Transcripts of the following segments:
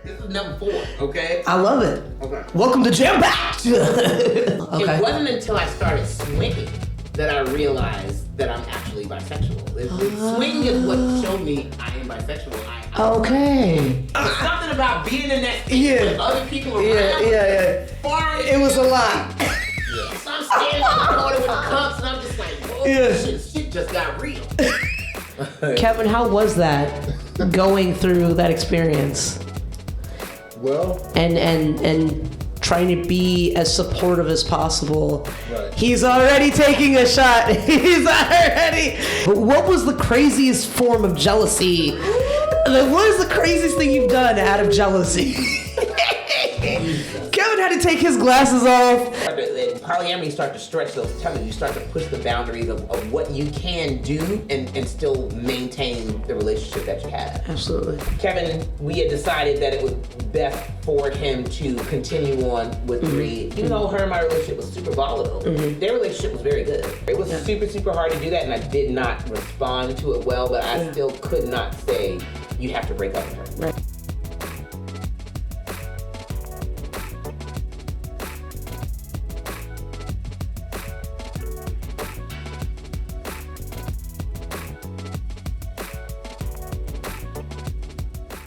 This is number 4, okay? I love it. Okay. Welcome to Jampacked. Okay. It wasn't until I started swinging that I realized that I'm actually bisexual. Swinging is what showed me I am bisexual. Okay. There's something about being in that thing with other people around. Yeah. Foreign. It was a lot. So I'm standing in the corner with the cups and I'm just like, whoa, shit just got real. Kevin, how was that going through that experience? Well, and trying to be as supportive as possible. Right. He's already taking a shot. He's already. What was the craziest form of jealousy? What is the craziest thing you've done out of jealousy? Kevin had to take his glasses off. Polyamory start to stretch those boundaries. You start to push the boundaries of what you can do and still maintain the relationship that you have. Absolutely. Kevin, we had decided that it was best for him to continue on with Reed. Even though her and my relationship was super volatile, their relationship was very good. It was super hard to do that, and I did not respond to it well, but I still could not say, you have to break up with her. Right.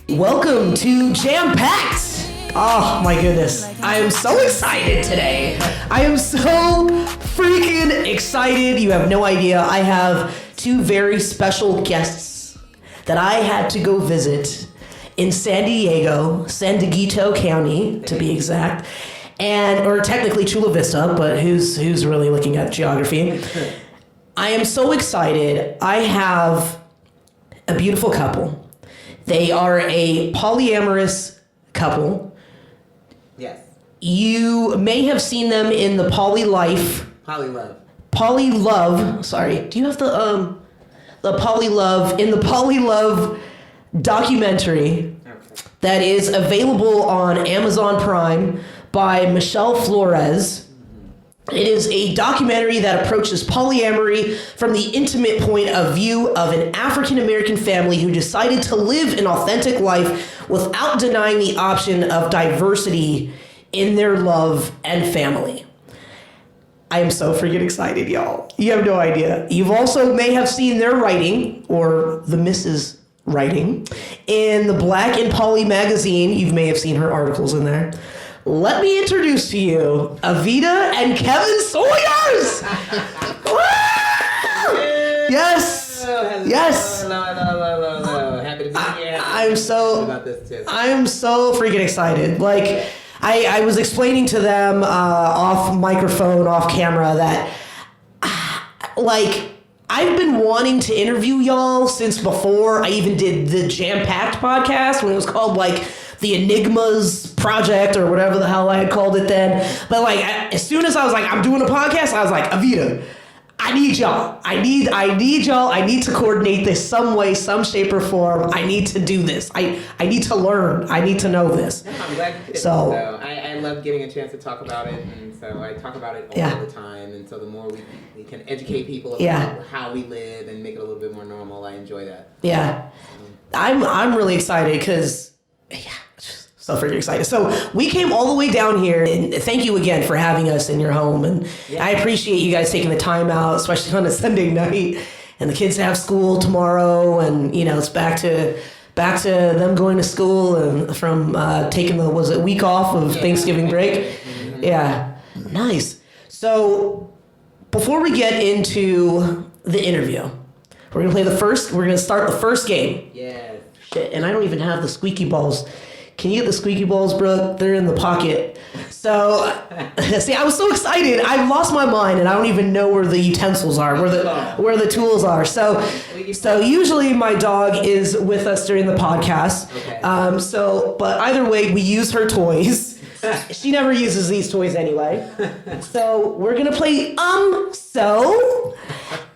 Welcome to Jampacked. Oh my goodness. I am so excited today. I am so freaking excited. You have no idea. I have 2 very special guests that I had to go visit in San Dieguito County, to be exact. Or technically Chula Vista, but who's really looking at geography? I am so excited. I have a beautiful couple. They are a polyamorous couple. Yes. You may have seen them in the Polylove. Sorry. Do you have the Polylove in the Polylove documentary that is available on Amazon Prime by Michelle Flores? It is a documentary that approaches polyamory from the intimate point of view of an African-American family who decided to live an authentic life without denying the option of diversity in their love and family. I am so freaking excited, y'all. You have no idea. You've also may have seen their writing, or the Mrs. writing, in the Black and Poly magazine. You may have seen her articles in there. Let me introduce to you Evita and Kevin Sawyers. Yes. Hello. Happy to be here. I'm so freaking excited. Like, I was explaining to them off microphone, off camera, that I've been wanting to interview y'all since before I even did the Jampacked podcast, when it was called the Enigmas Project or whatever the hell I had called it then. But as soon as I was I'm doing a podcast, I was like, Evita, I need y'all. I need y'all. I need to coordinate this some way, some shape or form. I need to do this. I need to learn. I need to know this. I'm glad you did. So I love getting a chance to talk about it, and so I talk about it all the time. And so the more we can educate people about how we live and make it a little bit more normal, I enjoy that. Yeah, I'm really excited because so freaking excited. So we came all the way down here, and thank you again for having us in your home. And I appreciate you guys taking the time out, especially on a Sunday night. And the kids have school tomorrow, and it's back to them going to school and from taking the week off of Thanksgiving break. Mm-hmm. Yeah, nice. So before we get into the interview, we're gonna start the first game. Yeah. Shit, and I don't even have the squeaky balls. Can you get the squeaky balls, Brooke? They're in the pocket. So, see, I was so excited. I lost my mind, and I don't even know where the utensils are, where the tools are. So usually my dog is with us during the podcast. Okay. But either way, we use her toys. She never uses these toys anyway. So we're gonna play so.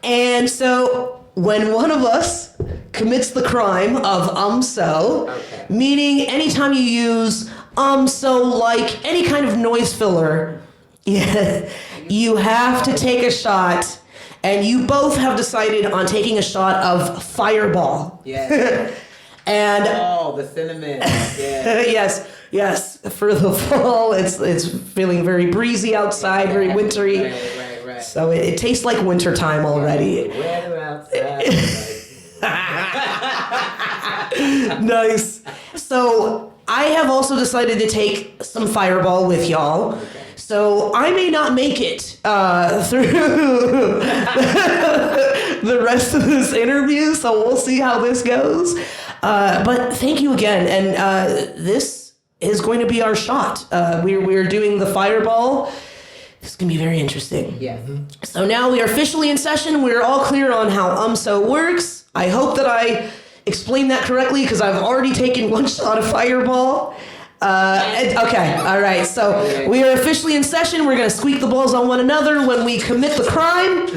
And so when one of us commits the crime of so, meaning anytime you use so like any kind of noise filler, you have to take a shot, and you both have decided on taking a shot of Fireball. Yeah. And the cinnamon. Yeah. yes. For the fall, it's feeling very breezy outside, very wintry. Right. So it tastes like wintertime already. The weather outside. Nice. So I have also decided to take some Fireball with y'all. Okay. So I may not make it through the rest of this interview, so we'll see how this goes. But thank you again, and this is going to be our shot. We're doing the Fireball. This is going to be very interesting. Yes. So now we are officially in session. We're all clear on how UMSO works. I hope that I explained that correctly because I've already taken one shot of Fireball. Okay, all right. So we are officially in session. We're going to squeak the balls on one another when we commit the crime.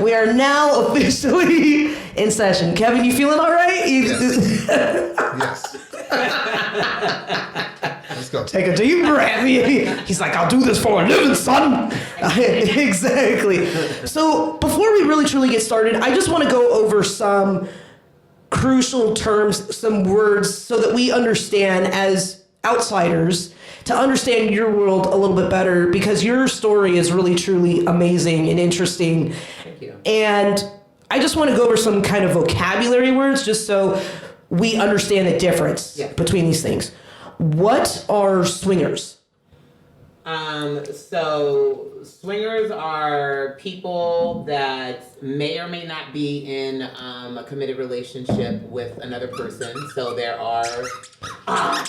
We are now officially in session. Kevin, you feeling all right? Yes. Let's go. Take a deep breath. He's like, I'll do this for a living, son. Exactly. So before we really truly get started, I just want to go over some crucial terms, some words, so that we understand as outsiders to understand your world a little bit better, because your story is really truly amazing and interesting. Thank you. And I just want to go over some kind of vocabulary words just so we understand the difference between these things. What are swingers? So swingers are people that may or may not be in a committed relationship with another person. So there are. Come on!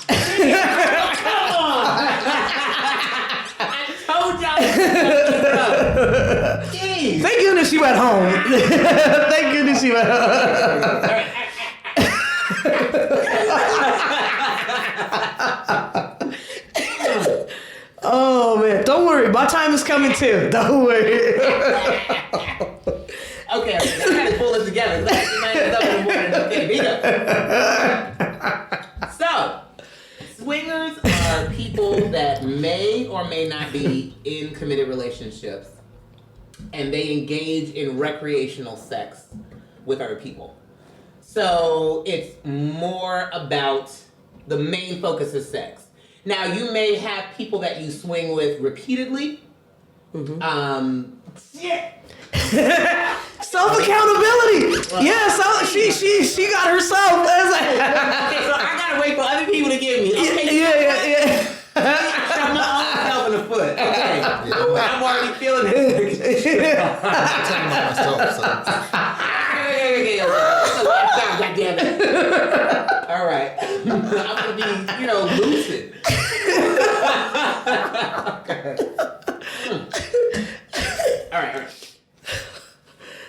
I told y'all. Jeez. Thank goodness you at home. Thank goodness you at home. Oh man, don't worry, my time is coming too. Don't worry. Okay, I gotta pull it together. Okay, Evita. So, swingers are people that may or may not be in committed relationships, and they engage in recreational sex with other people. So it's more about, the main focus is sex. Now, you may have people that you swing with repeatedly. Self-accountability. She got herself. Okay, so I gotta wait for other people to give me. Okay, Yeah. shot my own self in the foot. Okay, I'm already feeling it. I'm talking about myself, so. Okay. It's a lifetime, goddammit. All right, I'm gonna be, lucid. Okay. All right.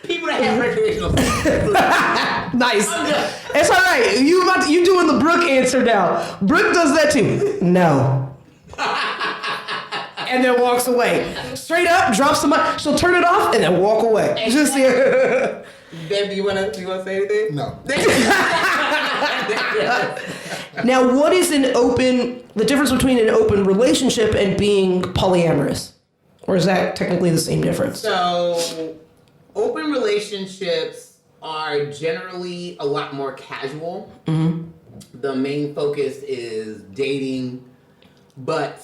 People that have recreational sex. Nice. It's all right. You doing the Brooke answer now. Brooke does that too. No. And then walks away. Straight up, drops the mic. She'll turn it off and then walk away. Just Babe, do you wanna say anything? No. Now, what is the difference between an open relationship and being polyamorous? Or is that technically the same difference? So, open relationships are generally a lot more casual. Mm-hmm. The main focus is dating, but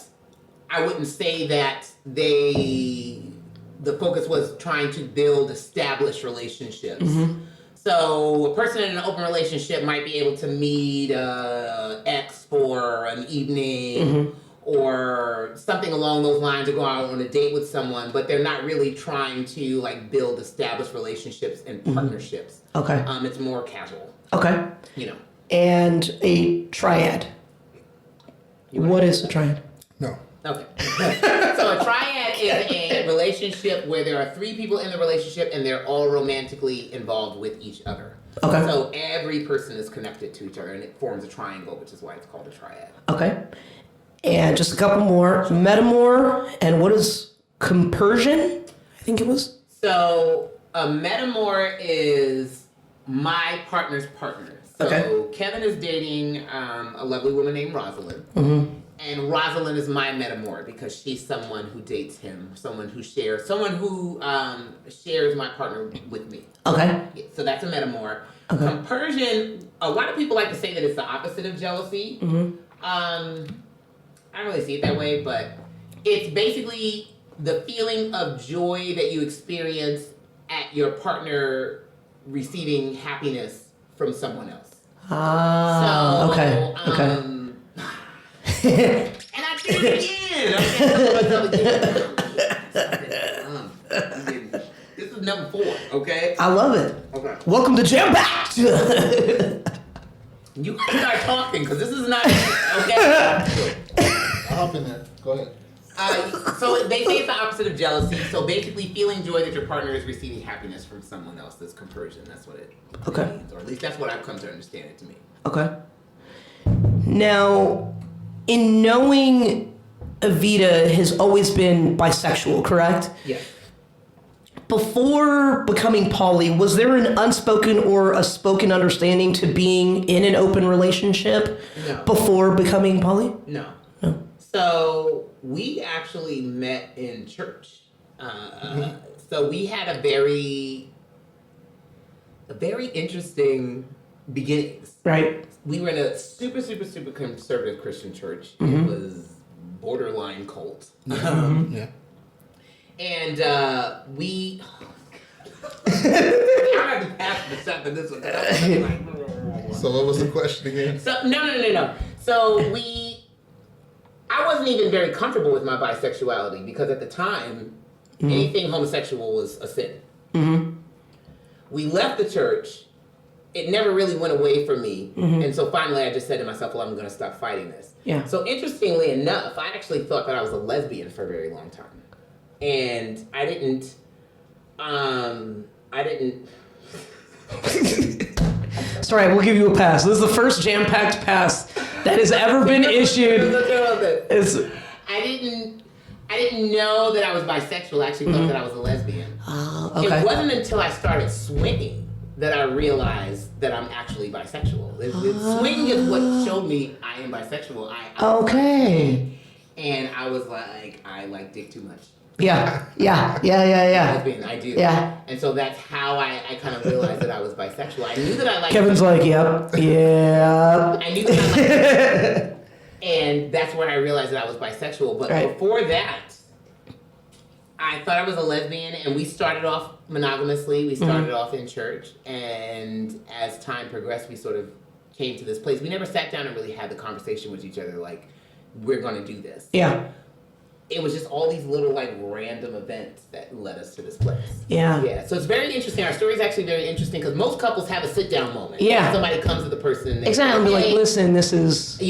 I wouldn't say that the focus was trying to build established relationships. Mm-hmm. So a person in an open relationship might be able to meet ex for an evening or something along those lines, or go out on a date with someone, but they're not really trying to build established relationships and partnerships. Okay. It's more casual. Okay. And a triad. What is a triad? No. Okay. So a triad is a relationship where there are 3 people in the relationship and they're all romantically involved with each other. Okay. So every person is connected to each other and it forms a triangle, which is why it's called a triad. Okay. And just a couple more. Metamor, and what is compersion? I think it was. So a metamor is my partner's partners. So Okay. Kevin is dating a lovely woman named Rosalind. And Rosalind is my metamor because she's someone who dates him, someone who shares my partner with me. Okay. Yeah, so that's a metamor. Compersion, a lot of people like to say that it's the opposite of jealousy. I don't really see it that way, but it's basically the feeling of joy that you experience at your partner receiving happiness from someone else. Ah. Okay. And I did it again. I can't tell myself again. This is number 4, okay? I love it. Okay. Welcome to Jampacked. You can start talking because this is not okay. I'll hop in there. Go ahead. So they say it's the opposite of jealousy. So basically, feeling joy that your partner is receiving happiness from someone else. That's compersion. That's what it means, or at least that's what I've come to understand it to mean. Okay. Now, in knowing Evita has always been bisexual, correct? Yeah. Before becoming poly, was there an unspoken or a spoken understanding to being in an open relationship No. before becoming poly? No. No. So we actually met in church. So we had a very interesting beginnings. Right. We were in a super conservative Christian church. It was borderline cult. Yeah. And we. I have to pass the shot to this one. So what was the question again? So no. So I wasn't even very comfortable with my bisexuality because at the time, anything homosexual was a sin. We left the church. It never really went away from me. And so finally I just said to myself, well, I'm going to stop fighting this. Yeah. So interestingly enough, I actually thought that I was a lesbian for a very long time. And I didn't. Sorry, we'll give you a pass. This is the first jam-packed pass that has ever been issued. I didn't know that I was bisexual. I actually thought that I was a lesbian. Okay. It wasn't until I started swinging that I realized that I'm actually bisexual. Swinging is what showed me I am bisexual. Okay. And I was like, I like dick too much. Yeah. Lesbian, I do. Yeah. And so that's how I kind of realized that I was bisexual. I knew that I liked. Kevin's like, yep. I knew that I liked. And that's when I realized that I was bisexual. But before that, I thought I was a lesbian, and we started off monogamously. We started off in church, and as time progressed, we sort of came to this place. We never sat down and really had the conversation with each other, like, we're going to do this. Yeah. It was just all these little, like, random events that led us to this place. Yeah. Yeah, so it's very interesting. Our story is actually very interesting because most couples have a sit-down moment. Yeah. Somebody comes to the person and they Exactly. say, Be like, hey, listen, this is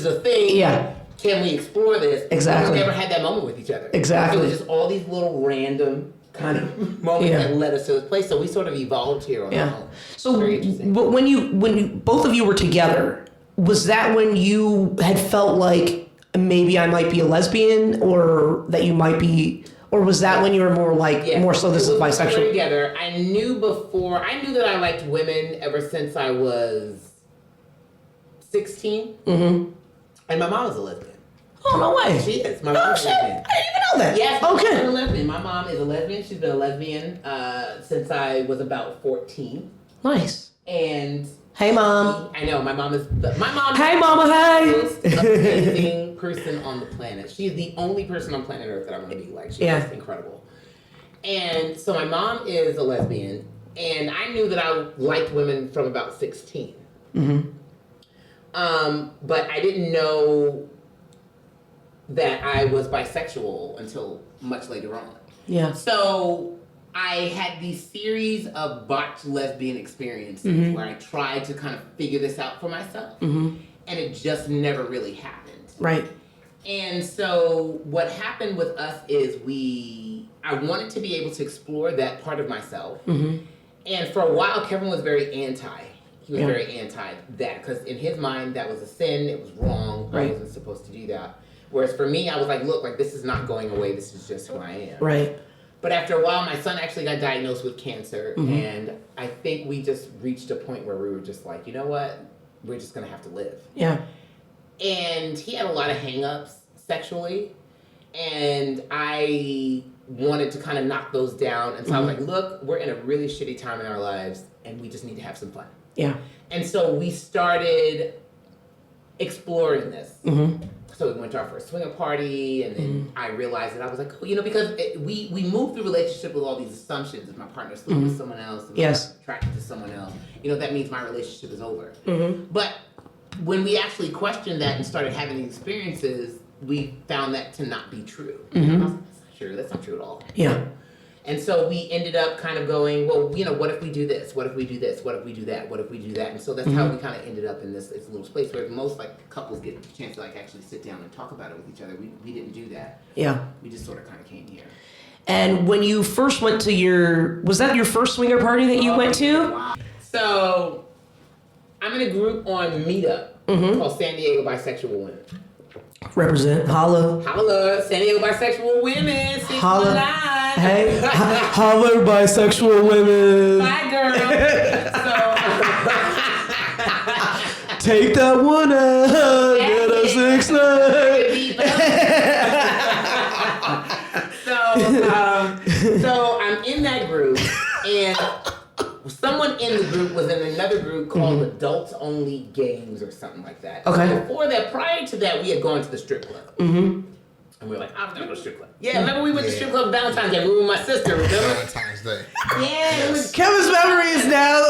a thing. Yeah. Can we explore this? Exactly. We never had that moment with each other. Exactly. It was just all these little random kind of moments that led us to this place. So we sort of evolved here on our own. So, Very interesting. but when both of you were together, was that when you had felt like maybe I might be a lesbian, or that you might be, or was that when you were more like more so this is bisexual? We were together. I knew that I liked women ever since I was 16. And my mom was a lesbian. Oh, no way. She is. My mom is a lesbian. I didn't even know that. Yes, Okay. I'm a lesbian. My mom is a lesbian. She's been a lesbian since I was about 14. Nice. And hey, Mom. I know my mom is. Hey, Mama. Hey. Most amazing person on the planet. She is the only person on planet Earth that I want to be like. She's just incredible. And so my mom is a lesbian, and I knew that I liked women from about 16. But I didn't know that I was bisexual until much later on. Yeah. So I had these series of botched lesbian experiences where I tried to kind of figure this out for myself. And it just never really happened. Right. And so what happened with us is I wanted to be able to explore that part of myself. And for a while, Kevin was very anti. He was very anti that because in his mind, that was a sin. It was wrong. I wasn't supposed to do that. Whereas for me, I was like, look, like this is not going away. This is just who I am. Right. But after a while, my son actually got diagnosed with cancer, and I think we just reached a point where we were just like, you know what? We're just gonna have to live. Yeah. And he had a lot of hang-ups sexually, and I wanted to kind of knock those down. And so I was like, look, we're in a really shitty time in our lives, and we just need to have some fun. Yeah. And so we started exploring this. So we went to our first swinger party, and then I realized that I was like, oh, you know, because we moved through relationship with all these assumptions. If my partner's sleeping with someone else, and I'm attracted to someone else, you know, that means my relationship is over. But when we actually questioned that and started having these experiences, we found that to not be true. I was like, that's not true. That's not true at all. Yeah. And so we ended up kind of going, well, you know, what if we do this? What if we do this? What if we do that? What if we do that? And so that's how we kind of ended up in this little space where most like couples get a chance to like actually sit down and talk about it with each other. We didn't do that. Yeah. We just sort of kind of came here. And when you first went to was that your first swinger party that you went to? Wow. So I'm in a group on Meetup called San Diego Bisexual Women. Represent. Holla. Holla, San Diego Bisexual Women. Holla. Hey. Holla, bisexual women. Bye, girl. Take that one out. Get a 6 So I'm in that group, and someone in the group was in another group called Adults Only Games or something like that. Okay. So before that, prior to that, we had gone to the strip club. And we were like, I'm gonna go to strip club. Yeah, remember we went to strip club Valentine's Day. We were with my sister, remember? Valentine's Day. Yeah, it was. Kevin's memory is now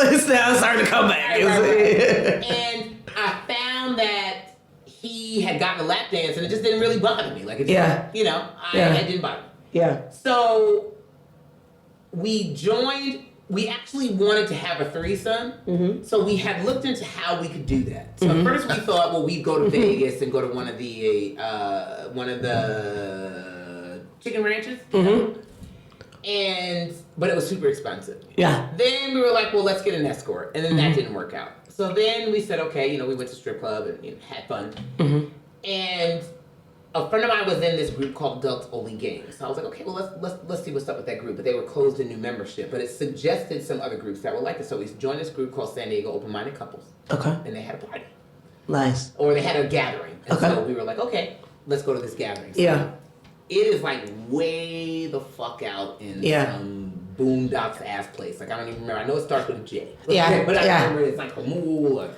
starting to come back. Right. And I found that he had gotten a lap dance, and it just didn't really bother me. Like, it just, you know, it didn't bother me. Yeah. So we joined. We actually wanted to have a threesome, so we had looked into how we could do that. So at first we thought, well, we'd go to Vegas and go to one of the chicken ranches, but it was super expensive. Yeah. Then we were like, well, let's get an escort, and then that didn't work out. So then we said, okay, you know, we went to strip club and had fun, and a friend of mine was in this group called Adults Only Games. So I was like, okay, well, let's see what's up with that group. But they were closed in new membership. But it suggested some other groups that were like this. So we joined this group called San Diego Open-Minded Couples. Okay. And they had a party. Nice. Or they had a gathering. And Okay. so we were like, okay, let's go to this gathering. So Yeah. it is like way the fuck out in some boondocks ass place. Like, I don't even remember. I know it starts with a J. Yeah. But I don't remember it's like Hamul or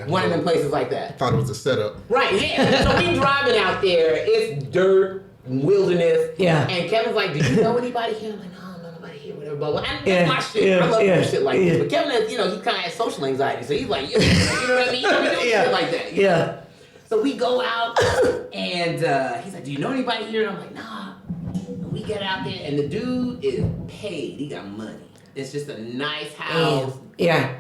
one of them places like that. I thought it was a setup. Right, yeah. So we driving out there. It's dirt, wilderness. Yeah. And Kevin's like, do you know anybody here? I'm like, no, nobody here, whatever. But that's my shit. Yeah. I love Yeah. doing shit like this. But Kevin has, you know, he kind of has social anxiety. So he's like, you know what I mean? He don't be doing shit like that. You know? So we go out, and he's like, do you know anybody here? And I'm like, nah. And we get out there, and the dude is paid. He got money. It's just a nice house. Yeah.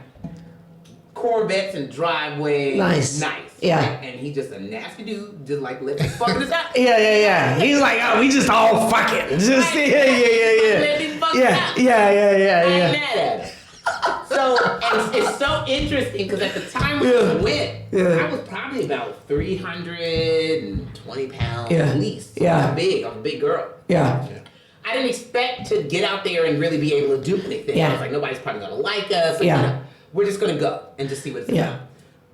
Corvettes and driveways. Nice. Yeah. And he just a nasty dude, just like, let's be fucking this out. Yeah. He's like, oh, we just all fucking. Just, Let me fuck this out. Yeah. I ain't mad at it. So, and it's so interesting because at the time when we went, I was probably about 320 pounds at least. So I'm big. I'm a big girl. Yeah. I didn't expect to get out there and really be able to do anything. Yeah. I was like, nobody's probably going to like us. So, you know, we're just going to go and just see what it's about.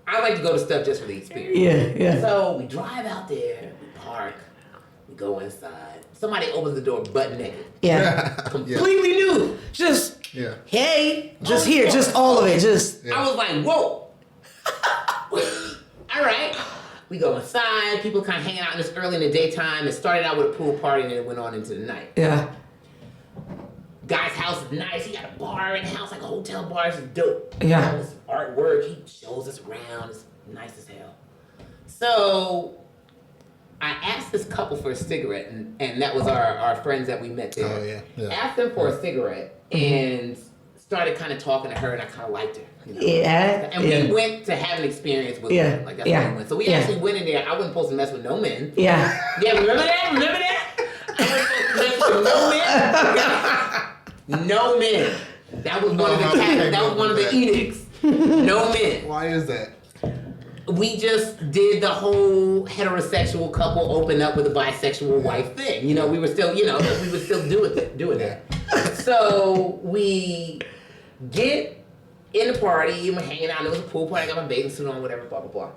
I like to go to stuff just for the experience. Yeah. So we drive out there, we park, we go inside. Somebody opens the door butt naked. Yeah. Completely nude. Just, hey, just here, just all of it, just. I was like, whoa. All right. We go inside, people kind of hanging out this early in the daytime. It started out with a pool party and then it went on into the night. Yeah. Guy's house is nice. He got a bar in the house, like a hotel bar. It's dope. Yeah. All this artwork. He shows us around. It's nice as hell. So I asked this couple for a cigarette, and that was our friends that we met there. Oh, yeah. Asked them for a cigarette and started kind of talking to her, and I kind of liked her. You know? Yeah. And we went to have an experience with them. Like, that's why we went. So we actually went in there. I wasn't supposed to mess with no men. Yeah. Yeah, remember that? I wasn't supposed to mess with no men. No men. That was one of the edicts. No men. Why is that? we just did the whole heterosexual couple open up with a bisexual wife thing. You know, we were still, we were still doing that. So we get in the party and we're hanging out. There was a pool party. I got my bathing suit on, whatever, blah, blah, blah.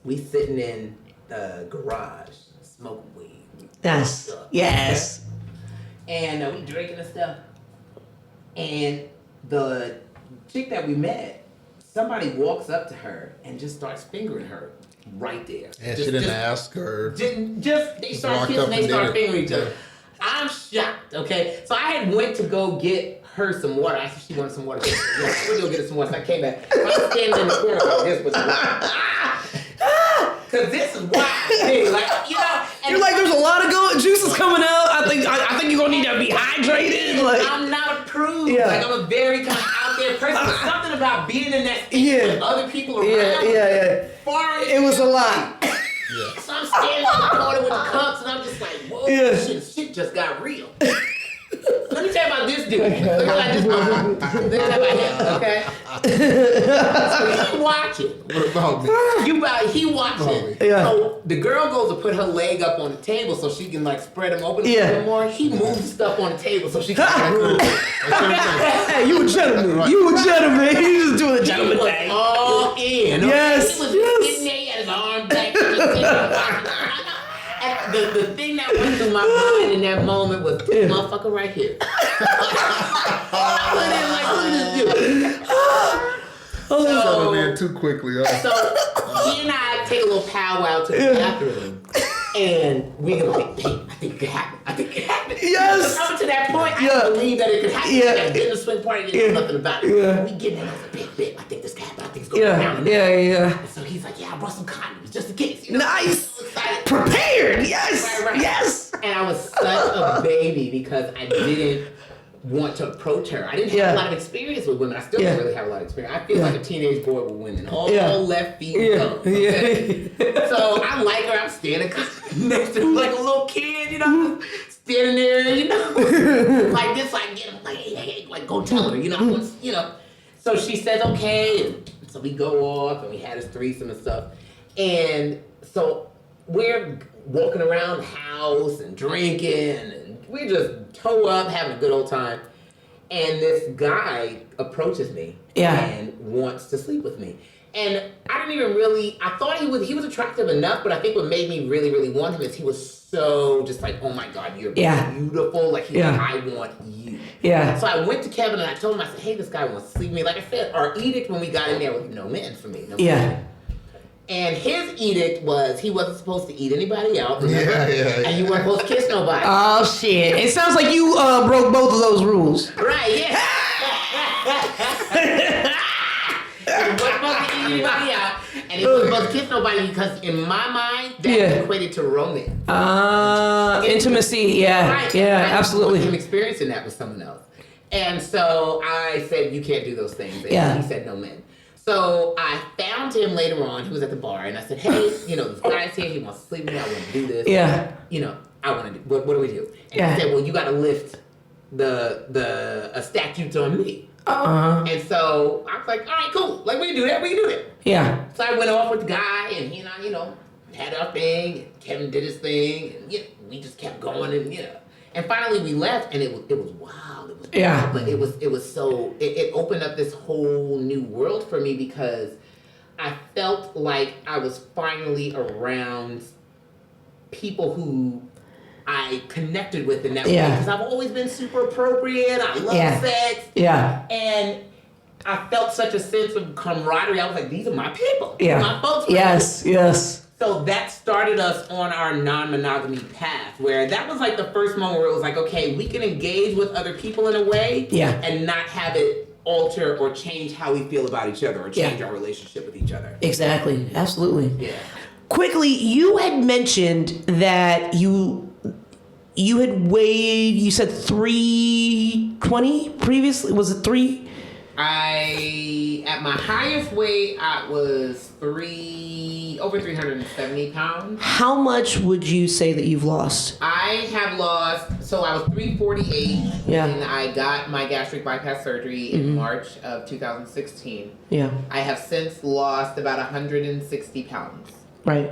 We sitting in the garage smoking weed. Yes. And we drinking and stuff. And the chick that we met, somebody walks up to her and just starts fingering her right there. And she didn't ask her. They start kissing, they start fingering each other. I'm shocked, okay? So I had went to go get her some water. I said she wanted some water. I went to go get her some water, so I came back. So I'm standing in the corner like this with because this is wild. You're like, there's a lot of juices coming out. I think you're gonna need to be hydrated. Like, I'm not a prude. Yeah. Like, I'm a very kind of out there person. There's something about being in that space with other people around. Yeah. It was a lot. Yeah. So I'm standing in the corner with the cups, and I'm just like, whoa, shit just got real. Let me tell you about this dude. Let me tell you about him, okay? So he watching. What about me? He watching. Yeah. So the girl goes to put her leg up on the table so she can like spread them open a little more. He moves stuff on the table so she can. Hey, you a gentleman. You a gentleman. You just doing the gentleman thing. He was all in. Yes. He was sitting there, he had his arm back. The thing that went through my mind in that moment was this motherfucker right here. I went in like, look at this dude. So, in too quickly. So he and I take a little powwow to the bathroom, and we go like, hey, I think it could happen. Yes. Up to that point, I didn't believe that it could happen. Yeah. I did the swing party, didn't know nothing about it. Yeah. We get in there, I was like, babe, I think this could happen. I think it's going down. Yeah. And so he's like, yeah, I brought some condoms just in case. Nice. So excited. Prepared. Yes. Right. Yes. And I was such a baby because I didn't want to approach her. I didn't have a lot of experience with women. I still don't really have a lot of experience. I feel like a teenage boy with women. All left feet and thumbs. Okay? So I like her. I'm standing next to her like a little kid, standing there, like this, like get him, like hey, like go tell her, So she says okay, and so we go off and we had his threesome and stuff, and so we're walking around the house and drinking, and we just toe up, having a good old time. And this guy approaches me and wants to sleep with me. And I didn't even I thought he was attractive enough, but I think what made me really, really want him is he was so just like, oh my God, you're beautiful. Like, he's like, I want you. Yeah. So I went to Kevin and I told him, I said, hey, this guy wants to sleep with me. Like I said, our edict when we got in there was no men for me. No men. And his edict was he wasn't supposed to eat anybody out, remember? And you weren't supposed to kiss nobody. Oh, shit. It sounds like you broke both of those rules. Right, yeah. He wasn't supposed to eat anybody out, and he wasn't supposed to kiss nobody because in my mind, that equated to romance. Intimacy, Right. Absolutely. I him experiencing that with someone else. And so I said, you can't do those things. And he said, no men. So I found him later on. He was at the bar, and I said, "Hey, this guy's here. He wants to sleep with me. I want to do this. I want to do. What do we do?" And he said, "Well, you got to lift the statutes on me." And so I was like, "All right, cool. Like we can do that. Yeah. So I went off with the guy, and he and I, had our thing. And Kevin did his thing, and we just kept going, and And finally we left, and it was wild. It was wild, but it was so it opened up this whole new world for me because I felt like I was finally around people who I connected with in that way because I've always been super appropriate. I love sex. Yeah. And I felt such a sense of camaraderie. I was like, these are my people. Yeah. My folks. Yes. So that started us on our non-monogamy path, where that was like the first moment where it was like, okay, we can engage with other people in a way and not have it alter or change how we feel about each other or change our relationship with each other. Exactly. Absolutely. Yeah. Quickly, you had mentioned that you had weighed, you said 320 previously? Was it 3? At my highest weight, I was over 370 pounds. How much would you say that you've lost? I have lost, so I was 348 Yeah. when I got my gastric bypass surgery in March of 2016. Yeah. I have since lost about 160 pounds. Right.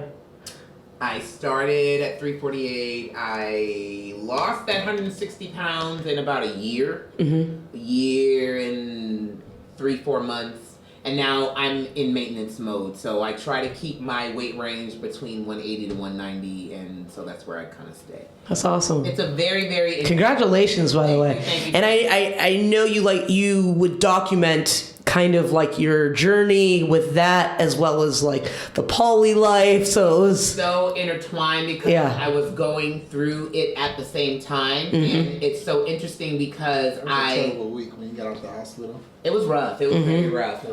I started at 348. I lost that 160 pounds in about a year. A year and 3-4 months. And now I'm in maintenance mode. So I try to keep my weight range between 180 to 190. And so that's where I kind of stay. That's awesome. It's a very, very... Congratulations, by the way. Thank you. And I know you would document kind of like your journey with that as well as like the poly life. So it was so intertwined because I was going through it at the same time. And it's so interesting because It was a terrible week when you got out the hospital. It was rough. It was very rough.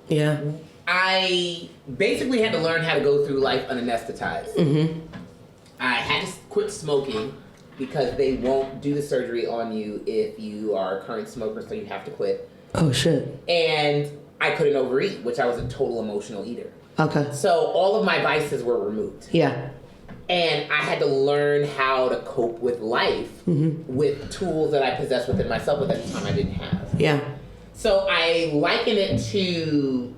Yeah. I basically had to learn how to go through life unanesthetized. I had to quit smoking because they won't do the surgery on you if you are a current smoker, so you have to quit. Oh shit. And I couldn't overeat, which I was a total emotional eater. Okay. So all of my vices were removed. Yeah. And I had to learn how to cope with life with tools that I possessed within myself, but at the time I didn't have. Yeah. So I liken it to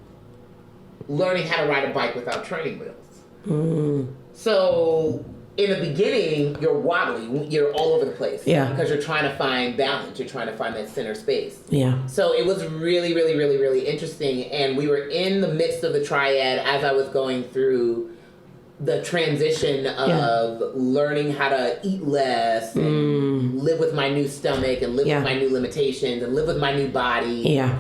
learning how to ride a bike without training wheels. So in the beginning, you're wobbly, you're all over the place. Yeah. Because you're trying to find balance, you're trying to find that center space. Yeah. So it was really, really, really, really interesting. And we were in the midst of the triad as I was going through the transition of learning how to eat less and live with my new stomach and live with my new limitations and live with my new body. Yeah.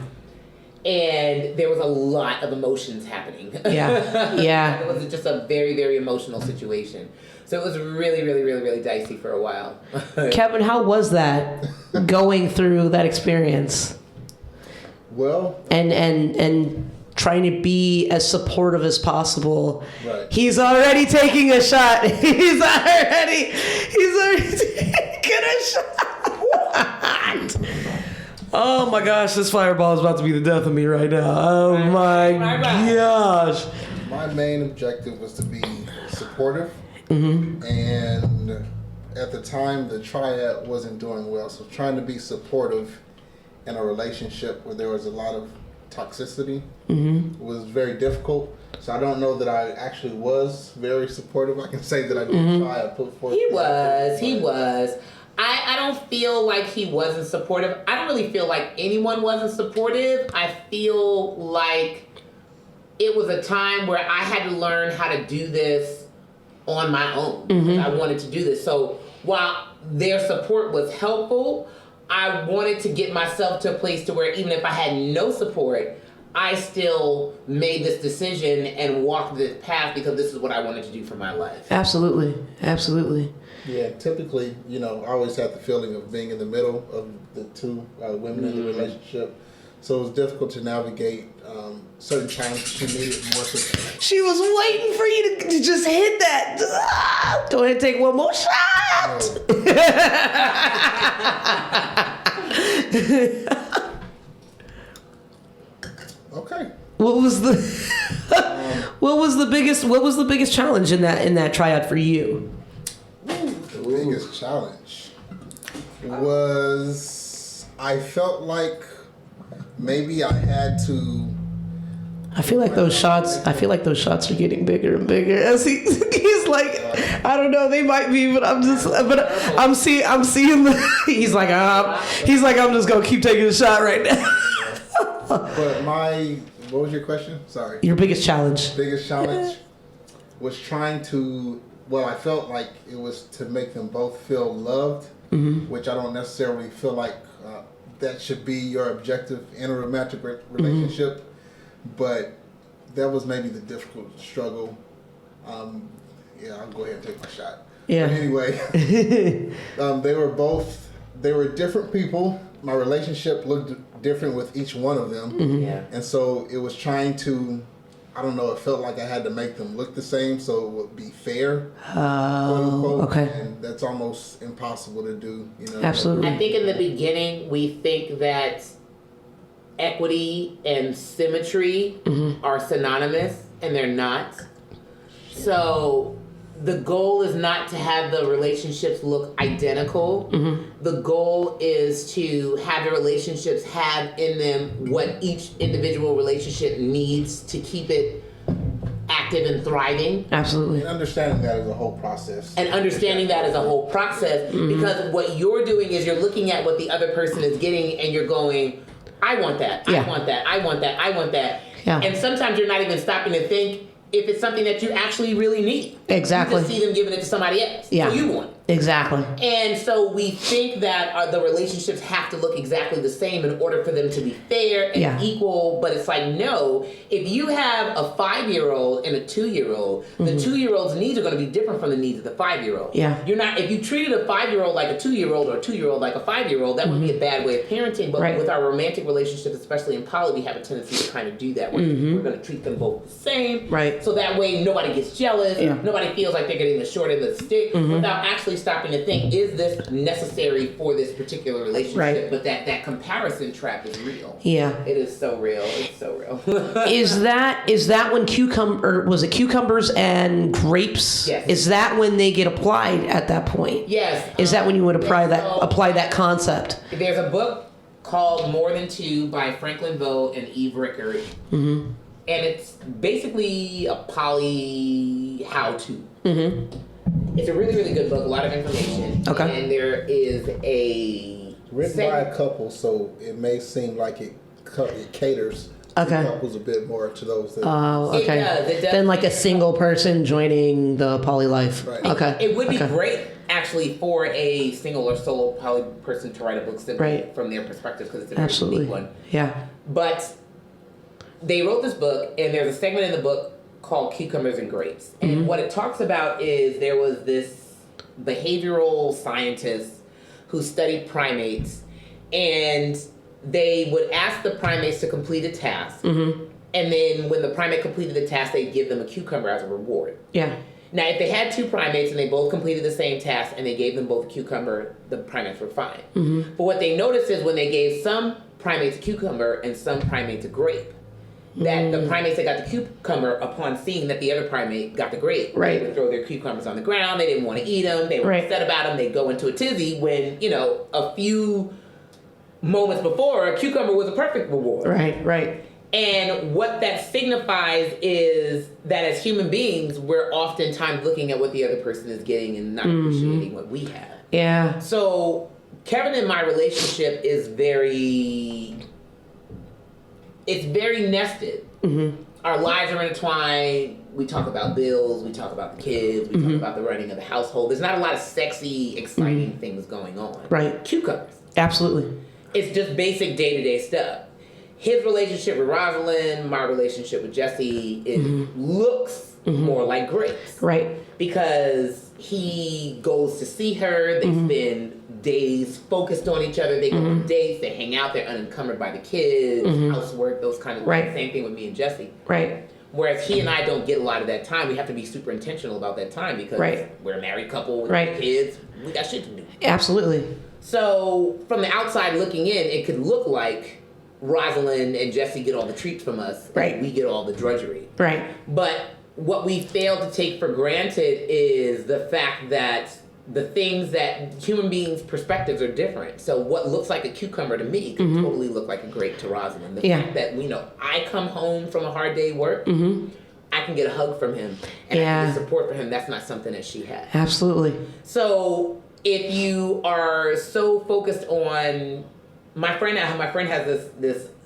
And there was a lot of emotions happening. Yeah. Yeah. It was just a very, very emotional situation. So it was really, really, really, really dicey for a while. Kevin, how was that going through that experience? Well, And trying to be as supportive as possible. Right. He's already taking a shot. He's already taking a shot. Oh my gosh, this fireball is about to be the death of me right now. Oh my gosh. my main objective was to be supportive. And at the time, the triad wasn't doing well. So trying to be supportive in a relationship where there was a lot of toxicity was very difficult. So I don't know that I actually was very supportive. I can say that I did try. I put forth. He was. I don't feel like he wasn't supportive. I don't really feel like anyone wasn't supportive. I feel like it was a time where I had to learn how to do this on my own. I wanted to do this. So while their support was helpful, I wanted to get myself to a place to where even if I had no support, I still made this decision and walked this path because this is what I wanted to do for my life. Absolutely. Absolutely. Yeah, typically, I always had the feeling of being in the middle of the two women in the relationship. So it was difficult to navigate certain times she needed more support. She was waiting for you to just hit that. Go ahead and take one more shot. Okay. What was the biggest challenge in that tryout for you? The biggest challenge was I felt like maybe I had to. I feel like those shots are getting bigger and bigger as he's like, I don't know, they might be, but I'm seeing he's like, I'm just gonna keep taking a shot right now. But what was your question? Sorry. Your biggest challenge. Biggest challenge was trying to. Well, I felt like it was to make them both feel loved, which I don't necessarily feel like that should be your objective in a romantic relationship. But that was maybe the difficult struggle. I'll go ahead and take my shot. Yeah. But anyway, they were different people. My relationship looked different with each one of them. Yeah. And so it was trying to, I don't know, it felt like I had to make them look the same so it would be fair. Quote unquote. Okay. And that's almost impossible to do. Absolutely. I think in the beginning we think that equity and symmetry are synonymous, and they're not. So the goal is not to have the relationships look identical. The goal is to have the relationships have in them what each individual relationship needs to keep it active and thriving. Absolutely. And understanding that as a whole process. Because what you're doing is you're looking at what the other person is getting and you're going, I want that, I want that, I want that, I want that. Yeah. And sometimes you're not even stopping to think if it's something that you actually really need. Exactly. You just see them giving it to somebody else. Yeah. So you want it. Exactly. And so we think that the relationships have to look exactly the same in order for them to be fair and equal. But it's like, no, if you have a 5-year-old and a 2-year-old, the 2-year-old's needs are going to be different from the needs of the 5-year-old. Yeah. You're not, if you treated a 5-year-old like a 2-year-old or a 2-year-old like a 5-year-old, that would be a bad way of parenting. But with our romantic relationships, especially in poly, we have a tendency to kind of do that. We're going to treat them both the same. Right. So that way nobody gets jealous. Nobody feels like they're getting the short end of the stick without actually stopping to think, is this necessary for this particular relationship? Right. But that comparison trap is real. Yeah. It is so real. It's so real. Is that when cucumbers and grapes? Yes. Is that when they get applied at that point? Yes. Is that when you would apply that concept? There's a book called More Than Two by Franklin Vo and Eve Rickard. And it's basically a poly how-to. It's a really, really good book, a lot of information. Okay. And there is a... Written by a couple, so it may seem like it caters to couples a bit more to those that... Oh, okay. It does. Than like a single person joining the poly life. Right. Okay. It would be great, actually, for a single or solo poly person to write a book simply from their perspective, because it's a very unique one. Yeah. But they wrote this book, and there's a segment in the book called Cucumbers and Grapes. And what it talks about is there was this behavioral scientist who studied primates, and they would ask the primates to complete a task. And then when the primate completed the task, they'd give them a cucumber as a reward. Yeah. Now, if they had 2 primates and they both completed the same task and they gave them both a cucumber, the primates were fine. But what they noticed is when they gave some primates a cucumber and some primates a grape, that the primates that got the cucumber, upon seeing that the other primate got the grape, they would throw their cucumbers on the ground. They didn't want to eat them. They were upset about them. They'd go into a tizzy when, a few moments before, a cucumber was a perfect reward. Right. And what that signifies is that as human beings, we're oftentimes looking at what the other person is getting and not appreciating what we have. Yeah. So Kevin and my relationship is very nested. Our lives are intertwined. We talk about bills. We talk about the kids. We talk about the running of the household. There's not a lot of sexy, exciting things going on. Right. Cucumbers. Absolutely. It's just basic day-to-day stuff. His relationship with Rosalind, my relationship with Jesse, it looks more like grapes. Right. Because he goes to see her. They spend days focused on each other. They go on dates. They hang out. They're unencumbered by the kids, housework, those kind of things. Same thing with me and Jesse. Right. Whereas he and I don't get a lot of that time. We have to be super intentional about that time because we're a married couple with kids. We got shit to do. Absolutely. So from the outside looking in, it could look like Rosalind and Jesse get all the treats from us. And we get all the drudgery. Right. But what we fail to take for granted is the fact that the things that human beings' perspectives are different. So what looks like a cucumber to me can totally look like a grape to Rosalind. The fact that I come home from a hard day at work, I can get a hug from him and I can get support from him. That's not something that she has. Absolutely. So if you are so focused on my friend has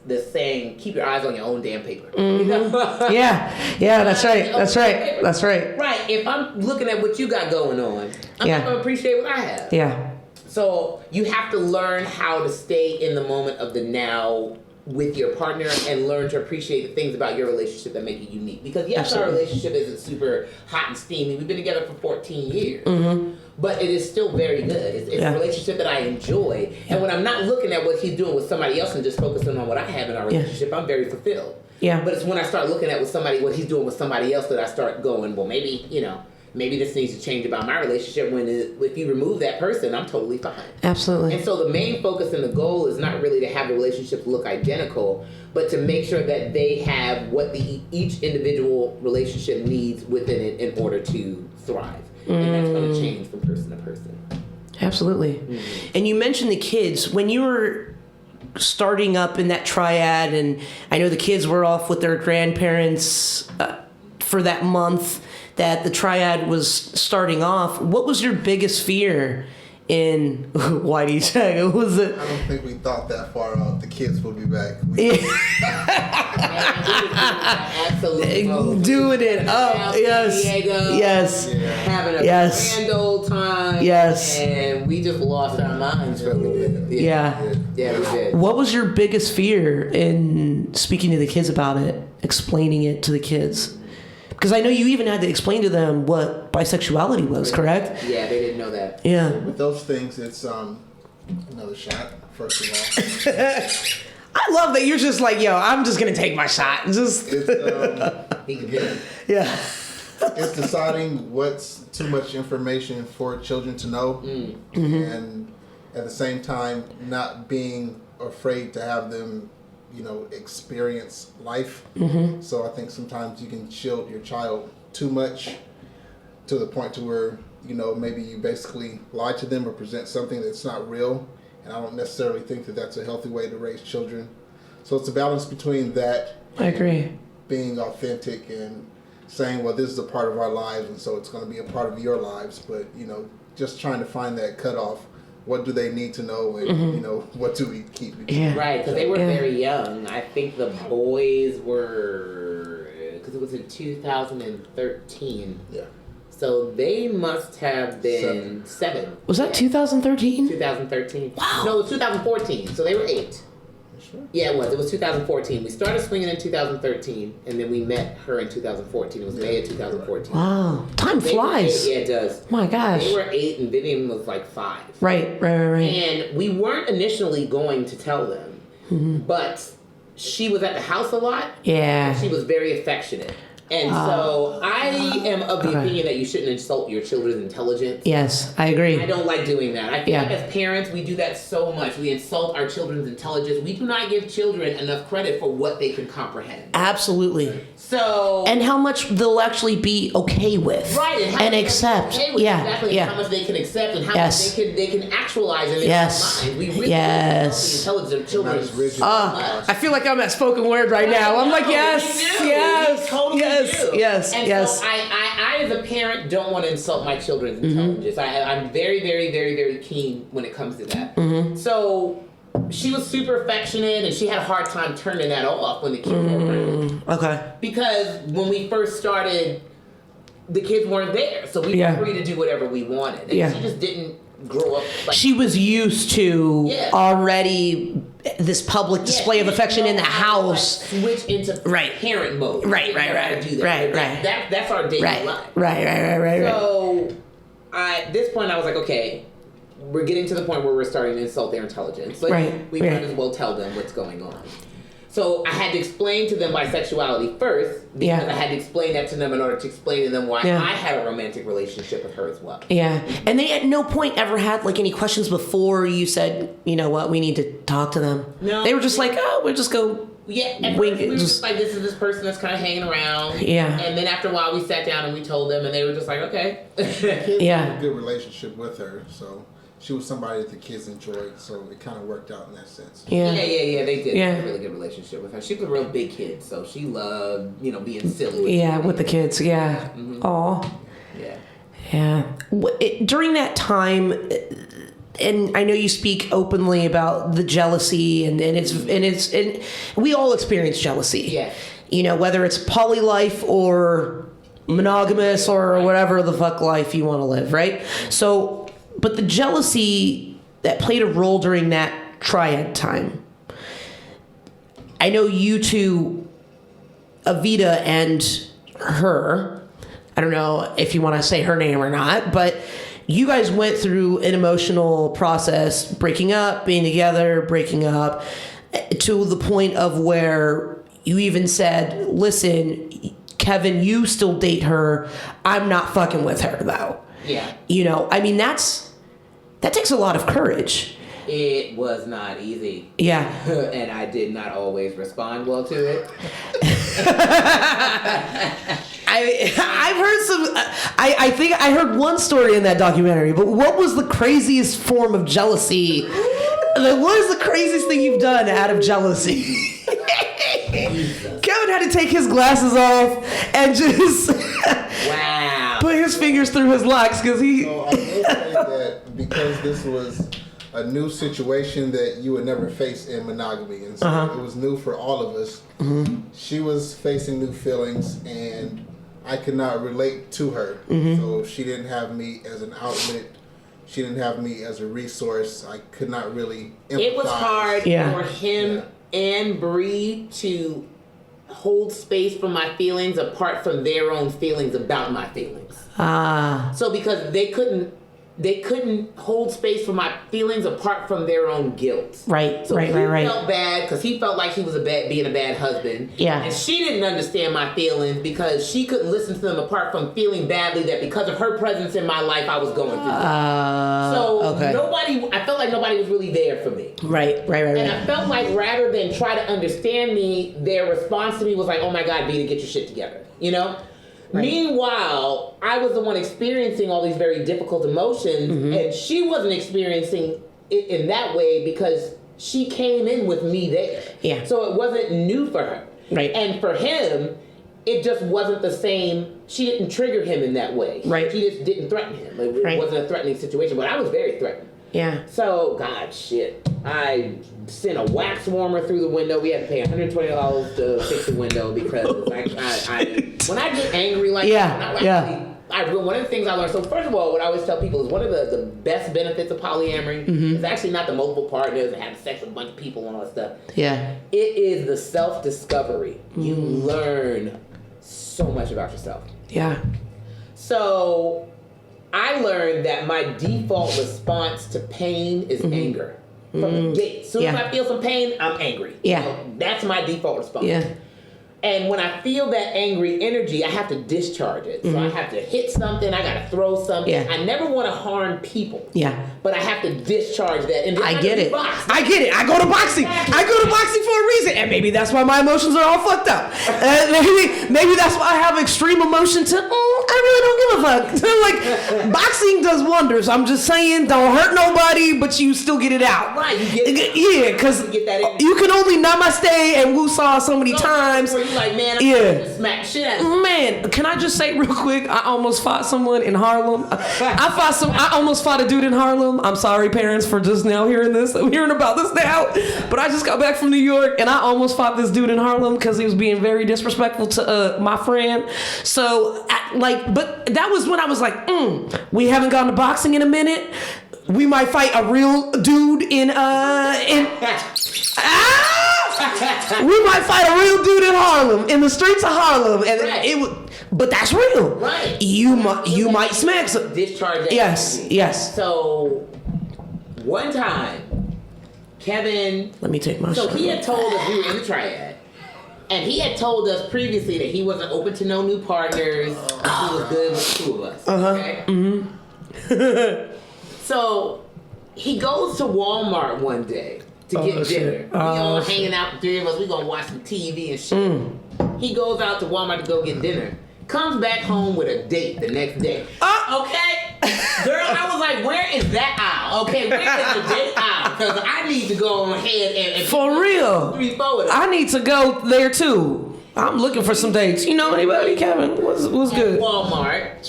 this saying, keep your eyes on your own damn paper. Yeah, that's right. Right. If I'm looking at what you got going on, I'm not going to appreciate what I have. Yeah. So you have to learn how to stay in the moment of the now with your partner and learn to appreciate the things about your relationship that make it unique. Because yes, our relationship isn't super hot and steamy. We've been together for 14 years. But it is still very good. It's a relationship that I enjoy. And when I'm not looking at what he's doing with somebody else and just focusing on what I have in our relationship, I'm very fulfilled. Yeah. But it's when I start looking at what he's doing with somebody else that I start going, well, maybe, maybe this needs to change about my relationship. If you remove that person, I'm totally fine. Absolutely. And so the main focus and the goal is not really to have the relationships look identical, but to make sure that they have what each individual relationship needs within it in order to thrive. And that's going to change from person to person. Absolutely. Mm-hmm. And you mentioned the kids. When you were starting up in that triad, and I know the kids were off with their grandparents for that month that the triad was starting off, what was your biggest fear in why do you say it was it? I don't think we thought that far out. The kids will be back. Absolutely doing it up. Yes. Diego, yes. Having a grand old time. Yes. And we just lost our minds for a little bit. Yeah, we did. What was your biggest fear in speaking to the kids about it, explaining it to the kids? Because I know you even had to explain to them what bisexuality was, correct? Yeah, they didn't know that. Yeah. With those things, it's another shot, first of all. I love that you're just like, yo, I'm just going to take my shot. Just he can do it. Yeah. It's deciding what's too much information for children to know. And at the same time, not being afraid to have them experience life. So I think sometimes you can shield your child too much to the point to where, maybe you basically lie to them or present something that's not real. And I don't necessarily think that that's a healthy way to raise children. So it's a balance between that. I agree. Being authentic and saying, well, this is a part of our lives, and so it's going to be a part of your lives. But, just trying to find that cutoff. What do they need to know, and what do we keep? Yeah. Right, because they were very young. I think the boys were, because it was in 2013. Yeah. So they must have been 7. Was that 2013? 2013. Wow. No, it was 2014. So they were 8. Sure. Yeah, it was. It was 2014. We started swinging in 2013, and then we met her in 2014. It was May of 2014. Wow. Time flies. Yeah, it does. My gosh. They were 8, and Vivian was like 5. Right. And we weren't initially going to tell them, but she was at the house a lot. Yeah. She was very affectionate. And so I am of the opinion that you shouldn't insult your children's intelligence. Yes, I agree. I don't like doing that. I feel like as parents, we do that so much. We insult our children's intelligence. We do not give children enough credit for what they can comprehend. Absolutely. So... And how much they'll actually be okay with. Right. And accept. Okay with exactly how much they can accept and how much they can actualize in their mind. We really the intelligence of children. I feel like I'm at spoken word right now. I'm like, yes. And so I, as a parent, don't want to insult my children's intelligence. I'm very, very, very, very keen when it comes to that. So she was super affectionate, and she had a hard time turning that off when the kids were around. Okay. Because when we first started, the kids weren't there, so we were free to do whatever we wanted. And she just didn't grow up like she was used to already this public display of affection in the house. Like, switch into parent mode. Right. That's our daily life. Right. So at this point I was like, okay, we're getting to the point where we're starting to insult their intelligence. Like, we might as well tell them what's going on. So I had to explain to them bisexuality first, because I had to explain that to them in order to explain to them why I had a romantic relationship with her as well. Yeah. And they at no point ever had like any questions before you said, you know what, we need to talk to them. No. They were just like, oh, we'll just go. Yeah, at first we were just like, this is this person that's kind of hanging around. Yeah. And then after a while we sat down and we told them, and they were just like, okay. Kids had a good relationship with her, so she was somebody that the kids enjoyed, so it kind of worked out in that sense. Yeah, they did have a really good relationship with her. She was a real big kid, so she loved, being silly. With the kids, Aw. Yeah. During that time, and I know you speak openly about the jealousy, and we all experience jealousy. Yeah. Whether it's poly life or monogamous or whatever the fuck life you want to live, right? So, but the jealousy that played a role during that triad time, I know you two, Evita and her, I don't know if you want to say her name or not, but you guys went through an emotional process, breaking up, being together, breaking up, to the point of where you even said, listen, Kevin, you still date her. I'm not fucking with her though. Yeah. You know, I mean, that takes a lot of courage. It was not easy. Yeah. And I did not always respond well to it. I've heard some. I think I heard one story in that documentary. But what was the craziest form of jealousy? What is the craziest thing you've done out of jealousy? Kevin had to take his glasses off and just put his fingers through his locks because he. So I will say that because this was a new situation that you would never face in monogamy, and so it was new for all of us. She was facing new feelings, and I could not relate to her. So she didn't have me as an outlet. She didn't have me as a resource. I could not really empathize. It was hard for him and Bree to hold space for my feelings apart from their own feelings about my feelings. So because they couldn't hold space for my feelings apart from their own guilt. Right. So he felt bad because he felt like he was being a bad husband. Yeah. And she didn't understand my feelings because she couldn't listen to them apart from feeling badly that because of her presence in my life, I was going through that. I felt like nobody was really there for me. Right. And I felt like rather than try to understand me, their response to me was like, oh my God, Vita, get your shit together. You know? Right. Meanwhile, I was the one experiencing all these very difficult emotions, and she wasn't experiencing it in that way because she came in with me there. Yeah. So it wasn't new for her. Right. And for him, it just wasn't the same. She didn't trigger him in that way. Right. She just didn't threaten him. It wasn't a threatening situation, but I was very threatened. Yeah. So, God, shit. I sent a wax warmer through the window. We had to pay $120 to fix the window because when I get angry like that, one of the things I learned, so first of all, what I always tell people is one of the best benefits of polyamory is actually not the multiple partners and having sex with a bunch of people and all that stuff. Yeah. It is the self-discovery. You learn so much about yourself. Yeah. So I learned that my default response to pain is anger. From the gate. As soon as I feel some pain, I'm angry. Yeah. So that's my default response. Yeah. And when I feel that angry energy, I have to discharge it. So I have to hit something, I gotta throw something. Yeah. I never want to harm people. Yeah. But I have to discharge that. And I get it. I get it. I go to boxing. I go to boxing for a reason. And maybe that's why my emotions are all fucked up. Maybe that's why I have extreme emotion to, I really don't give a fuck. Like, boxing does wonders. I'm just saying, don't hurt nobody, but you still get it out. Right. You get yeah, because you can only namaste and woosah so many times. Where you like, man, I'm gonna smack shit out of you. Man, can I just say real quick, I almost fought someone in Harlem. I almost fought a dude in Harlem. I'm sorry, parents, for just now hearing about this now. But I just got back from New York, and I almost fought this dude in Harlem because he was being very disrespectful to my friend. So, but that was when I was like, we haven't gone to boxing in a minute. We might fight a real dude in we might fight a real dude in Harlem, in the streets of Harlem, and it would. But that's real. Right. You might smack some. Discharge that. Yes. So one time, Kevin. Let me take my. So he had told us we were in the triad, and he had told us previously that he wasn't open to no new partners. He was good with the two of us. Okay. So he goes to Walmart one day to get dinner. We all hanging out, the three of us. We gonna watch some TV and shit. He goes out to Walmart to go get dinner. Comes back home with a date the next day. Okay, girl, I was like, where is that aisle? Okay, where is the date aisle? Because I need to go on ahead and for real. 3, 4 of them. I need to go there too. I'm looking for some dates. You know anybody, Kevin? What's good? At Walmart,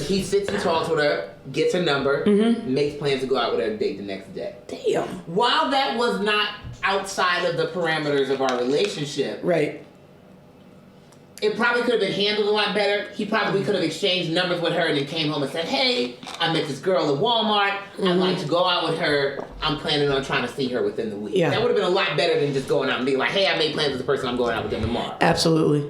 he sits and talks with her, gets her number, makes plans to go out with her date the next day. Damn. While that was not outside of the parameters of our relationship, right. It probably could have been handled a lot better. He probably could have exchanged numbers with her and then came home and said, hey, I met this girl at Walmart. I'd like to go out with her. I'm planning on trying to see her within the week. Yeah. That would have been a lot better than just going out and being like, hey, I made plans with the person I'm going out with them tomorrow. Absolutely.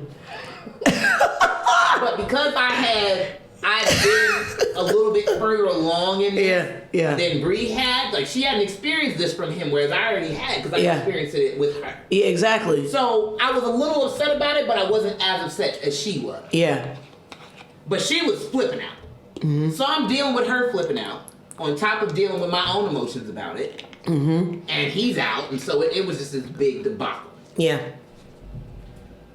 But because I had I've been a little bit further along in this Yeah. than Bree had. Like, she hadn't experienced this from him, whereas I already had, because I experienced it with her. Yeah, exactly. So I was a little upset about it, but I wasn't as upset as she was. Yeah. But she was flipping out. Mm-hmm. So I'm dealing with her flipping out, on top of dealing with my own emotions about it. Mm-hmm. And he's out, and so it was just this big debacle. Yeah.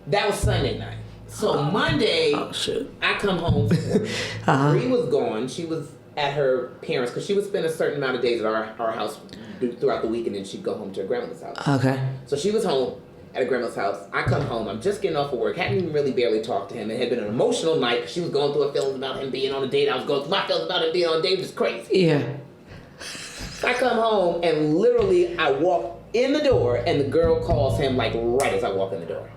That was Sunday night. So Monday, I come home. Bree was gone. She was at her parents' because she would spend a certain amount of days at our house throughout the week, and then she'd go home to her grandmother's house. Okay. So she was home at her grandmother's house. I come home. I'm just getting off of work. Hadn't even really barely talked to him. It had been an emotional night because she was going through her feelings about him being on a date. I was going through my feelings about him being on a date. It was crazy. Yeah. I come home, and literally I walk in the door, and the girl calls him like right as I walk in the door.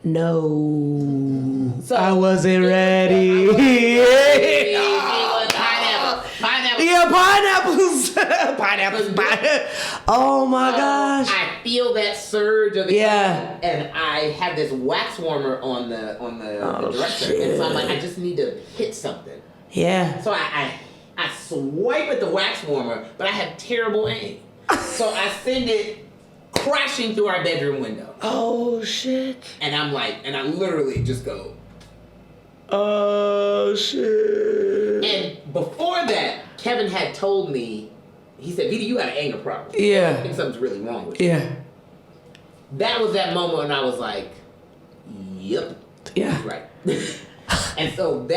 No. So I wasn't ready. Pineapple. Yeah, pineapples. Pineapples. Oh my gosh. I feel that surge of Yeah. and I have this wax warmer on the dresser, shit. and so I'm like, I just need to hit something. Yeah. So I swipe at the wax warmer, but I have terrible aim. So I send it crashing through our bedroom window. Oh shit. And I'm like, and I literally just go. Oh shit. And before that, Kevin had told me, he said, Vita, you got an anger problem. I Yeah. think something's really wrong with you. Yeah. That was that moment when I was like, yep. Yeah. Right. And so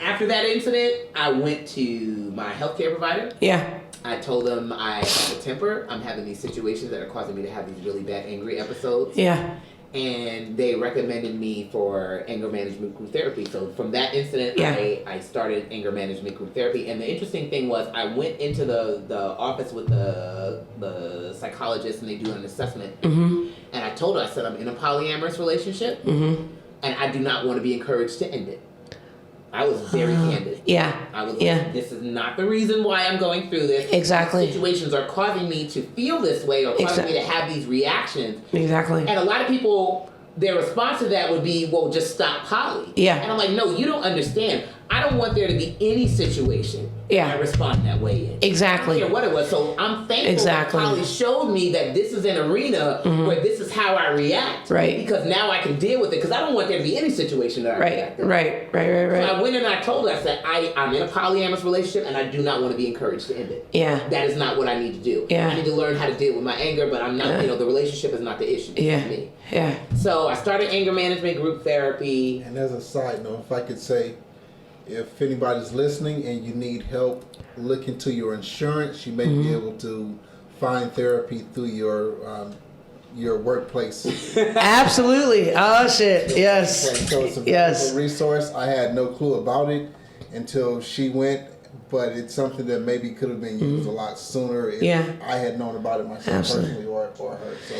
after that incident, I went to my healthcare provider. Yeah. I told them I have a temper. I'm having these situations that are causing me to have these really bad angry episodes. Yeah. And they recommended me for anger management group therapy. So from that incident, I started anger management group therapy. And the interesting thing was I went into the office with the psychologist, and they do an assessment. Mm-hmm. And I told her, I said, I'm in a polyamorous relationship, and I do not want to be encouraged to end it. I was very candid. Yeah. I was like, this is not the reason why I'm going through this. Exactly. Situations are causing me to feel this way, or causing me to have these reactions. Exactly. And a lot of people, their response to that would be, well, just stop poly. Yeah. And I'm like, no, you don't understand. I don't want there to be any situation Yeah. I respond that way in. Exactly. I don't care what it was. So I'm thankful that poly showed me that this is an arena where this is how I react. Right. Because now I can deal with it, because I don't want there to be any situation that I react in. Right. So I went and I told her, I said, I'm in a polyamorous relationship, and I do not want to be encouraged to end it. Yeah. That is not what I need to do. Yeah. I need to learn how to deal with my anger, but I'm not, the relationship is not the issue. It's me. Yeah. So I started anger management group therapy. And as a side note, if I could say, if anybody's listening and you need help, look into your insurance. You may be able to find therapy through your workplace. Absolutely. Oh shit. Yes. So it's a valuable resource. I had no clue about it until she went, but it's something that maybe could have been used a lot sooner if I had known about it myself personally or her. So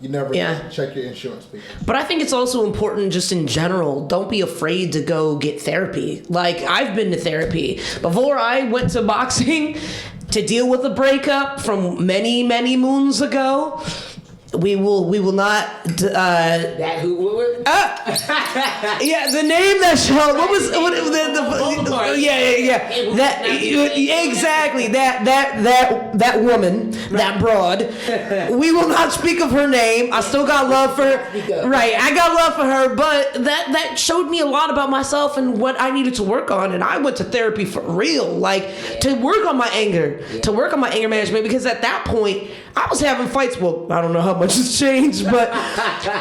you never check your insurance, people. But I think it's also important just in general. Don't be afraid to go get therapy. Like, I've been to therapy. Before I went to boxing to deal with a breakup from many, many moons ago, we will not. That who? Yeah, the name that show. What was the yeah. That exactly that woman, that broad. We will not speak of her name. I still got love for her. Right, I got love for her, but that showed me a lot about myself and what I needed to work on. And I went to therapy for real, like to work on my anger, to work on my anger management, because at that point I was having fights. Well, I don't know how much has changed, but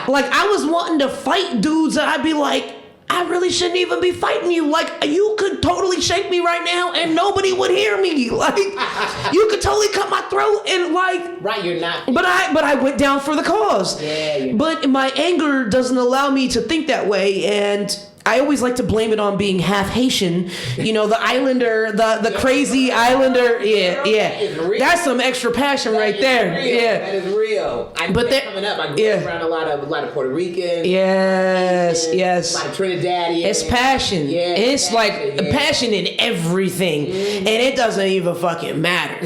like I was wanting to fight dudes and I'd be like, I really shouldn't even be fighting you. Like, you could totally shake me right now and nobody would hear me. Like, you could totally cut my throat and like... Right, you're not... But I went down for the cause. Yeah. But my anger doesn't allow me to think that way, and I always like to blame it on being half Haitian. You know, the islander, the crazy islander. Yeah. That's some extra passion right there. Real. Yeah. That is real. But coming up, I grew around a lot of Puerto Ricans. Yes. A lot of Trinidadians. It's passion. Yeah, it's passion in everything. And it doesn't even fucking matter.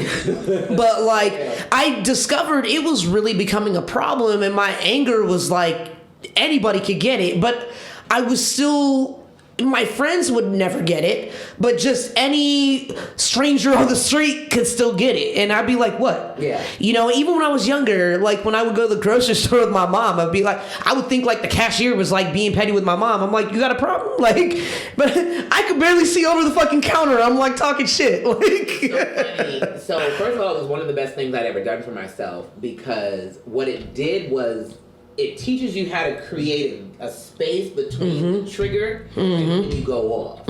But like, I discovered it was really becoming a problem, and my anger was like, anybody could get it. But I was still my friends would never get it, but just any stranger on the street could still get it. And I'd be like, what? Yeah. You know, even when I was younger, like when I would go to the grocery store with my mom, I'd be like, I would think like the cashier was like being petty with my mom. I'm like, you got a problem? Like, but I could barely see over the fucking counter. I'm like talking shit. Like, so funny. So first of all, it was one of the best things I'd ever done for myself, because what it did was it teaches you how to create a space between the trigger and when you go off.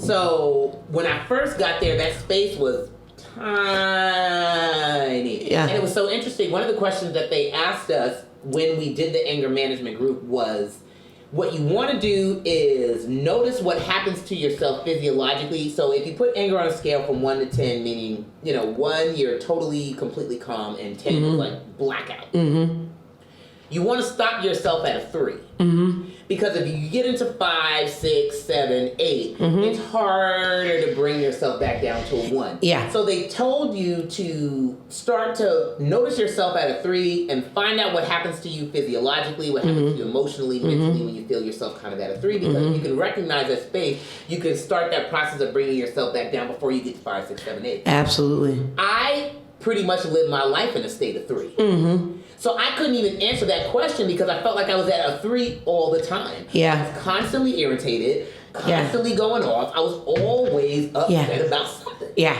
So when I first got there, that space was tiny. Yeah. And it was so interesting. One of the questions that they asked us when we did the anger management group was, what you want to do is notice what happens to yourself physiologically. So if you put anger on a scale from 1 to 10, meaning, 1, you're totally, completely calm, and 10 is like blackout. You want to stop yourself at a 3. Because if you get into 5, 6, 7, 8, it's harder to bring yourself back down to a 1. Yeah. So they told you to start to notice yourself at a 3 and find out what happens to you physiologically, what happens to you emotionally, mentally, when you feel yourself kind of at a 3. Because if you can recognize that space, you can start that process of bringing yourself back down before you get to 5, 6, 7, 8. absolutely. I pretty much lived my life in a state of 3. So I couldn't even answer that question because I felt like I was at a 3 all the time. Yeah. I was constantly irritated, constantly going off. I was always upset about something. Yeah.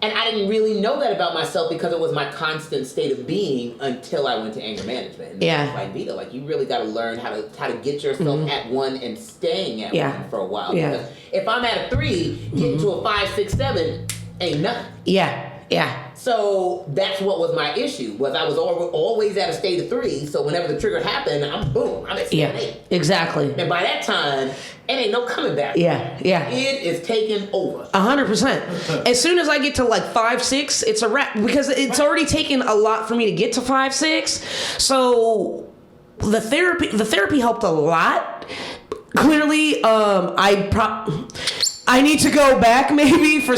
And I didn't really know that about myself because it was my constant state of being until I went to anger management. And Yeah. it was like, Vita, like you really got to learn how to get yourself at 1 and staying at 1 for a while. Yeah. Because if I'm at a 3, getting to a 5, 6, 7 ain't nothing. Yeah. Yeah. So that's what was my issue, was I was always at a state of 3. So whenever the trigger happened, I'm at 7, 8. Exactly. And by that time, it ain't no coming back. Yeah. Yeah. It is taking over. 100%. As soon as I get to like 5, 6, it's a wrap, because it's already taken a lot for me to get to 5, 6. So the therapy helped a lot. Clearly, I need to go back maybe for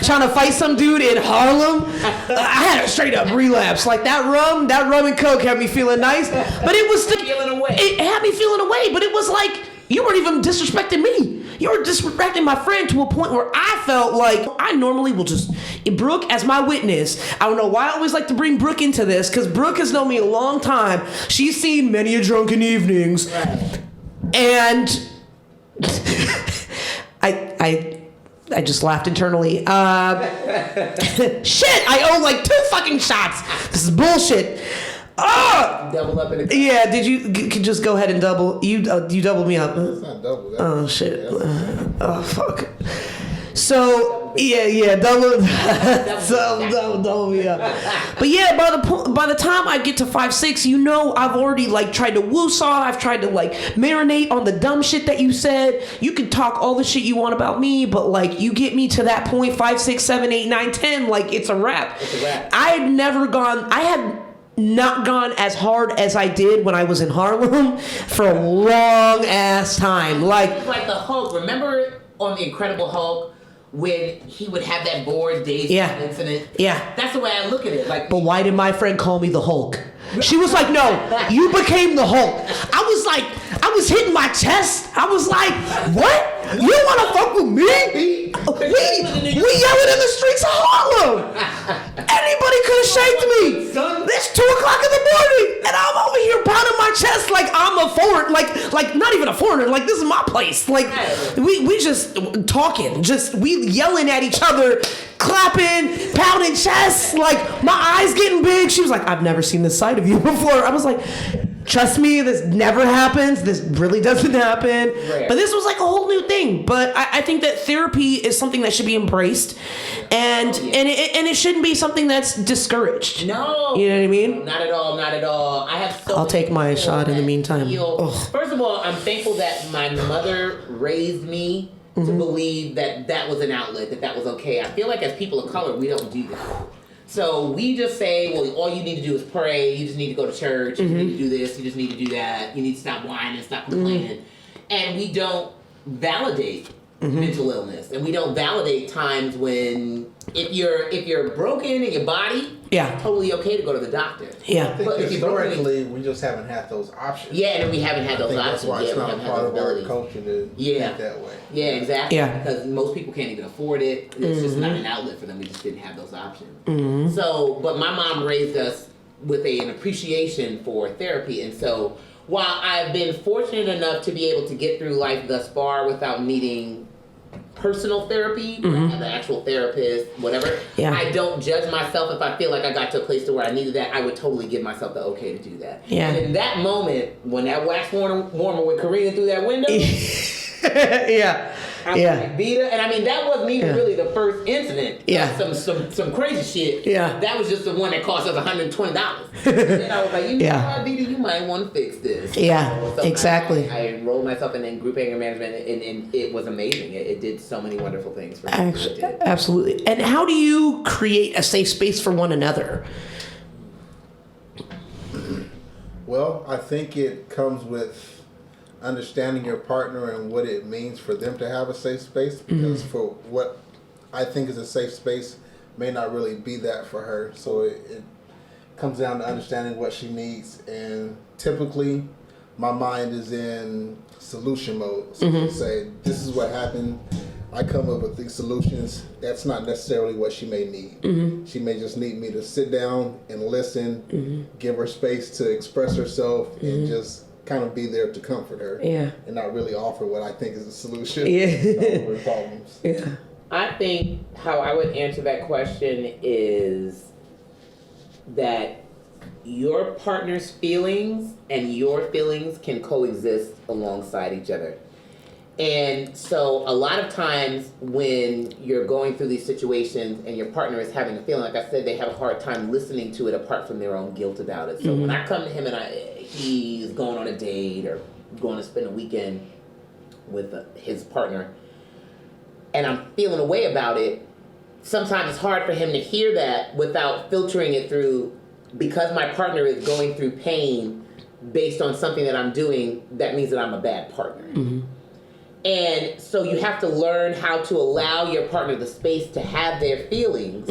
trying to fight some dude in Harlem. I had a straight up relapse. Like that rum and coke had me feeling nice, but it was still Feeling away. It had me feeling away, but it was like you weren't even disrespecting me. You were disrespecting my friend to a point where I felt like I normally will just Brooke as my witness. I don't know why I always like to bring Brooke into this, because Brooke has known me a long time. She's seen many a drunken evenings, Right. and I just laughed internally. Shit, I owe like 2 fucking shots. This is bullshit. Double up in the Yeah, did you could just go ahead and double? You doubled me up. It's not double. That's, Oh shit. that's- Oh fuck. So yeah, double me up. But yeah, by the time I get to 5, 6, I've already like tried to woosah. I've tried to like marinate on the dumb shit that you said. You can talk all the shit you want about me, but like you get me to that point, 5, 6, 7, 8, 9, 10, like it's a wrap. It's a wrap. I had not gone as hard as I did when I was in Harlem for a long ass time. Like It's like the Hulk. Remember on The Incredible Hulk when he would have that bored days incident? Yeah. That's the way I look at it. Like, But why did my friend call me the Hulk? She was like, no, you became the Hulk. I was hitting my chest. I was like, what? You want to fuck with me? We yelling in the streets of Harlem. Anybody could have shaped me. It's 2 o'clock in the morning, and I'm over here pounding my chest like I'm a foreigner, like not even a foreigner. Like this is my place. Like we just talking, we yelling at each other, clapping, pounding chests. Like my eyes getting big. She was like, I've never seen this side of you before. I was like, trust me, this never happens. This really doesn't happen. Right. But this was like a whole new thing. But I think that therapy is something that should be embraced, and it shouldn't be something that's discouraged. no. You know what I mean? Not at all, not at all. I have so I'll many take my people shot in the that meantime. feel- Ugh. First of all, I'm thankful that my mother raised me to believe that was an outlet, that was okay. I feel like as people of color, we don't do that. So we just say, well, all you need to do is pray. You just need to go to church. You need to do this. You just need to do that. You need to stop whining, stop complaining. And we don't validate mental illness, and we don't validate times when if you're broken in your body, Yeah. it's totally okay to go to the doctor. Yeah. I think But if you're broken historically, we just haven't had those options. Yeah, and we haven't had I those think options. that's why it's Yeah, we not a haven't had part those of our abilities. culture to Yeah. think that way. Yeah, exactly. Yeah. Because most people can't even afford it. It's just not an outlet for them. We just didn't have those options. Mm-hmm. So, but my mom raised us with an appreciation for therapy. And so, while I've been fortunate enough to be able to get through life thus far without needing personal therapy, where I have an actual therapist, whatever, Yeah. I don't judge myself if I feel like I got to a place to where I needed that. I would totally give myself the okay to do that. Yeah. And in that moment, when that wax warmer went careening through that window, Yeah. I was like, Evita, and I mean that wasn't even really the first incident. Yeah. Some crazy shit. Yeah. That was just the one that cost us $120. And then I was like, you know Yeah. what, Evita, you might want to fix this. Yeah, So exactly. I enrolled myself in group anger management, and it was amazing. It did so many wonderful things for me. It did. Absolutely. And how do you create a safe space for one another? Well, I think it comes with understanding your partner and what it means for them to have a safe space. Because for what I think is a safe space may not really be that for her. So it comes down to understanding what she needs. And typically, my mind is in solution mode. So to say, this is what happened. I come up with these solutions. That's not necessarily what she may need. She may just need me to sit down and listen, give her space to express herself, and just kind of be there to comfort her. Yeah. And not really offer what I think is a solution Yeah. to her problems. Yeah. I think how I would answer that question is that your partner's feelings and your feelings can coexist alongside each other. And so a lot of times when you're going through these situations and your partner is having a feeling, like I said, they have a hard time listening to it apart from their own guilt about it. So when I come to him and he's going on a date or going to spend a weekend with his partner, and I'm feeling a way about it, sometimes it's hard for him to hear that without filtering it through, because my partner is going through pain based on something that I'm doing, that means that I'm a bad partner. And so you have to learn how to allow your partner the space to have their feelings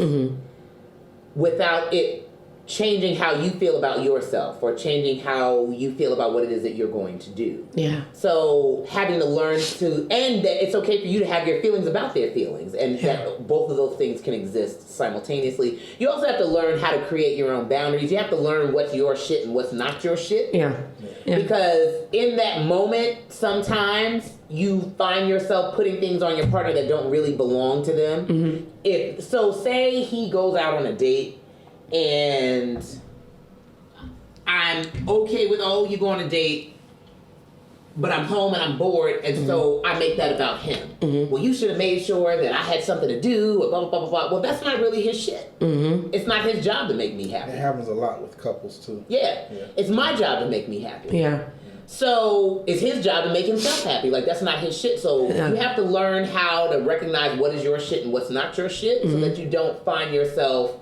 without it changing how you feel about yourself or changing how you feel about what it is that you're going to do. Yeah. So having to learn to, and that it's okay for you to have your feelings about their feelings, and that both of those things can exist simultaneously. You also have to learn how to create your own boundaries. You have to learn what's your shit and what's not your shit. Yeah. Yeah. Because in that moment, sometimes you find yourself putting things on your partner that don't really belong to them. If so, say he goes out on a date and I'm okay with, oh, you go on a date, but I'm home and I'm bored, and so I make that about him. Well, you should have made sure that I had something to do, or blah, blah, blah, blah, blah. Well, that's not really his shit. It's not his job to make me happy. It happens a lot with couples too. Yeah. It's my job to make me happy. Yeah. So it's his job to make himself happy. Like, that's not his shit. So you have to learn how to recognize what is your shit and what's not your shit, so that you don't find yourself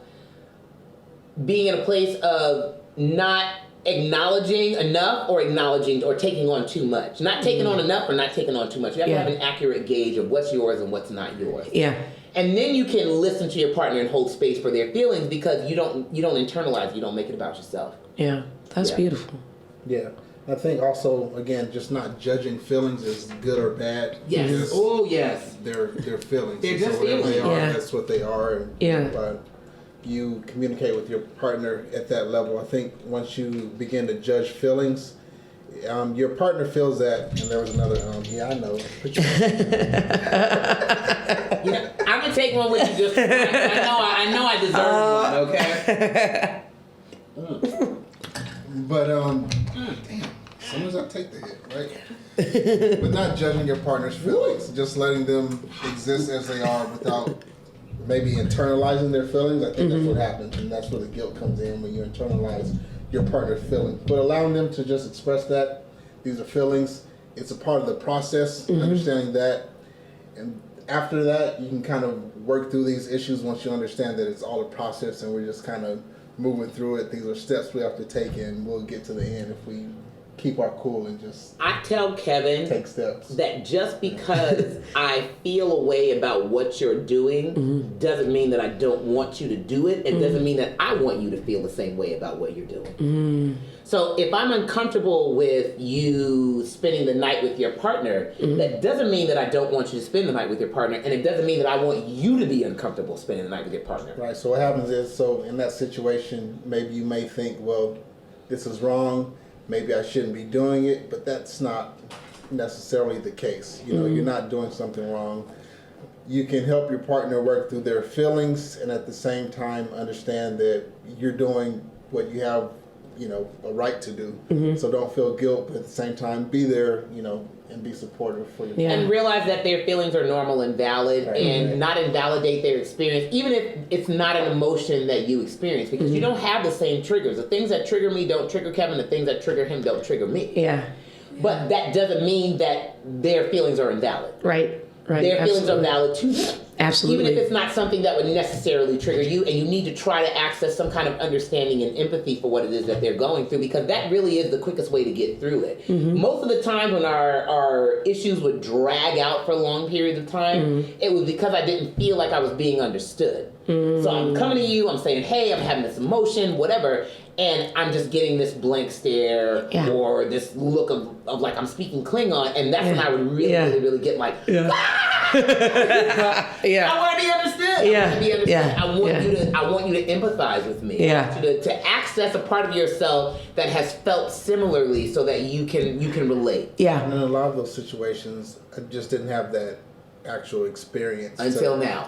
being in a place of not acknowledging enough or acknowledging or taking on too much. Not taking on enough or not taking on too much. You have to have an accurate gauge of what's yours and what's not yours. Yeah. And then you can listen to your partner and hold space for their feelings, because you don't internalize, you don't make it about yourself. Yeah. That's beautiful. Yeah. I think also, again, just not judging feelings as good or bad. Yes. Just Oh, yes. They're feelings. They're And just whatever they feelings. are, Yeah. that's what they are. And Yeah. you communicate with your partner at that level. I think once you begin to judge feelings, your partner feels that, and there was another, I know. Put your I'm gonna take one with you just. I know I deserve one. Okay. But damn, sometimes I take the hit, right? But not judging your partner's feelings, just letting them exist as they are without maybe internalizing their feelings. I think that's what happens, and that's where the guilt comes in, when you internalize your partner's feelings. But allowing them to just express that these are feelings, it's a part of the process, understanding that, and after that, you can kind of work through these issues once you understand that it's all a process, and we're just kind of moving through it. These are steps we have to take, and we'll get to the end if we keep our cool and just I tell Kevin take steps. that just because I feel a way about what you're doing doesn't mean that I don't want you to do it. It doesn't mean that I want you to feel the same way about what you're doing. So if I'm uncomfortable with you spending the night with your partner, that doesn't mean that I don't want you to spend the night with your partner, and it doesn't mean that I want you to be uncomfortable spending the night with your partner. Right. So what happens is, so in that situation, maybe you may think, well, this is wrong. Maybe I shouldn't be doing it, but that's not necessarily the case. You know, you're not doing something wrong. You can help your partner work through their feelings, and at the same time understand that you're doing what you have, you know, a right to do. So don't feel guilt, but at the same time be there, you know, and be supportive for your partner. And realize that their feelings are normal and valid, and not invalidate their experience, even if it's not an emotion that you experience, because you don't have the same triggers. The things that trigger me don't trigger Kevin. The things that trigger him don't trigger me. Yeah. But that doesn't mean that their feelings are invalid. Right. Right. Their feelings are valid to them. Absolutely. Even if it's not something that would necessarily trigger you, and you need to try to access some kind of understanding and empathy for what it is that they're going through, because that really is the quickest way to get through it. Most of the time when our issues would drag out for long periods of time, it was because I didn't feel like I was being understood. So I'm coming to you, I'm saying, hey, I'm having this emotion, whatever, and I'm just getting this blank stare or this look of like I'm speaking Klingon, and that's when I would really get like, I want to be understood. I want to be understood. I want you to empathize with me. I want you to access a part of yourself that has felt similarly, so that you can relate. And in a lot of those situations, I just didn't have that actual experience until now.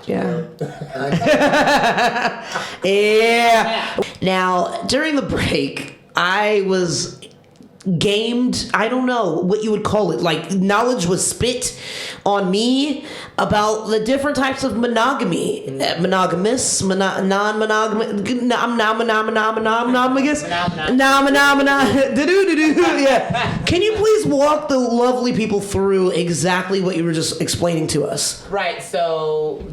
Now, during the break, I was gamed. I don't know what you would call it. Like, knowledge was spit on me about the different types of monogamy. Monogamous, non-monogamous, non-monogamous, yeah. Can you please walk the lovely people through exactly what you were just explaining to us? Right, so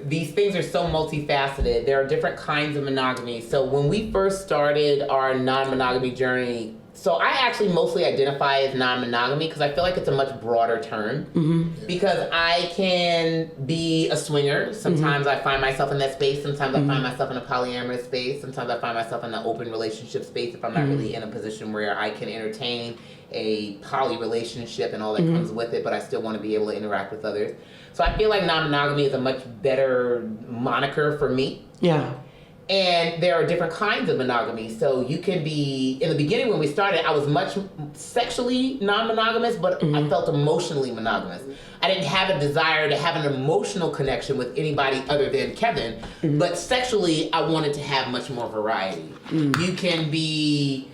these things are so multifaceted. There are different kinds of monogamy. So when we first started our non-monogamy journey, so I actually mostly identify as non-monogamy because I feel like it's a much broader term. Because I can be a swinger. Sometimes I find myself in that space. Sometimes I find myself in a polyamorous space. Sometimes I find myself in an open relationship space if I'm not really in a position where I can entertain a poly relationship and all that comes with it, but I still want to be able to interact with others. So I feel like non-monogamy is a much better moniker for me. Yeah. And there are different kinds of monogamy. So you can be, in the beginning when we started, I was much sexually non-monogamous, but I felt emotionally monogamous. I didn't have a desire to have an emotional connection with anybody other than Kevin, but sexually I wanted to have much more variety. You can be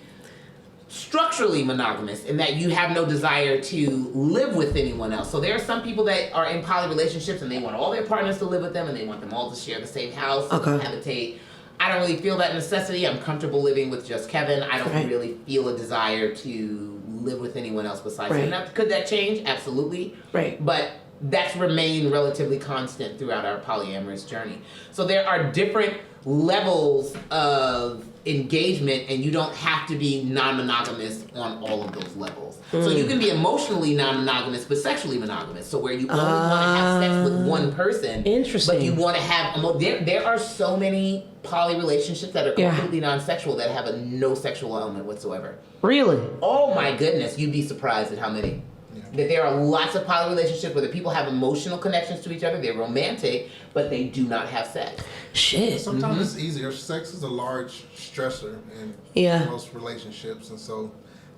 structurally monogamous in that you have no desire to live with anyone else. So there are some people that are in poly relationships and they want all their partners to live with them and they want them all to share the same house, habitate. I don't really feel that necessity. I'm comfortable living with just Kevin. I don't really feel a desire to live with anyone else besides him. Now, could that change? Absolutely. But that's remained relatively constant throughout our polyamorous journey. So there are different levels of engagement, and you don't have to be non-monogamous on all of those levels. So you can be emotionally non-monogamous but sexually monogamous. So where you only want to have sex with one person, but you want to have there are so many poly relationships that are completely non-sexual that have a no sexual element whatsoever. Really? Oh my goodness, you'd be surprised at how many. That there are lots of poly relationships where the people have emotional connections to each other, they're romantic, but they do not have sex. Shit. Sometimes it's easier. Sex is a large stressor in most relationships, and so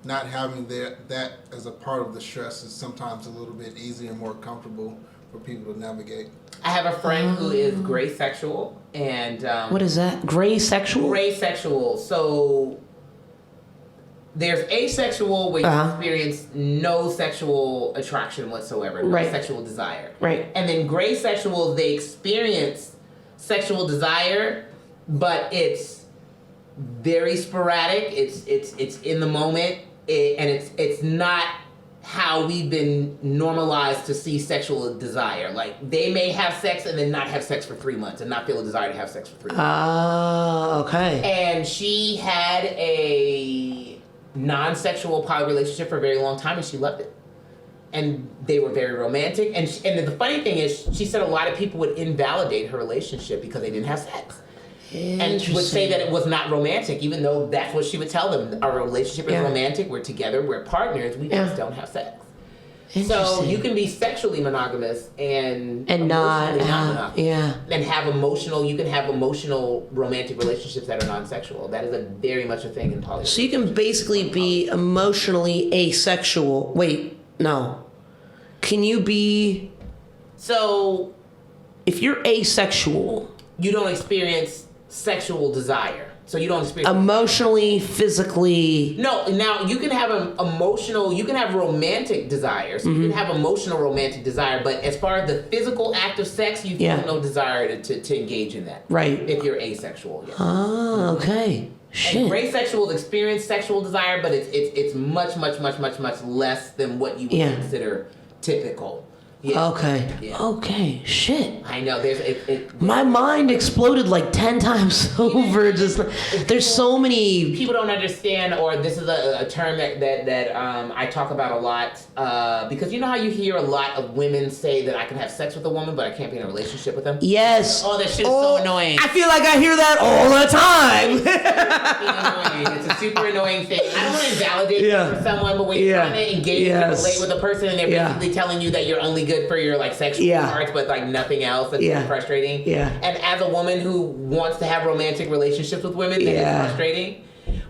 not having that as a part of the stress is sometimes a little bit easier and more comfortable for people to navigate. I have a friend who is gray sexual, and what is that? Gray sexual? Gray sexual. So there's asexual, where you experience no sexual attraction whatsoever, no sexual desire. And then gray sexual, they experience sexual desire, but it's very sporadic. It's in the moment, and it's not how we've been normalized to see sexual desire. Like, they may have sex and then not have sex for 3 months and not feel a desire to have sex for 3 months. Ah, okay. And she had a non-sexual poly relationship for a very long time, and she loved it. And they were very romantic. And the funny thing is, she said a lot of people would invalidate her relationship because they didn't have sex. And she would say that it was not romantic, even though that's what she would tell them. Our relationship is romantic. We're together. We're partners. We just don't have sex. So you can be sexually monogamous and not monogamous. Yeah. And have emotional. You can have emotional romantic relationships that are non-sexual. That is very much a thing in polyamory. So you can basically be emotionally asexual. Wait, no. Can you be... So... If you're asexual... You don't experience sexual desire. So you don't experience... Emotionally, physically... No, now you can have an emotional... You can have romantic desires. You can have emotional romantic desire, but as far as the physical act of sex, you feel no desire to engage in that. Right. If you're asexual. Yeah. Ah, okay. Shit. And gray sexuals experience sexual desire, but it's much less than what you would consider typical. Yeah. Okay. Yeah. Okay. Shit. I know. My mind exploded like 10 times over. Just there's so many people don't understand, or this is a term that I talk about a lot because you know how you hear a lot of women say that I can have sex with a woman, but I can't be in a relationship with them. Yes. Oh, that shit is so annoying. I feel like I hear that all the time. It's a super annoying thing. I don't want to invalidate it for someone, but when you're trying to engage and relate with a person, and they're basically telling you that you're only good for your like sexual parts, but like nothing else, that's frustrating. Yeah. And as a woman who wants to have romantic relationships with women, that is frustrating.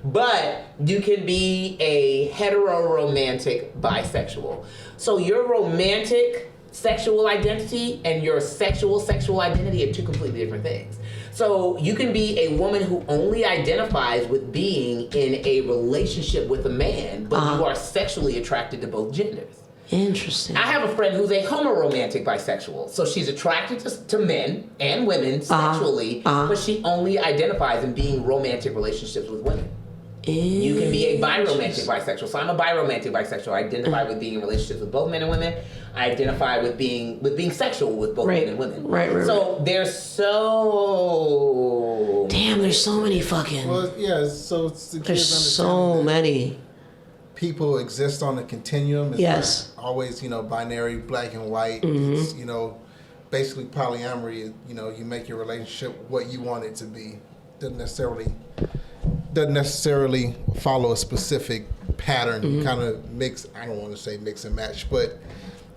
But you can be a hetero-romantic bisexual. So your romantic sexual identity and your sexual identity are two completely different things. So you can be a woman who only identifies with being in a relationship with a man, but you are sexually attracted to both genders. Interesting. I have a friend who's a homoromantic bisexual. So she's attracted to men and women sexually, but she only identifies in being romantic relationships with women. You can be a biromantic bisexual. So I'm a biromantic bisexual. I identify with being in relationships with both men and women. I identify with being sexual with both men and women. Right. So there's so... Damn, there's so many fucking... Well, yeah, so it's the there's so many. People exist on a continuum. It's not always, binary, black and white. It's, basically polyamory. You make your relationship what you want it to be. Doesn't necessarily follow a specific pattern. You kind of mix. I don't want to say mix and match, but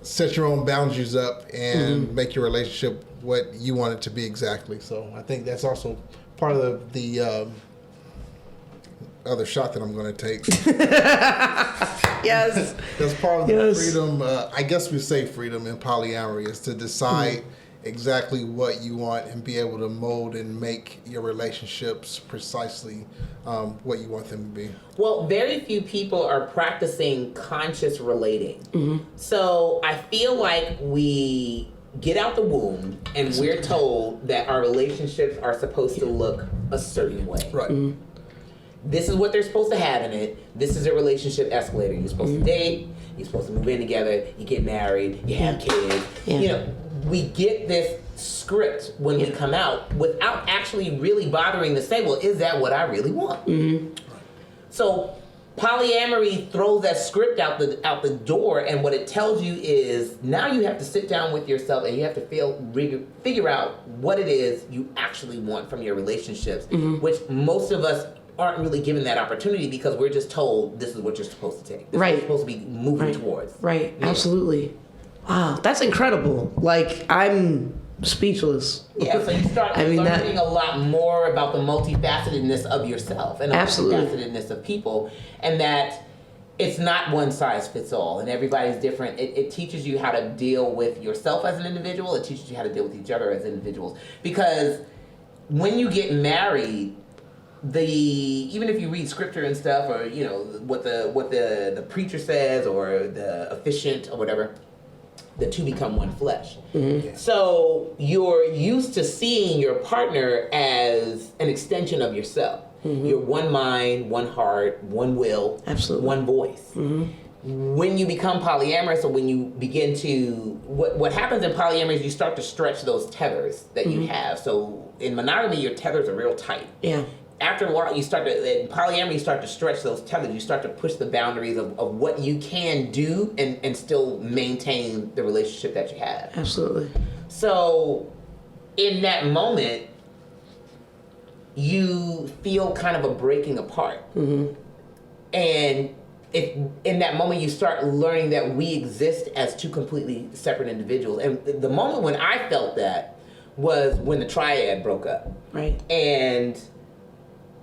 set your own boundaries up and make your relationship what you want it to be exactly. So I think that's also part of the other shot that I'm going to take. Yes. That's part of the freedom. I guess we say freedom in polyamory is to decide exactly what you want and be able to mold and make your relationships precisely what you want them to be. Well, very few people are practicing conscious relating. So I feel like we get out the womb and we're told that our relationships are supposed to look a certain way. Right. This is what they're supposed to have in it. This is a relationship escalator. You're supposed to date. You're supposed to move in together. You get married. You have kids. We get this script when we come out without actually really bothering to say, well, is that what I really want? So polyamory throws that script out the door, and what it tells you is now you have to sit down with yourself and you have to figure out what it is you actually want from your relationships, which most of us aren't really given that opportunity because we're just told this is what you're supposed to take. This is what you're supposed to be moving towards. Right. Yeah. Absolutely. Wow, that's incredible. Like, I'm speechless. Yeah, so you start learning a lot more about the multifacetedness of yourself and the multifacetedness of people, and that it's not one size fits all, and everybody's different. It teaches you how to deal with yourself as an individual. It teaches you how to deal with each other as individuals. Because when you get married, even if you read scripture and stuff, or what the preacher says, or the officiant or whatever, the two become one flesh. So you're used to seeing your partner as an extension of yourself. You're one mind, one heart, one will, one voice. When you become polyamorous, or when you begin to, what happens in polyamory is you start to stretch those tethers that you have. So in monogamy, your tethers are real tight. Yeah. after a while, in polyamory, you start to stretch those tethers. You start to push the boundaries of what you can do and still maintain the relationship that you have. Absolutely. So, in that moment, you feel kind of a breaking apart. Mm-hmm. And in that moment, you start learning that we exist as two completely separate individuals. And the moment when I felt that was when the triad broke up. Right. And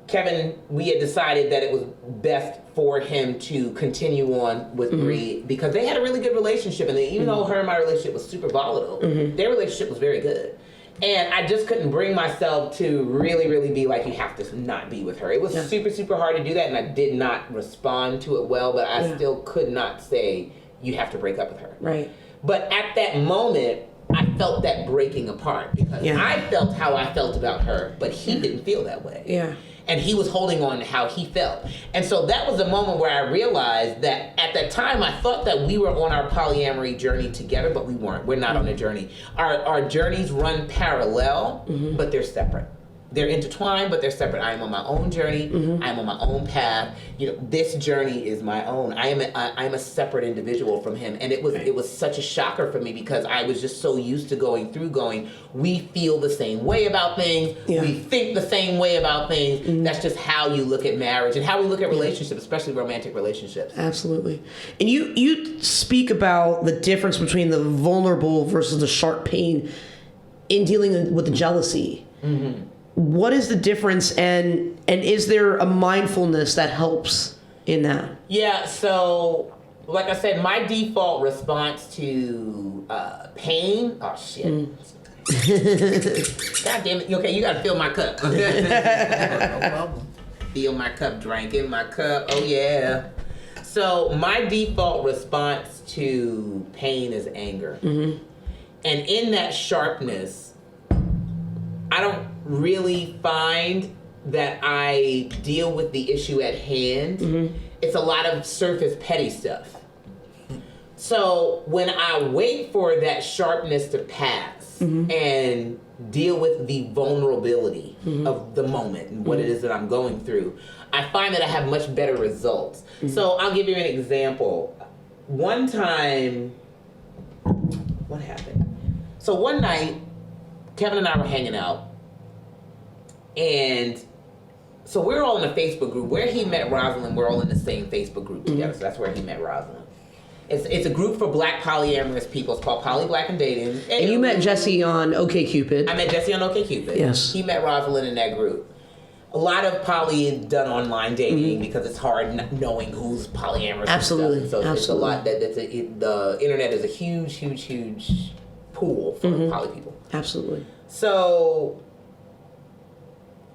Kevin, we had decided that it was best for him to continue on with Bree because they had a really good relationship. And even though her and my relationship was super volatile, their relationship was very good. And I just couldn't bring myself to really, really be like, you have to not be with her. It was super, super hard to do that, and I did not respond to it well, but I still could not say, you have to break up with her. Right. But at that moment, I felt that breaking apart because I felt how I felt about her, but he didn't feel that way. Yeah. And he was holding on to how he felt. And so that was the moment where I realized that at that time I thought that we were on our polyamory journey together, but we weren't. We're not on a journey. Our journeys run parallel, but they're separate. They're intertwined, but they're separate. I am on my own journey. I am on my own path. This journey is my own. I am a separate individual from him, and it was such a shocker for me because I was just so used to going. We feel the same way about things. Yeah. We think the same way about things. That's just how you look at marriage and how we look at relationships, especially romantic relationships. Absolutely. And you speak about the difference between the vulnerable versus the sharp pain in dealing with the jealousy. Mm-hmm. What is the difference, and is there a mindfulness that helps in that? Yeah, so like I said, my default response to pain. Oh shit! God damn it! Okay, you gotta fill my cup. No problem. Fill my cup. Drink in my cup. Oh yeah. So my default response to pain is anger, and in that sharpness, I don't really find that I deal with the issue at hand. It's a lot of surface petty stuff. So when I wait for that sharpness to pass and deal with the vulnerability of the moment and what it is that I'm going through, I find that I have much better results. So I'll give you an example. One time, what happened? So one night, Kevin and I were hanging out, and so we're all in a Facebook group. Where he met Rosalind, we're all in the same Facebook group together. So that's where he met Rosalind. It's a group for black polyamorous people. It's called Poly Black and Dating. And you met Jesse on OkCupid. I met Jesse on OkCupid. Yes. He met Rosalind in that group. A lot of poly is done online dating because it's hard knowing who's polyamorous. Absolutely. So it's a lot the internet is a huge, huge, huge pool for poly people. Absolutely. So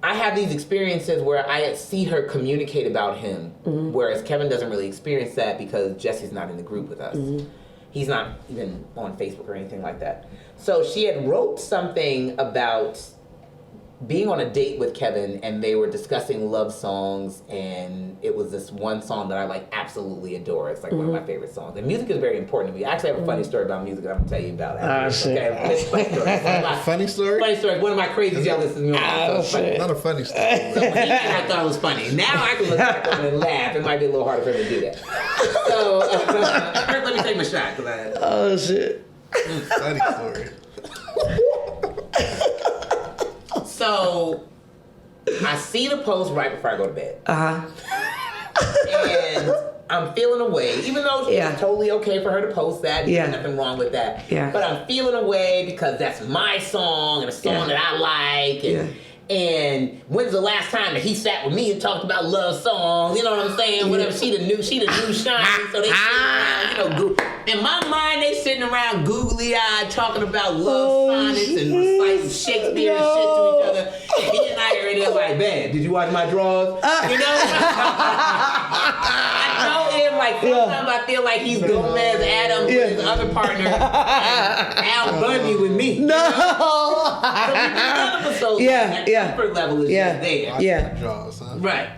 I have these experiences where I see her communicate about him, whereas Kevin doesn't really experience that because Jesse's not in the group with us. He's not even on Facebook or anything like that. So she had wrote something about being on a date with Kevin, and they were discussing love songs, and it was this one song that I absolutely adore. It's one of my favorite songs. And music is very important to me. I actually have a funny story about music that I'm going to tell you about. Funny story? Funny story. One of my crazy jealous is not a funny story. So I thought it was funny. Now I can look back on it and laugh. It might be a little harder for me to do that. So first let me take my shot. Oh, shit. Funny story. So, I see the post right before I go to bed. And I'm feeling away, even though it's totally okay for her to post that. There's nothing wrong with that. But I'm feeling away because that's my song and a song that I like. And when's the last time that he sat with me and talked about love songs? You know what I'm saying? Whatever. She the new shine. So they sitting around, in my mind, they sitting around googly-eyed talking about love sonnets and reciting Shakespeare and shit to each other. And he and I are in there like, man, did you watch my drawers? You know? I know him sometimes I feel like he's Gomez Adams with his other partner and Al Bundy with me. No. So comfort level is just there. Right.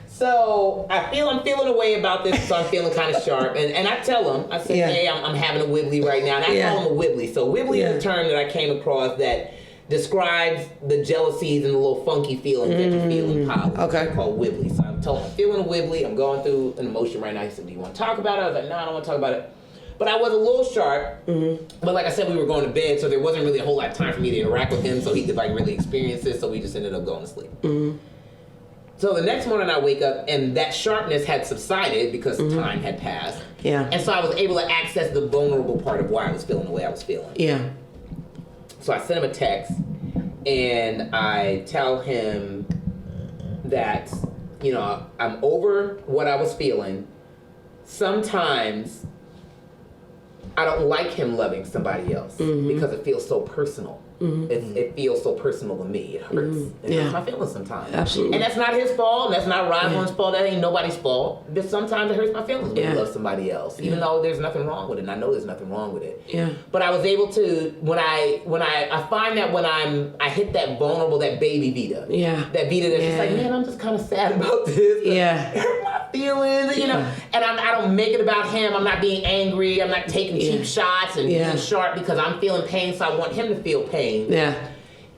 So I'm feeling a way about this, so I'm feeling kind of sharp. And I tell him, I say, hey, I'm having a wibbly right now. And I call him a wibbly. So wibbly is a term that I came across that describes the jealousies and the little funky feelings that you feel in poly. Okay. It's called wibbly. So I'm told I'm feeling a wibbly. I'm going through an emotion right now. He said, "Do you want to talk about it?" I was like, "No, I don't want to talk about it." But I was a little sharp. But like I said, we were going to bed, so there wasn't really a whole lot of time for me to interact with him, so he could like really experience this. So we just ended up going to sleep. So the next morning I wake up and that sharpness had subsided because time had passed. Yeah. And so I was able to access the vulnerable part of why I was feeling the way I was feeling. Yeah. So I sent him a text and I tell him that, you know, I'm over what I was feeling. Sometimes I don't like him loving somebody else because it feels so personal. It feels so personal to me. It hurts. It hurts my feelings sometimes. Absolutely. And that's not his fault. And that's not Rosalind's fault. That ain't nobody's fault. But sometimes it hurts my feelings when you love somebody else, even though there's nothing wrong with it. And I know there's nothing wrong with it. Yeah. But I was able to when I find that when I hit that vulnerable, that baby Vita. Yeah. That Vita that's just like, man, I'm just kind of sad about this. Yeah. It hurt my feelings, you know. And I don't make it about him. I'm not being angry. I'm not taking cheap shots and being sharp because I'm feeling pain, so I want him to feel pain. Yeah.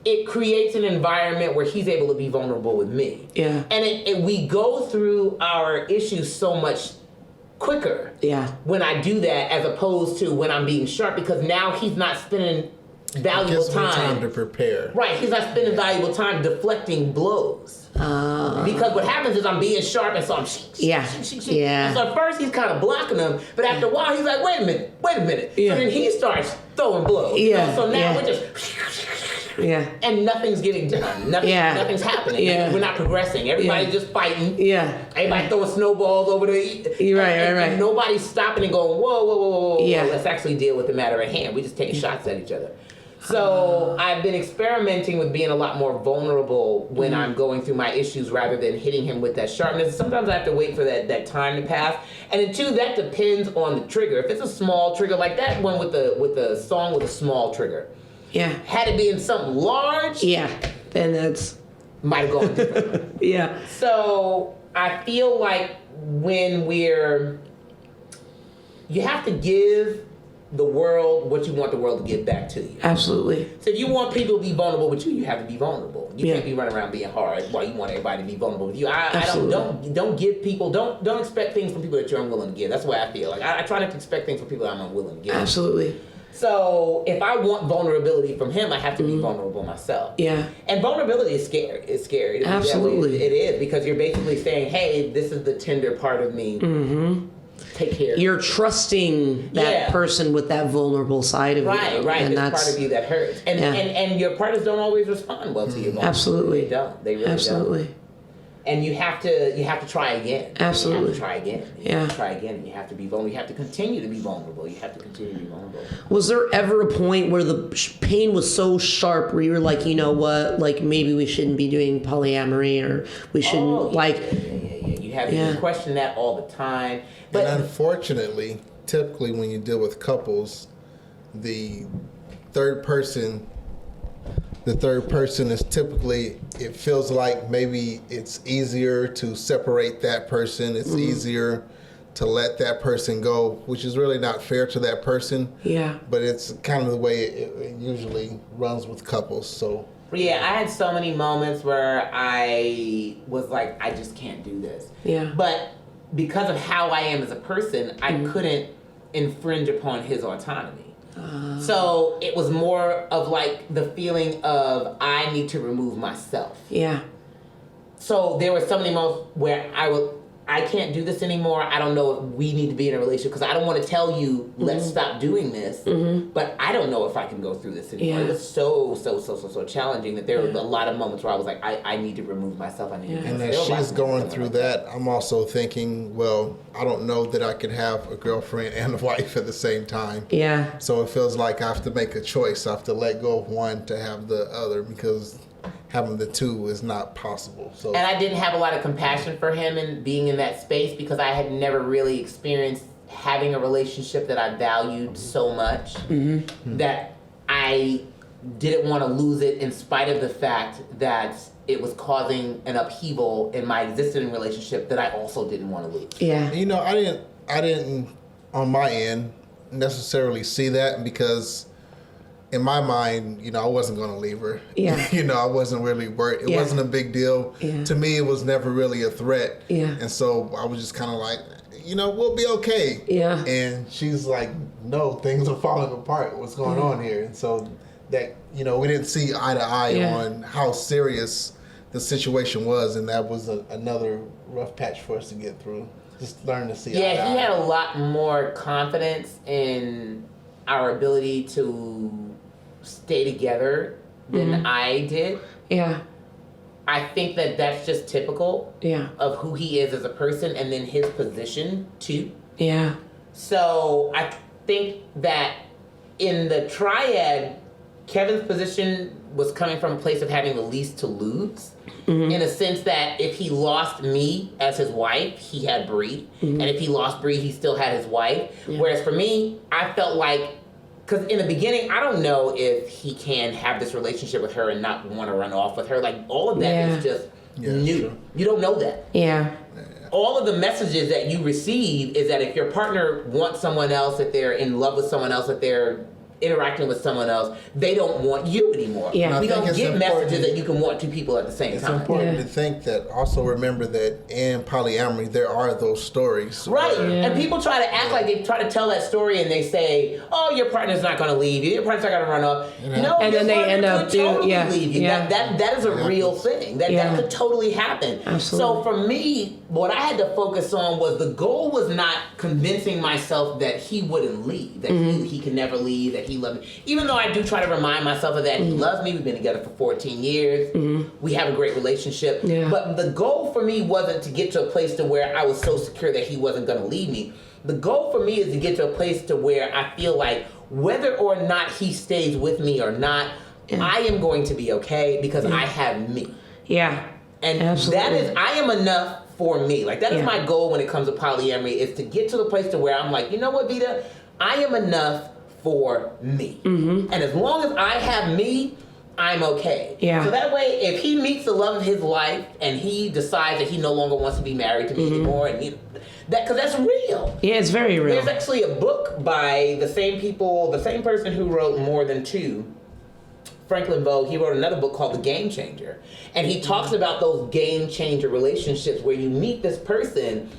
It creates an environment where he's able to be vulnerable with me. Yeah. And we go through our issues so much quicker when I do that as opposed to when I'm being sharp, because now he's not spending valuable time to prepare. Right, he's not spending valuable time deflecting blows. Because what happens is I'm being sharp, and so I'm Yeah. And so at first he's kind of blocking them, but after a while he's like, wait a minute. Yeah. So then he starts throwing blows. You know? So now we're just and nothing's getting done. Nothing's happening. We're not progressing. Everybody's just fighting. Everybody throwing snowballs over the Right. And nobody's stopping and going, whoa. Yeah. Let's actually deal with the matter at hand. We just take shots at each other. So I've been experimenting with being a lot more vulnerable when I'm going through my issues rather than hitting him with that sharpness. Sometimes I have to wait for that time to pass. And then two, that depends on the trigger. If it's a small trigger, like that one with the song with a small trigger. Yeah. Had it been something large, then that's might have gone different. So I feel like when you have to give the world what you want the world to give back to you. Absolutely. So if you want people to be vulnerable with you, you have to be vulnerable. You can't be running around being hard while you want everybody to be vulnerable with you. Don't give people, don't expect things from people that you're unwilling to give. That's the way I feel. Like I try not to expect things from people that I'm unwilling to give. Absolutely. So if I want vulnerability from him, I have to be vulnerable myself. Yeah. And vulnerability is scary. It's scary. Absolutely. It is, because you're basically saying, hey, this is the tender part of me. Take care. You're trusting that person with that vulnerable side of you. Right. And This that's part of you that hurts. And your partners don't always respond well to you. Absolutely. They don't. They really don't. And you have to try again. Absolutely. You have to try again. You have to try again. And you have to be vulnerable. You have to continue to be vulnerable. Was there ever a point where the pain was so sharp where you were like, you know what, like maybe we shouldn't be doing polyamory, or we shouldn't You have to question that all the time. But And unfortunately, typically when you deal with couples, the third person is typically, it feels like maybe it's easier to separate that person. It's easier to let that person go, which is really not fair to that person. Yeah. But it's kind of the way it usually runs with couples. So. Yeah, I had so many moments where I was like, I just can't do this. Yeah. But because of how I am as a person, I couldn't infringe upon his autonomy. So it was more of like the feeling of I need to remove myself. Yeah. So there were so many moments where I can't do this anymore. I don't know if we need to be in a relationship, because I don't want to tell you, let's stop doing this. But I don't know if I can go through this anymore. Yeah. It was so challenging that there were a lot of moments where I was like, I need to remove myself. And as she's going through that, I'm also thinking, well, I don't know that I could have a girlfriend and a wife at the same time. Yeah. So it feels like I have to make a choice. I have to let go of one to have the other, because having the two is not possible. So. And I didn't have a lot of compassion for him and being in that space, because I had never really experienced having a relationship that I valued so much that I didn't want to lose it, in spite of the fact that it was causing an upheaval in my existing relationship that I also didn't want to lose. Yeah. You know, I didn't on my end necessarily see that, because in my mind, I wasn't going to leave her. Yeah. I wasn't really worried. It wasn't a big deal. Yeah. To me, it was never really a threat. Yeah. And so I was just kind of like, we'll be okay. Yeah. And she's like, no, things are falling apart. What's going on here? And so that, we didn't see eye to eye on how serious the situation was. And that was another rough patch for us to get through. Just learn to see eye to eye. Yeah, he had a lot more confidence in our ability to stay together than I did. Yeah. I think that that's just typical of who he is as a person, and then his position too. Yeah. So I think that in the triad, Kevin's position was coming from a place of having the least to lose. In a sense that if he lost me as his wife, he had Bree. And if he lost Bree, he still had his wife. Whereas for me, I felt like, because in the beginning, I don't know if he can have this relationship with her and not want to run off with her. Like, all of that is just new. Sure. You don't know that. Yeah. All of the messages that you receive is that if your partner wants someone else, that they're in love with someone else, that they're interacting with someone else, they don't want you anymore. Yeah. We don't get messages that you can want two people at the same time. It's important to think that, also remember that in polyamory, there are those stories. Right. And people try to act like they try to tell that story and they say, oh, your partner's not going to leave you. Your partner's not going to run off. And then they end up doing, leave you. That is a real thing. That could totally happen. Absolutely. So for me, what I had to focus on was the goal was not convincing myself that he wouldn't leave, that he can never leave, that he loved me. Even though I do try to remind myself of that, he loves me. We've been together for 14 years. We have a great relationship. Yeah. But the goal for me wasn't to get to a place to where I was so secure that he wasn't going to leave me. The goal for me is to get to a place to where I feel like whether or not he stays with me or not, I am going to be okay because I have me. Yeah. And absolutely. that is, I am enough for me. Like, that is my goal when it comes to polyamory, is to get to the place to where I'm like, you know what, Vita? I am enough for me. And as long as I have me, I'm okay. Yeah. So that way, if he meets the love of his life and he decides that he no longer wants to be married to me anymore, and because that's real. Yeah, it's very real. There's actually a book by the same person who wrote More Than Two, Franklin Vogue. He wrote another book called The Game Changer. And he talks about those game changer relationships where you meet this person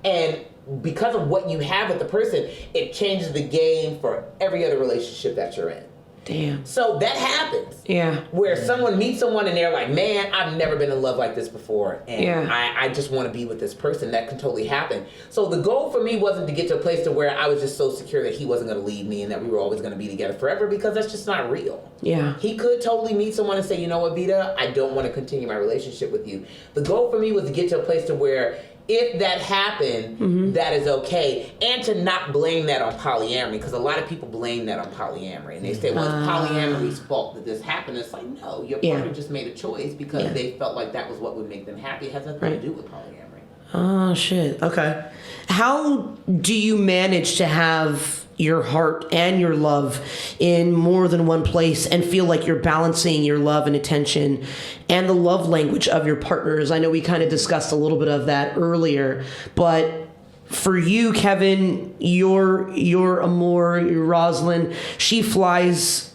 and because of what you have with the person, it changes the game for every other relationship that you're in. Damn. So that happens. Yeah. Where someone meets someone and they're like, man, I've never been in love like this before. And I just want to be with this person. That can totally happen. So the goal for me wasn't to get to a place to where I was just so secure that he wasn't going to leave me and that we were always going to be together forever, because that's just not real. Yeah. He could totally meet someone and say, you know what, Vita, I don't want to continue my relationship with you. The goal for me was to get to a place to where if that happened, that is okay. And to not blame that on polyamory, because a lot of people blame that on polyamory. And they say, well, it's polyamory's fault that this happened. It's like, no, your partner just made a choice because they felt like that was what would make them happy. It has nothing to do with polyamory. Oh, shit. Okay. How do you manage to have your heart and your love in more than one place and feel like you're balancing your love and attention and the love language of your partners? I know we kind of discussed a little bit of that earlier, but for you, Kevin, your Amor, your Rosalind, she flies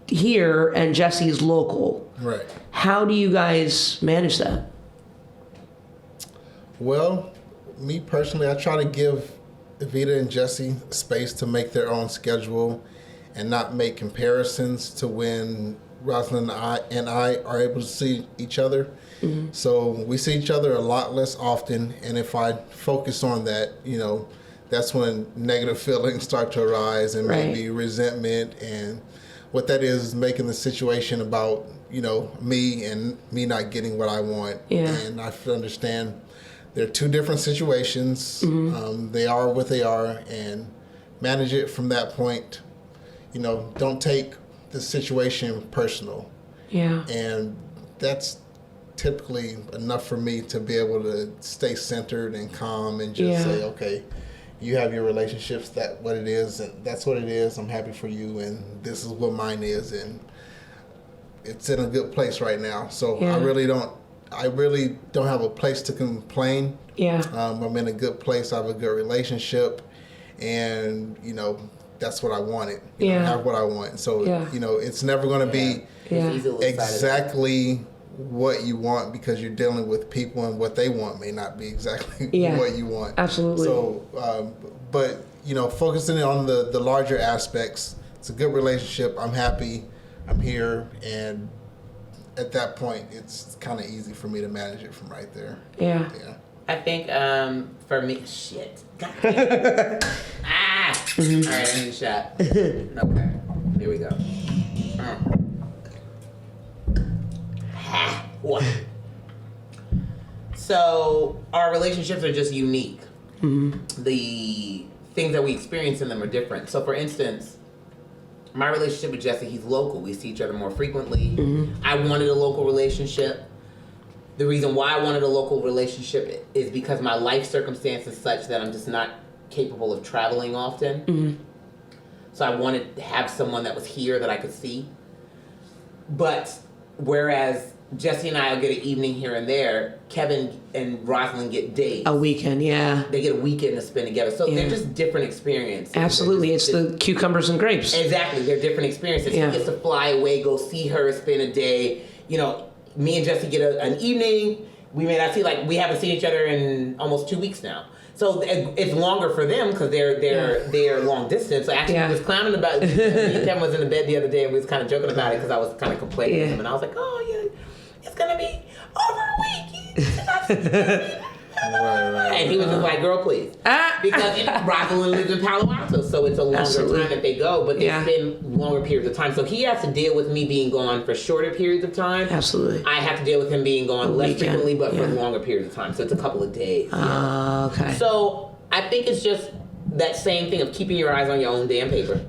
here and Jesse's local. Right. How do you guys manage that? Well, me personally, I try to give Evita and Jesse space to make their own schedule and not make comparisons to when Rosalind and I are able to see each other. So we see each other a lot less often, and if I focus on that, that's when negative feelings start to arise and maybe resentment, and what that is making the situation about, me and me not getting what I want. And I have to understand they're two different situations. They are what they are, and manage it from that point. Don't take the situation personal. Yeah. And that's typically enough for me to be able to stay centered and calm and just say, okay, you have your relationships, that's what it is, and that's what it is. I'm happy for you, and this is what mine is, and it's in a good place right now. So I really don't have a place to complain. I'm in a good place. I have a good relationship, and that's what I wanted. Yeah. I have what I want. So, it's never going to be exactly what you want, because you're dealing with people, and what they want may not be exactly what you want. Absolutely. So, but, focusing on the larger aspects, it's a good relationship. I'm happy. I'm here. And at that point, it's kind of easy for me to manage it from right there. Yeah. I think for me, shit. God damn. All right, I need a shot. Okay, here we go. What? So our relationships are just unique. The things that we experience in them are different. So, for instance, my relationship with Jesse, he's local. We see each other more frequently. I wanted a local relationship. The reason why I wanted a local relationship is because my life circumstance is such that I'm just not capable of traveling often. So I wanted to have someone that was here that I could see. But whereas Jesse and I will get an evening here and there, Kevin and Rosalind get days. A weekend, yeah. They get a weekend to spend together. So they're just different experiences. Absolutely. It's the cucumbers and grapes. Exactly. They're different experiences. Yeah. He gets to fly away, go see her, spend a day. Me and Jesse get an evening. We may not see, we haven't seen each other in almost 2 weeks now. So it's longer for them because they're long distance. So actually, we was clowning about it. Me and Kevin was in the bed the other day and we was kind of joking about it because I was kind of complaining to him. And I was like, oh, yeah, it's going to be over a week. Right. And he was just like, girl, please. Because Rosalind lives in Palo Alto, so it's a longer time that they go, but they spend longer periods of time. So he has to deal with me being gone for shorter periods of time. Absolutely. I have to deal with him being gone less frequently, but for longer periods of time. So it's a couple of days. Okay. So I think it's just that same thing of keeping your eyes on your own damn paper.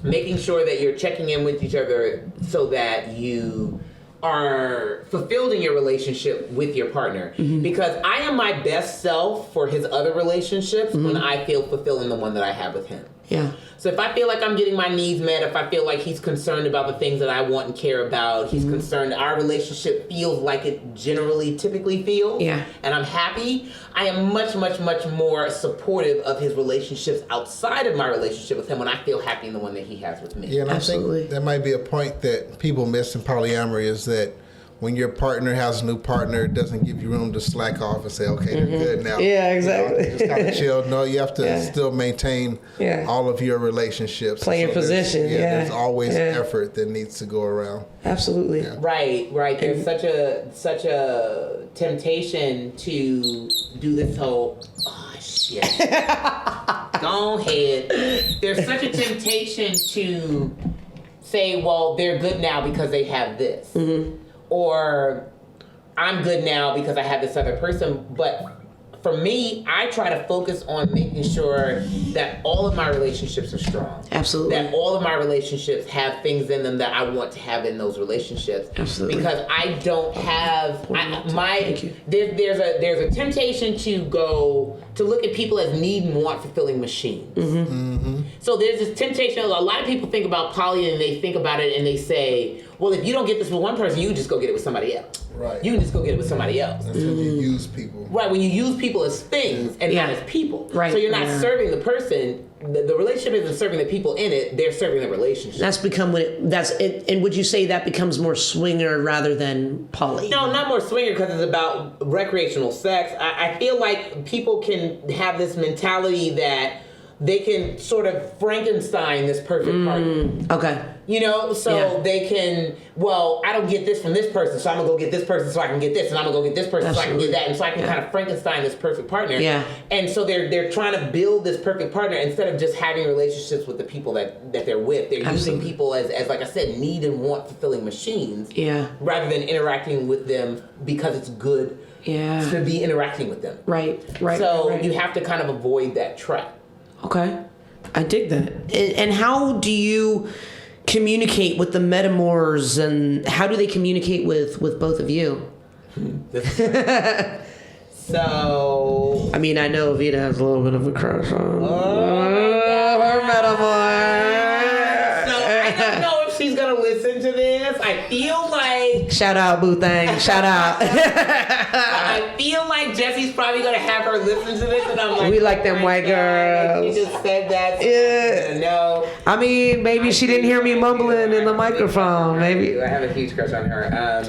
Making sure that you're checking in with each other so that you are fulfilled in your relationship with your partner. Because I am my best self for his other relationships when I feel fulfilled in the one that I have with him. Yeah. So if I feel like I'm getting my needs met, if I feel like he's concerned about the things that I want and care about, he's concerned, our relationship feels like it typically feels, and I'm happy, I am much, much, much more supportive of his relationships outside of my relationship with him when I feel happy in the one that he has with me. Yeah, and I think that might be a point that people miss in polyamory, is that when your partner has a new partner, it doesn't give you room to slack off and say, okay, they're good now. Yeah, exactly. Just kind of chill. No, you have to still maintain all of your relationships. Play your position. There's always effort that needs to go around. Absolutely. Yeah. Right. There's such a temptation to do this whole, oh shit. Go ahead. There's such a temptation to say, well, they're good now because they have this. Or I'm good now because I have this other person. But for me, I try to focus on making sure that all of my relationships are strong. Absolutely. That all of my relationships have things in them that I want to have in those relationships. Absolutely. Because I don't have there's a temptation to look at people as need and want fulfilling machines. So there's this temptation. A lot of people think about poly and they think about it and they say, well, if you don't get this with one person, you just go get it with somebody else. Right. You can just go get it with somebody else. That's when you use people. Right, when you use people as things and not as people. Right. So you're not serving the person. The relationship isn't serving the people in it. They're serving the relationship. That's become that's it. And would you say that becomes more swinger rather than poly? No, not more swinger because it's about recreational sex. I feel like people can have this mentality that they can sort of Frankenstein this perfect partner. Okay. They can, well, I don't get this from this person, so I'm going to go get this person so I can get this, and I'm going to go get this person so I can get that, and so I can kind of Frankenstein this perfect partner. Yeah. And so they're trying to build this perfect partner instead of just having relationships with the people that they're with. They're using people as, like I said, need and want fulfilling machines. Yeah. Rather than interacting with them because it's good to be interacting with them. Right. So you have to kind of avoid that trap. Okay. I dig that. And how do you communicate with the metamors, and how do they communicate with both of you? So, I mean, I know Evita has a little bit of a crush on her metamor. So I don't know if she's gonna listen to this. I feel like Shout out, Boo Thang. Shout out. I feel like Jesse's probably gonna have her listen to this, and I'm like, We like them oh my white God, girls. You just said that. Yeah. No. I mean, maybe she didn't hear me mumbling in the microphone. Maybe. I have a huge crush on her.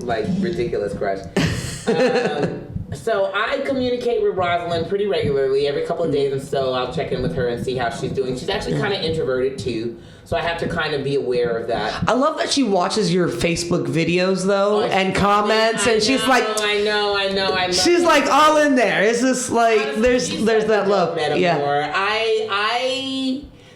Like ridiculous crush. So I communicate with Rosalind pretty regularly, every couple of days, and so I'll check in with her and see how she's doing. She's actually kind of introverted too, so I have to kind of be aware of that. I love that she watches your Facebook videos though and comments, and she's like, I know. I love she's it. like all in there. It's just like Honestly, there's that love. Metaphor. Yeah.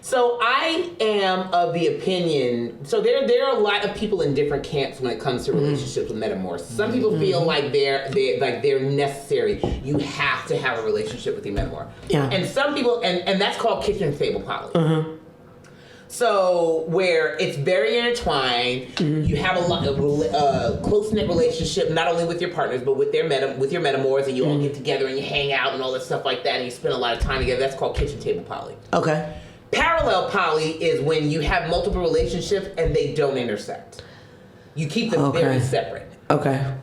So I am of the opinion. So there are a lot of people in different camps when it comes to relationships with metamorphs. Some people feel like they're necessary. You have to have a relationship with your metamorph. Yeah. And some people, and that's called kitchen table poly. So where it's very intertwined, you have a lot of close-knit relationship, not only with your partners, but with your metamorphs, and you all get together and you hang out and all that stuff like that, and you spend a lot of time together. That's called kitchen table poly. Okay. Parallel poly is when you have multiple relationships and they don't intersect. You keep them very separate. Okay.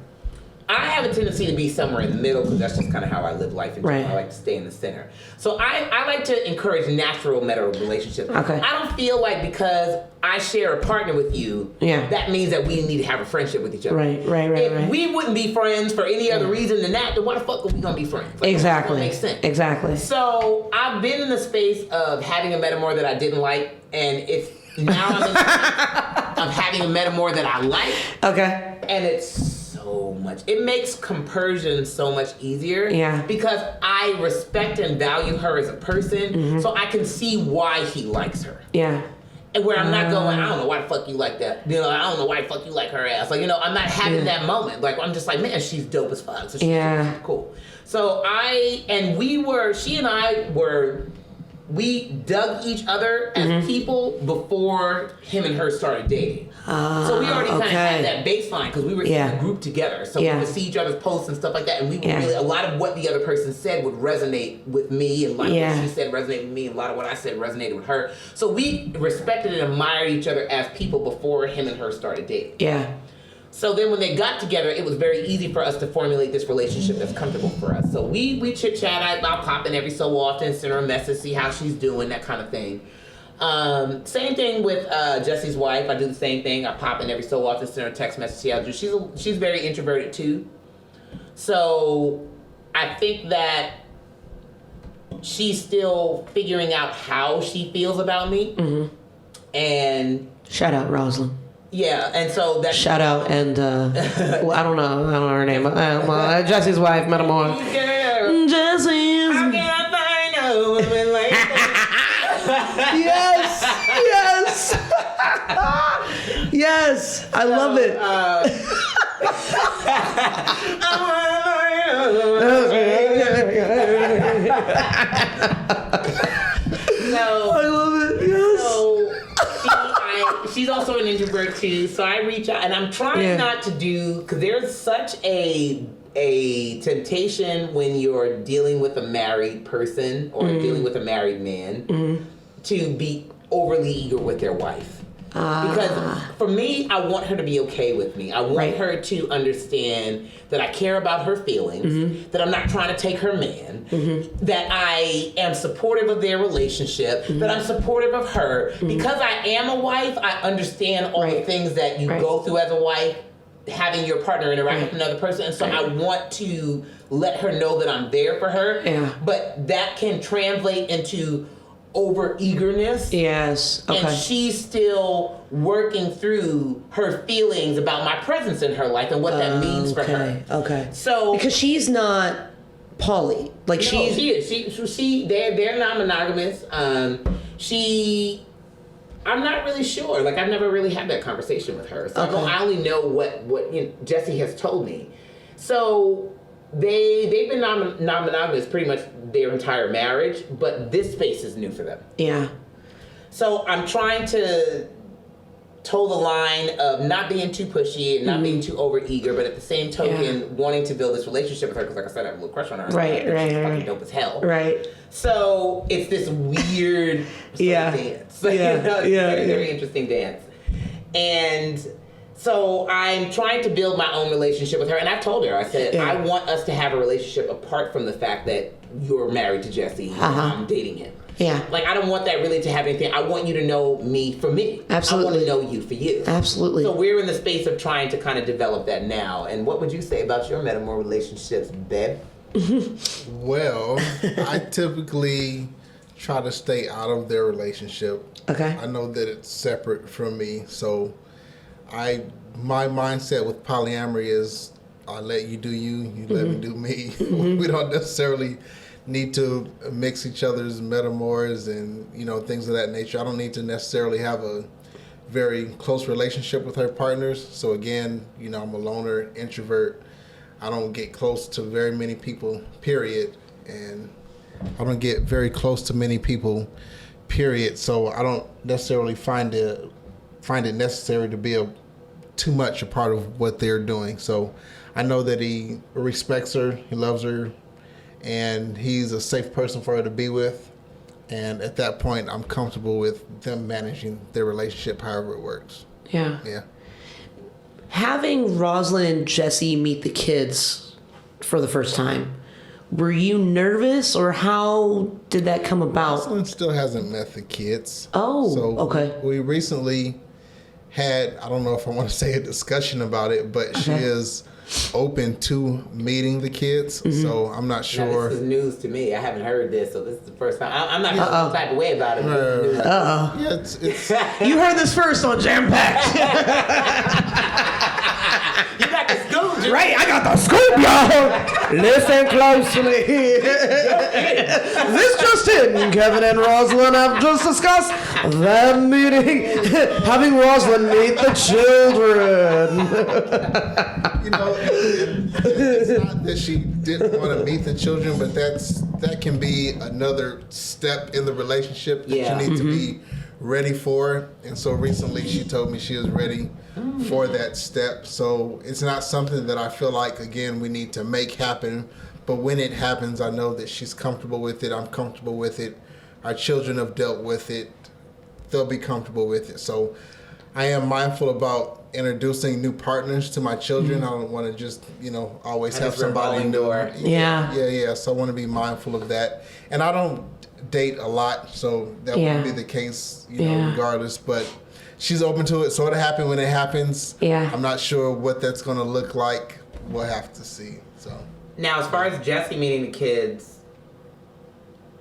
I have a tendency to be somewhere in the middle because that's just kind of how I live life in general. Right. I like to stay in the center. So I like to encourage natural meta relationships. Okay. I don't feel like because I share a partner with you, that means that we need to have a friendship with each other. Right. If we wouldn't be friends for any other reason than that, then why the fuck are we going to be friends? Like, Exactly. That makes sense. Exactly. So I've been in the space of having a metamor that I didn't like, and it's now I'm in the space of having a metamor that I like. Okay. And it's so much. It makes compersion so much easier. Yeah. Because I respect and value her as a person, so I can see why he likes her. Yeah. And where I'm not going, I don't know why the fuck you like that. You know, I don't know why the fuck you like her ass. Like, you know, I'm not having that moment. Like, I'm just like, man, she's dope as fuck. So she's cool. So she and I we dug each other as people before him and her started dating. So we already kind of had that baseline because we were in a group together. So we would see each other's posts and stuff like that. And we would really, a lot of what the other person said would resonate with me. And a lot of what she said resonated with me. And a lot of what I said resonated with her. So we respected and admired each other as people before him and her started dating. Yeah. So then when they got together, it was very easy for us to formulate this relationship that's comfortable for us. So we chit-chat. I'll pop in every so often, send her a message, see how she's doing, that kind of thing. Same thing with Jesse's wife. I do the same thing. I pop in every so often, send her a text message, see how she does. She's very introverted too. So I think that she's still figuring out how she feels about me. And shout out Rosalind. Yeah, and so that shout out and well, I don't know her name. Jesse's wife, Metamor. Jesse's. How can I find a woman like that? Yes, I love it. I love it. Yes. So she's also an introvert too, so I reach out and I'm trying not to do, because there's such a temptation when you're dealing with a married person or dealing with a married man to be overly eager with their wife. Because for me, I want her to be okay with me. I want her to understand that I care about her feelings, that I'm not trying to take her man, that I am supportive of their relationship, that I'm supportive of her. Because I am a wife, I understand all the things that you go through as a wife, having your partner interact with another person. And so I want to let her know that I'm there for her. Yeah. But that can translate into over eagerness. Yes. Okay. And she's still working through her feelings about my presence in her life and what that means for her. Okay. So because she's not poly, like she is. They're non-monogamous. I'm not really sure. Like, I've never really had that conversation with her. So I only know what Jesse has told me. So they've been non-monogamous pretty much their entire marriage, but this space is new for them. Yeah. So I'm trying to toe the line of not being too pushy and not being too overeager, but at the same token wanting to build this relationship with her, because like I said, I have a little crush on her. Right. She's fucking dope as hell. Right. So it's this weird dance. Very interesting dance. And So I'm trying to build my own relationship with her, and I told her, I said, I want us to have a relationship apart from the fact that you're married to Jesse and I'm dating him. Yeah. Like, I don't want that really to have anything. I want you to know me for me. Absolutely. I want to know you for you. Absolutely. So we're in the space of trying to kind of develop that now. And what would you say about your metamor relationships, babe? Well, I typically try to stay out of their relationship. Okay. I know that it's separate from me, so my mindset with polyamory is I let you do you, you let me do me. We don't necessarily need to mix each other's metamors and things of that nature. I don't need to necessarily have a very close relationship with her partners. So again, I'm a loner, introvert. I don't get close to very many people, period. And I don't get very close to many people, period. So I don't necessarily find it necessary to be too much a part of what they're doing. So I know that he respects her, he loves her, and he's a safe person for her to be with. And at that point, I'm comfortable with them managing their relationship however it works. Yeah. Yeah. Having Rosalind and Jesse meet the kids for the first time, were you nervous, or how did that come about? Rosalind still hasn't met the kids. Oh, so okay. We recently had, I don't know if I want to say a discussion about it, but she is open to meeting the kids. So I'm not sure. Now, this is news to me. I haven't heard this, so this is the first time. I'm not feeling some type of way about it. Yeah, it's You heard this first on Jampacked. You got the scoop, Jim. Right, I got the scoop, y'all. Listen closely. This just in, Kevin and Rosalind have just discussed their meeting, having Rosalind meet the children. It's not that she didn't want to meet the children, but that can be another step in the relationship that you need to be ready for. And so recently she told me she was ready for that step. So it's not something that I feel like, again, we need to make happen. But when it happens, I know that she's comfortable with it. I'm comfortable with it. Our children have dealt with it. They'll be comfortable with it. So I am mindful about introducing new partners to my children. I don't want to just, always have somebody new. Yeah. So I want to be mindful of that. And I don't date a lot, so that wouldn't be the case, regardless. But she's open to it, so it'll happen when it happens. Yeah. I'm not sure what that's going to look like. We'll have to see. So now, as far as Jesse meeting the kids,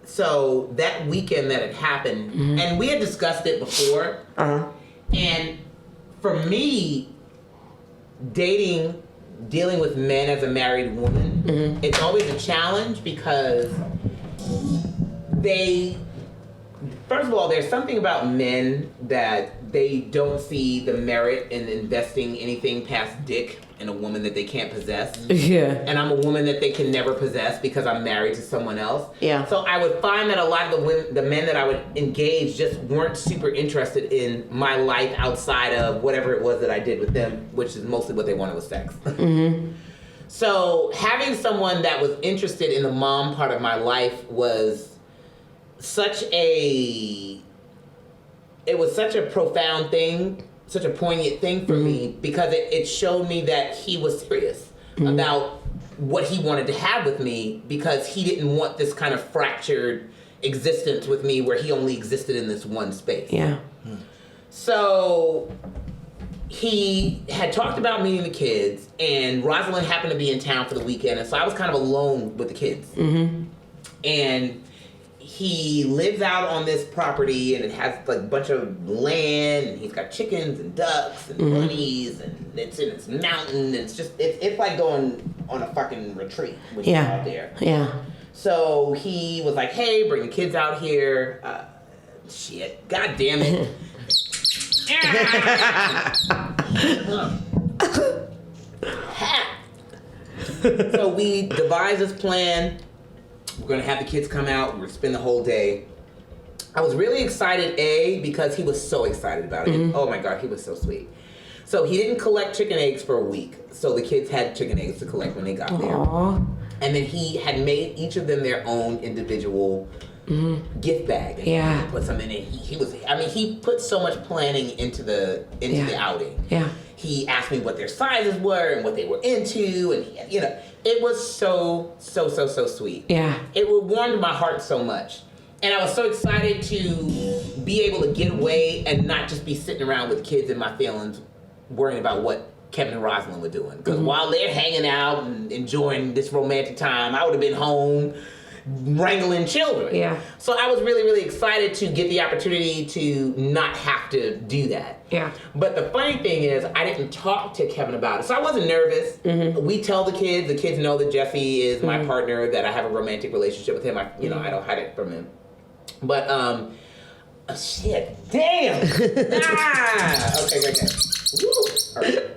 so that weekend that it happened, and we had discussed it before, and for me, dealing with men as a married woman, it's always a challenge because first of all, there's something about men that they don't see the merit in investing anything past dick in a woman that they can't possess. Yeah. And I'm a woman that they can never possess because I'm married to someone else. Yeah. So I would find that a lot of the men that I would engage just weren't super interested in my life outside of whatever it was that I did with them, which is mostly what they wanted was sex. So having someone that was interested in the mom part of my life was such a profound thing, such a poignant thing for me, because it showed me that he was serious about what he wanted to have with me, because he didn't want this kind of fractured existence with me where he only existed in this one space. Yeah. So he had talked about meeting the kids, and Rosalind happened to be in town for the weekend, and so I was kind of alone with the kids. And he lives out on this property, and it has like a bunch of land, and he's got chickens and ducks and bunnies, and it's in this mountain, and it's like going on a fucking retreat when you're out there. Yeah. So he was like, hey, bring the kids out here. Shit, god damn it. So we devised this plan. We're gonna have the kids come out. We're gonna spend the whole day. I was really excited, because he was so excited about it. Oh my God, he was so sweet. So he didn't collect chicken eggs for a week. So the kids had chicken eggs to collect when they got there. And then he had made each of them their own individual gift bag. And he put some in it. He put so much planning into the outing. Yeah. he asked me what their sizes were and what they were into, and you know, it was so sweet. Yeah. It warmed my heart so much. And I was so excited to be able to get away and not just be sitting around with kids in my feelings, worrying about what Kevin and Rosalind were doing. Because while they're hanging out and enjoying this romantic time, I would have been home wrangling children. Yeah. So I was really, really excited to get the opportunity to not have to do that. Yeah. But the funny thing is, I didn't talk to Kevin about it. So I wasn't nervous. We tell the kids know that Jesse is my partner, that I have a romantic relationship with him. I don't hide it from him. But, shit, damn. Okay. Woo. All right.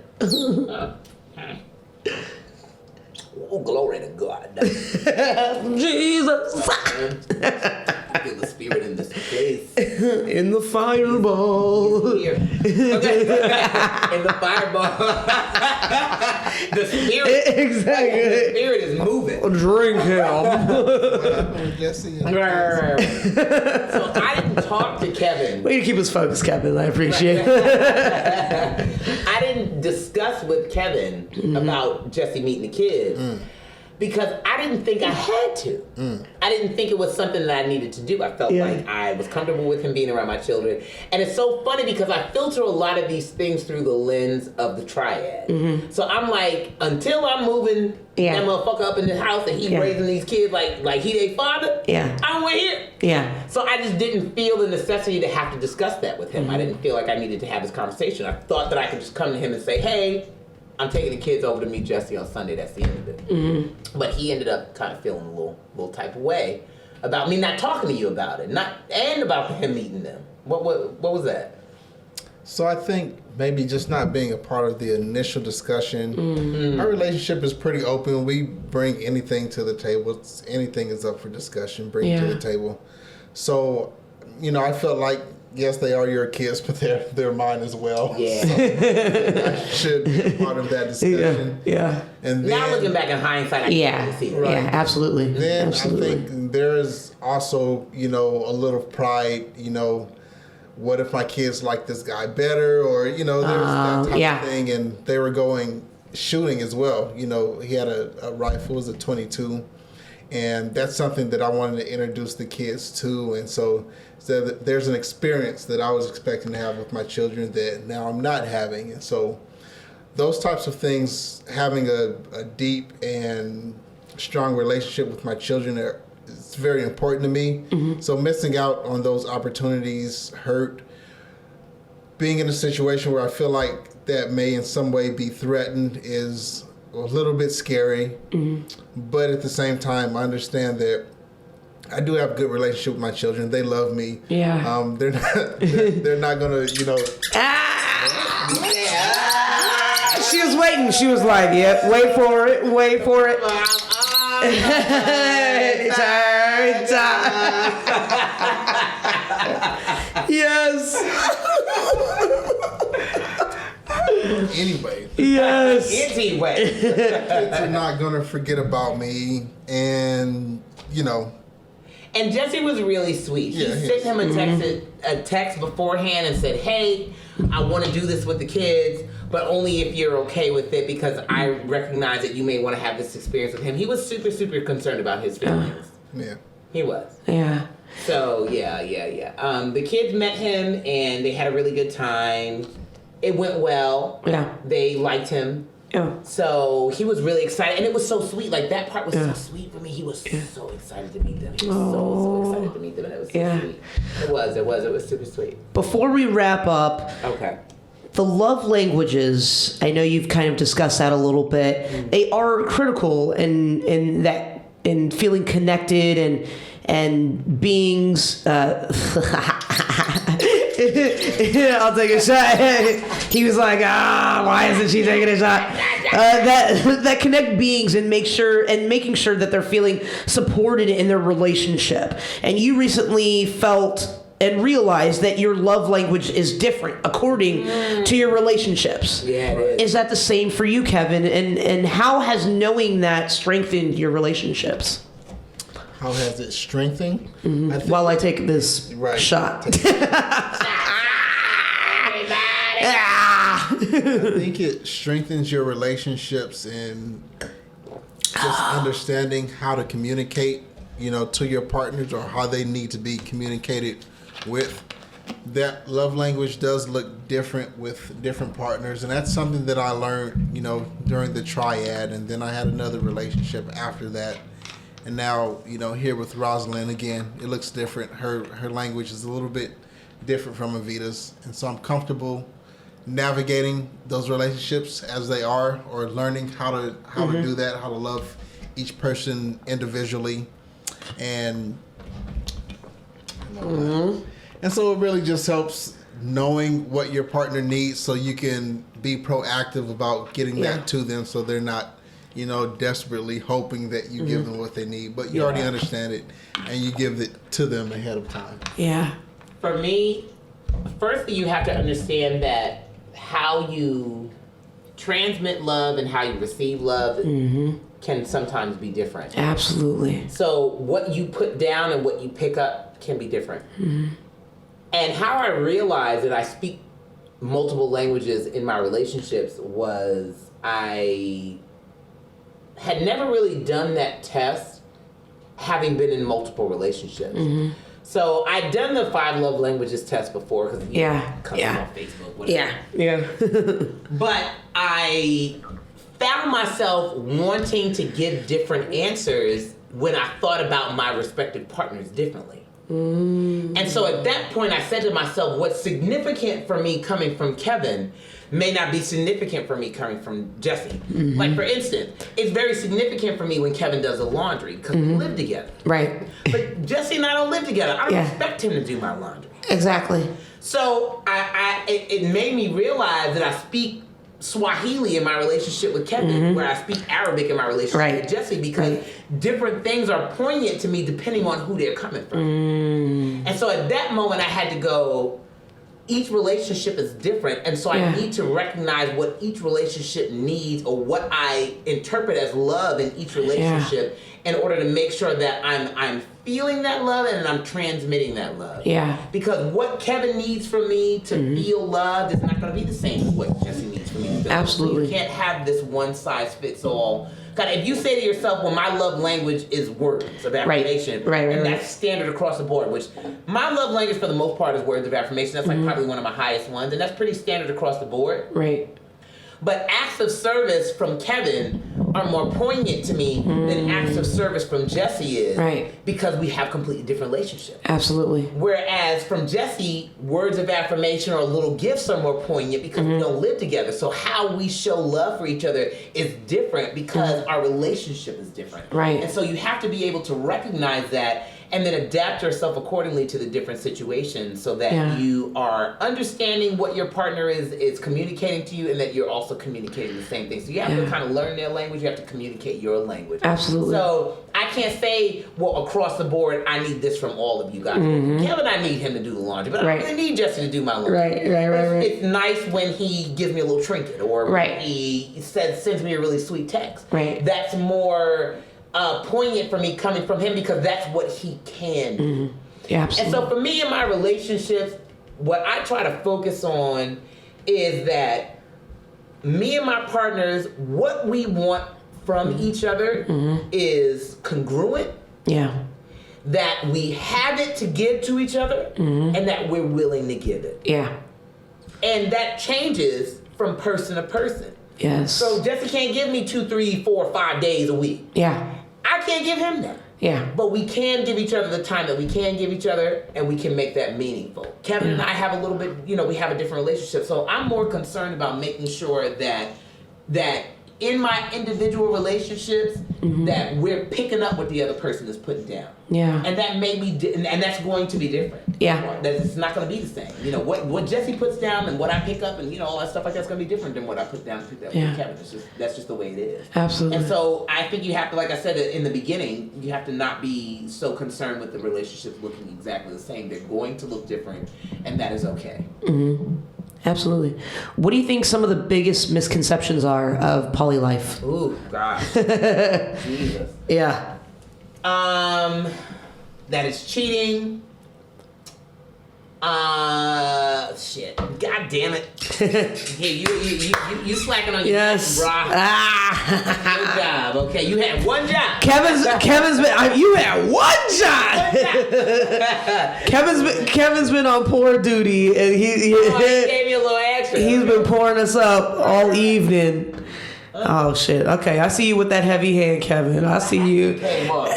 Oh, glory to God. Jesus. I feel the spirit in this place. In the fireball. Here. Okay. In the fireball. The spirit. Exactly. The spirit is moving. Drink him. Jesse. So I didn't talk to Kevin. Way to keep us focused, Kevin. I appreciate it. I didn't discuss with Kevin about Jesse meeting the kids because I didn't think I had to. I didn't think it was something that I needed to do. I felt like I was comfortable with him being around my children. And it's so funny because I filter a lot of these things through the lens of the triad. So I'm like, until I'm moving that motherfucker up in the house and he raising these kids like he their father, I don't want to hear it. Yeah. So I just didn't feel the necessity to have to discuss that with him. I didn't feel like I needed to have this conversation. I thought that I could just come to him and say, hey, I'm taking the kids over to meet Jesse on Sunday. That's the end of it. But he ended up kind of feeling a little type of way about me not talking to you about it, and about him meeting them. What was that? So I think maybe just not being a part of the initial discussion. Our relationship is pretty open. We bring anything to the table. Anything is up for discussion. Bring it to the table. So, I felt like, yes, they are your kids, but they're mine as well. Yeah. So I should be a part of that discussion. Yeah. And then, now looking back in hindsight, I can see that. Right. Yeah, absolutely. Then absolutely. I think there is also, a little pride, what if my kids like this guy better? Or, there's that type of thing. And they were going shooting as well. He had a rifle, it was a .22. And that's something that I wanted to introduce the kids to. And so there's an experience that I was expecting to have with my children that now I'm not having. And so those types of things, having a deep and strong relationship with my children, it's very important to me. So missing out on those opportunities hurt. Being in a situation where I feel like that may in some way be threatened is a little bit scary. But at the same time, I understand that I do have a good relationship with my children. They love me. Yeah. They're not gonna, She was waiting. She was like, "Yeah, wait for it. Yes. Anyway. Yes. Anyway. Kids are not gonna forget about me, and And Jesse was really sweet. He sent him a text beforehand and said, hey, I want to do this with the kids, but only if you're okay with it because I recognize that you may want to have this experience with him. He was super, super concerned about his feelings. Yeah. He was. Yeah. So, yeah. The kids met him and they had a really good time. It went well. Yeah. They liked him. Yeah. So he was really excited, and it was so sweet. Like that part was so sweet for me. He was so excited to meet them. He was so excited to meet them, and it was so sweet. It was super sweet. Before we wrap up, the love languages. I know you've kind of discussed that a little bit. They are critical in feeling connected and beings. I'll take a shot. He was like, why isn't she taking a shot? That connect beings and making sure that they're feeling supported in their relationship. And you recently felt and realized that your love language is different according to your relationships. Yeah, it is. Is that the same for you, Kevin? And how has knowing that strengthened your relationships? How has it strengthened? While I take this shot. I think it strengthens your relationships in just understanding how to communicate, to your partners or how they need to be communicated with. That love language does look different with different partners, and that's something that I learned, during the triad, and then I had another relationship after that. And now, here with Rosalind, again, it looks different. Her language is a little bit different from Evita's, and so I'm comfortable navigating those relationships as they are, or learning how to do that, how to love each person individually, and and so it really just helps knowing what your partner needs, so you can be proactive about getting that to them, so they're not desperately hoping that you give them what they need, but you already understand it and you give it to them ahead of time. Yeah. For me, firstly, you have to understand that how you transmit love and how you receive love can sometimes be different. Absolutely. So what you put down and what you pick up can be different. And how I realized that I speak multiple languages in my relationships was I had never really done that test, having been in multiple relationships. So I'd done the 5 love languages test before, because it comes on Facebook. Whatever. Yeah. But I found myself wanting to give different answers when I thought about my respective partners differently. And so at that point, I said to myself, what's significant for me coming from Kevin may not be significant for me coming from Jesse. Like, for instance, it's very significant for me when Kevin does the laundry, because we live together. Right. But Jesse and I don't live together. I don't expect him to do my laundry. Exactly. So it made me realize that I speak Swahili in my relationship with Kevin, where I speak Arabic in my relationship with Jesse, because different things are poignant to me depending on who they're coming from. And so at that moment, I had to go, each relationship is different, and so I need to recognize what each relationship needs, or what I interpret as love in each relationship, in order to make sure that I'm feeling that love and I'm transmitting that love. Yeah. Because what Kevin needs from me to feel loved is not going to be the same as what Jesse needs from me to feel Absolutely. loved. So you can't have this one size fits all. God, if you say to yourself, well, my love language is words of affirmation, and that's standard across the board, which my love language for the most part is words of affirmation. That's like probably one of my highest ones, and that's pretty standard across the board. Right. But acts of service from Kevin are more poignant to me than acts of service from Jesse is. Right. Because we have completely different relationships. Absolutely. Whereas from Jesse, words of affirmation or little gifts are more poignant because we don't live together. So how we show love for each other is different because our relationship is different. Right. And so you have to be able to recognize that and then adapt yourself accordingly to the different situations, so that you are understanding what your partner is communicating to you, and that you're also communicating the same thing. So you have to kind of learn their language. You have to communicate your language. Absolutely. So I can't say, well, across the board, I need this from all of you guys. Kevin, I need him to do the laundry, but I don't really need Jesse to do my laundry. Right. It's nice when he gives me a little trinket, or when he sends me a really sweet text. Right. That's more poignant for me coming from him, because that's what he can do. Yeah, absolutely. And so for me in my relationships, what I try to focus on is that me and my partners, what we want from each other is congruent. Yeah. That we have it to give to each other, and that we're willing to give it. Yeah. And that changes from person to person. Yes. So Jesse can't give me 2, 3, 4, 5 days a week. Yeah. I can't give him that. Yeah. But we can give each other the time that we can give each other, and we can make that meaningful. Kevin and I have a little bit, we have a different relationship. So I'm more concerned about making sure that in my individual relationships, that we're picking up what the other person is putting down. Yeah. And that may be, and that's going to be different. Yeah. That it's not going to be the same. What Jesse puts down and what I pick up, and all that stuff like that's going to be different than what I put down and pick up with Kevin. That's just the way it is. Absolutely. And so I think you have to, like I said in the beginning, you have to not be so concerned with the relationships looking exactly the same. They're going to look different, and that is okay. Absolutely. What do you think some of the biggest misconceptions are of poly life? Ooh, God. Jesus. Yeah. That it's cheating. Shit. God damn it. Yeah, you slacking on your Yes. brah. Good job. Okay, you had one job. Kevin's been. You had one job. Kevin's been on pour duty, and he gave me a little extra. He's been pouring us up all evening. Oh shit. Okay, I see you with that heavy hand, Kevin. I see you. Came up.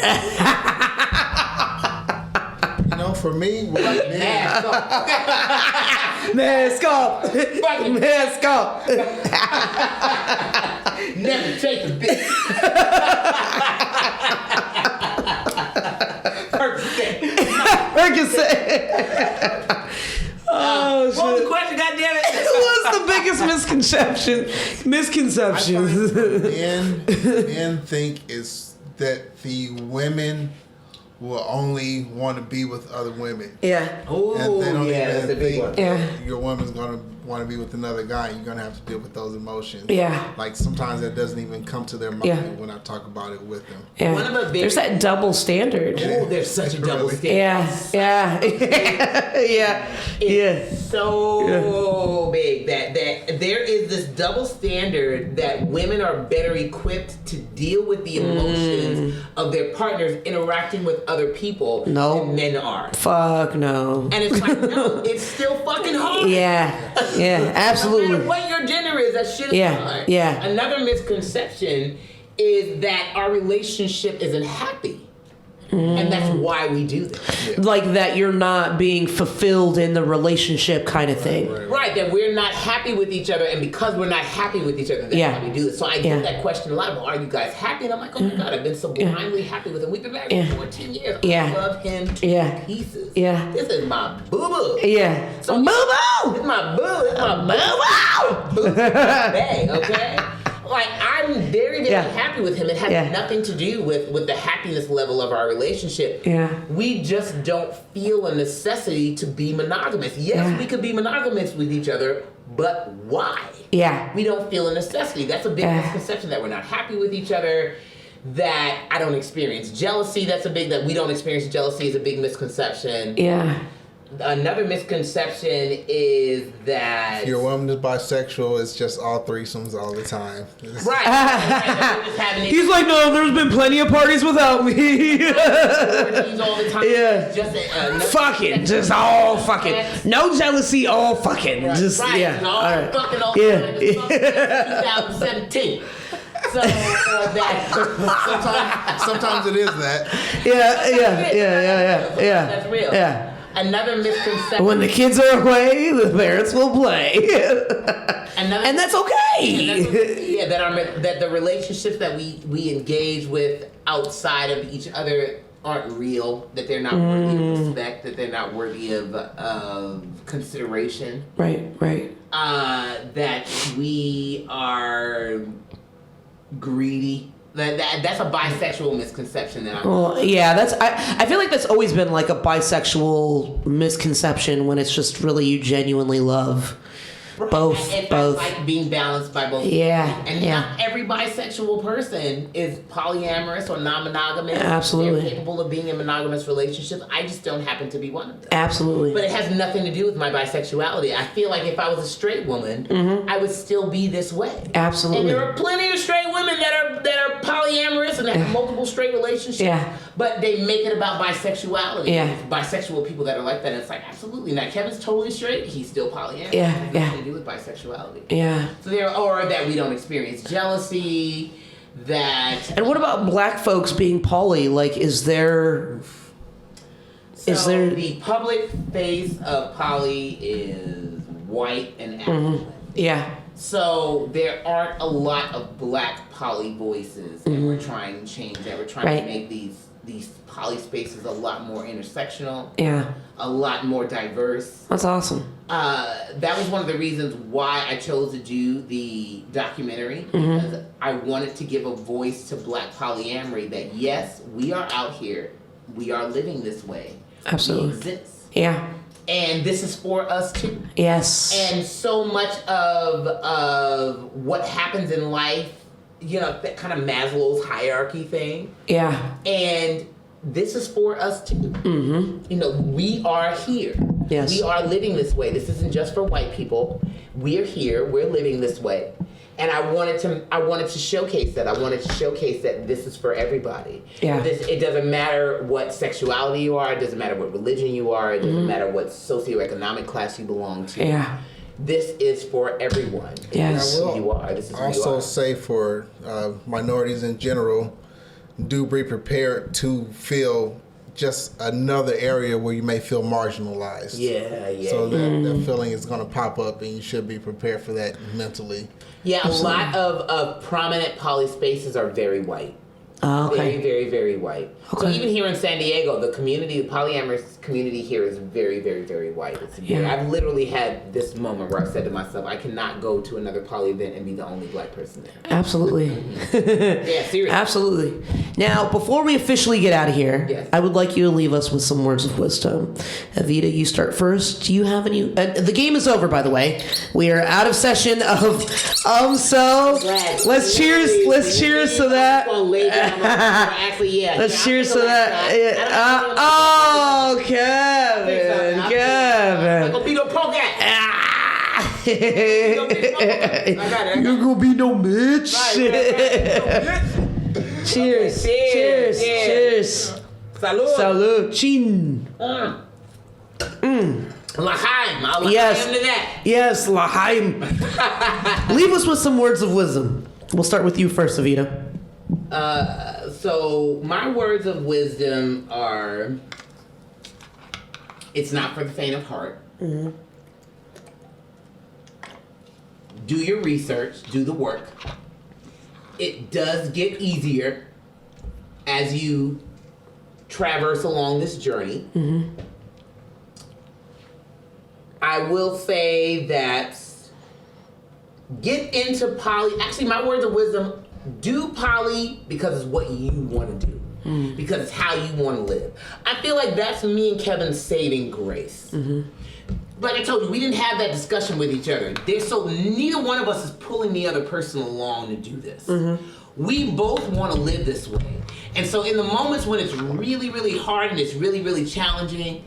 You know, for me, with men, Mask off. Mask off. Mask off. Never take a bitch. Percocet. Oh shit. What was the question? God damn it. What's the biggest misconception? men think is that the women will only want to be with other women. Yeah. Oh, And they don't yeah, that's a even big think one. Yeah. your woman's going to want to be with another guy. You're going to have to deal with those emotions. Yeah. Like sometimes that doesn't even come to their mind Yeah. when I talk about it with them. Yeah. One of the big- There's that double standard. Oh, there's such a double Really? standard. Yeah. Yeah. It's so big that there is this double standard that women are better equipped to deal with the emotions of their partners interacting with other people No. than men are. Fuck no. And it's like, no, it's still fucking hard. Yeah. Yeah. No matter Absolutely. what your gender is, that shit is Yeah, hard. yeah. Another misconception is that our relationship isn't happy. And that's why we do this. Like that you're not being fulfilled in the relationship kind of thing. Right, that we're not happy with each other, and because we're not happy with each other, that's Yeah. why we do this. So I Yeah. get that question a lot. Well, are you guys happy? And I'm like, oh my God, I've been so blindly happy with him. We've been married Yeah. for 14 years. Yeah. I love him to Yeah. pieces. Yeah. This is my boo-boo. Yeah. So- Boo This boo. is my boo. This is my boo-boo. Boo-boo bag, okay? Like, I'm very, very Yeah. happy with him. It has Yeah. nothing to do with the happiness level of our relationship. Yeah. We just don't feel a necessity to be monogamous. Yes, Yeah. we could be monogamous with each other, but why? Yeah. We don't feel a necessity. That's a big Yeah. misconception, that we're not happy with each other, that I don't experience jealousy. That we don't experience jealousy is a big misconception. Yeah. Another misconception is that... If your woman is bisexual, it's just all threesomes all the time. It's- Right. We're just having He's like, no, there's been plenty of parties without me. orgies all the time. Yeah. It's just another Fucking, just all fucking. No jealousy, all fucking. Just, right. yeah. And all All right. fucking all Yeah. the time. It's fucking 2017. So that Sometimes it is that. Yeah. That's real. Yeah. Another misconception. When the kids are away, the parents will play. And that's okay. That the relationships that we engage with outside of each other aren't real. That they're not worthy of respect. That they're not worthy of consideration. Right. That we are greedy. That's a bisexual misconception that Well, yeah, I feel like that's always been like a bisexual misconception when it's just really you genuinely love both. And Both. like being balanced by both. Yeah, And yeah. not every bisexual person is polyamorous or non-monogamous. Absolutely. They're capable of being in monogamous relationships. I just don't happen to be one of them. Absolutely. But it has nothing to do with my bisexuality. I feel like if I was a straight woman, I would still be this way. Absolutely. And there are plenty of straight women that are polyamorous and have multiple straight relationships. Yeah. But they make it about bisexuality. Yeah. Bisexual people that are like that, it's like, absolutely. Now, Kevin's totally straight. He's still polyamorous. Yeah, It has nothing to do with bisexuality. Yeah. So or that we don't experience jealousy, that... And what about black folks being poly? Like, is there... So Is there- the public face of poly is white and affluent. Yeah. So there aren't a lot of black poly voices that we're trying to change, that we're trying Right. to make these poly spaces a lot more intersectional, Yeah. a lot more diverse. That's awesome. That was one of the reasons why I chose to do the documentary, because I wanted to give a voice to black polyamory, that yes, we are out here, we are living this way. Absolutely. We exist. Yeah. And this is for us too. Yes. And so much of what happens in life, that kind of Maslow's hierarchy thing. Yeah. And this is for us too. We are here. Yes. We are living this way. This isn't just for white people. We're here. We're living this way. And I wanted to showcase that. I wanted to showcase that this is for everybody. Yeah. It doesn't matter what sexuality you are. It doesn't matter what religion you are. It doesn't matter what socioeconomic class you belong to. Yeah. This is for everyone. Yes. This is who you are. This is who you Also are. say for minorities in general, do be prepared to feel just another area where you may feel marginalized. Yeah. So that feeling is going to pop up, and you should be prepared for that mentally. Yeah, a lot of prominent poly spaces are very white. Oh, okay. Very, very, very white. So Okay. even here in San Diego, the polyamorous community here is very, very, very white. I've literally had this moment where I said to myself, I cannot go to another poly event and be the only black person there. Absolutely. Yeah, seriously. Absolutely. Now, before we officially get out of here, Yes. I would like you to leave us with some words of wisdom. Evita, you start first. Do you have any? The game is over, by the way. We are out of session of so let's cheers. Let's cheers to that. Actually, yeah. Let's cheers to that. Yeah. Oh, Kevin. I'm gonna be no punk ass. You're gonna be no Mitch. Cheers. Cheers. Cheers. Salud. Salud. Chin. L'chaim. Yes. To that. Yes, L'chaim. Leave us with some words of wisdom. We'll start with you first, Evita. So my words of wisdom are: it's not for the faint of heart. Mm-hmm. Do your research. Do the work. It does get easier as you traverse along this journey. Mm-hmm. I will say that get into poly. Actually, my words of wisdom: do poly because it's what you want to do, because it's how you want to live. I feel like that's me and Kevin's saving grace. Like I told you, we didn't have that discussion with each other. So neither one of us is pulling the other person along to do this. We both want to live this way. And so in the moments when it's really, really hard and it's really, really challenging,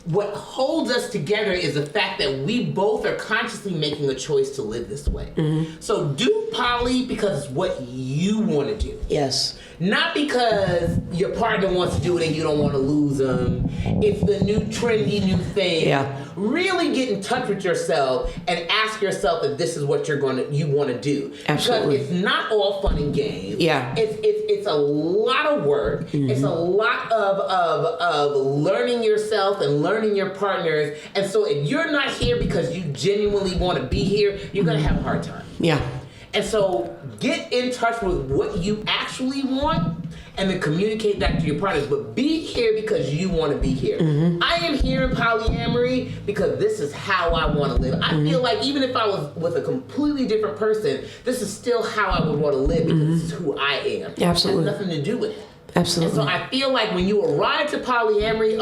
what holds us together is the fact that we both are consciously making a choice to live this way. So do poly because it's what you want to do. Yes. Not because your partner wants to do it and you don't want to lose them. It's the new trendy new thing. Yeah. Really get in touch with yourself and ask yourself if this is what you want to do. Absolutely. Because it's not all fun and games. Yeah. It's a lot of work. It's a lot of learning yourself and learning your partners. And so if you're not here because you genuinely want to be here, you're going to have a hard time. Yeah. And so get in touch with what you actually want and then communicate that to your partners. But be here because you want to be here. I am here in polyamory because this is how I want to live. I feel like even if I was with a completely different person, this is still how I would want to live because this is who I am. Absolutely. It has nothing to do with it. Absolutely. And so I feel like when you arrive to polyamory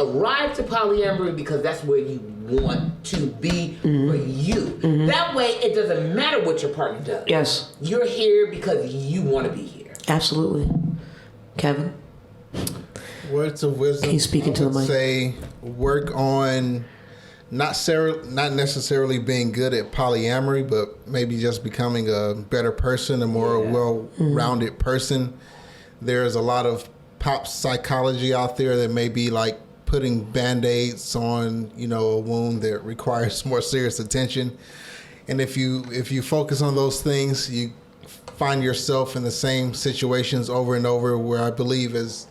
because that's where you want to be for you. That way it doesn't matter what your partner does. Yes. You're here because you want to be here. Absolutely. Kevin? Words of wisdom. He's speaking to the mic. Say work on not necessarily being good at polyamory, but maybe just becoming a better person, a more well-rounded person. There's a lot of pop psychology out there that may be like putting band-aids on, a wound that requires more serious attention. And if you focus on those things, you find yourself in the same situations over and over, where I believe is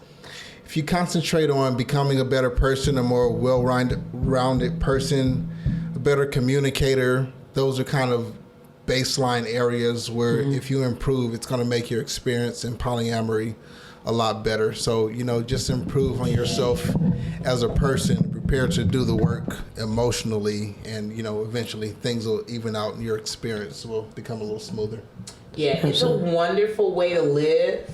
if you concentrate on becoming a better person, a more well-rounded person, a better communicator, those are kind of baseline areas where if you improve, it's going to make your experience in polyamory a lot better. So, just improve on yourself as a person, prepare to do the work emotionally, and, eventually things will even out and your experience will become a little smoother. Yeah, it's a wonderful way to live,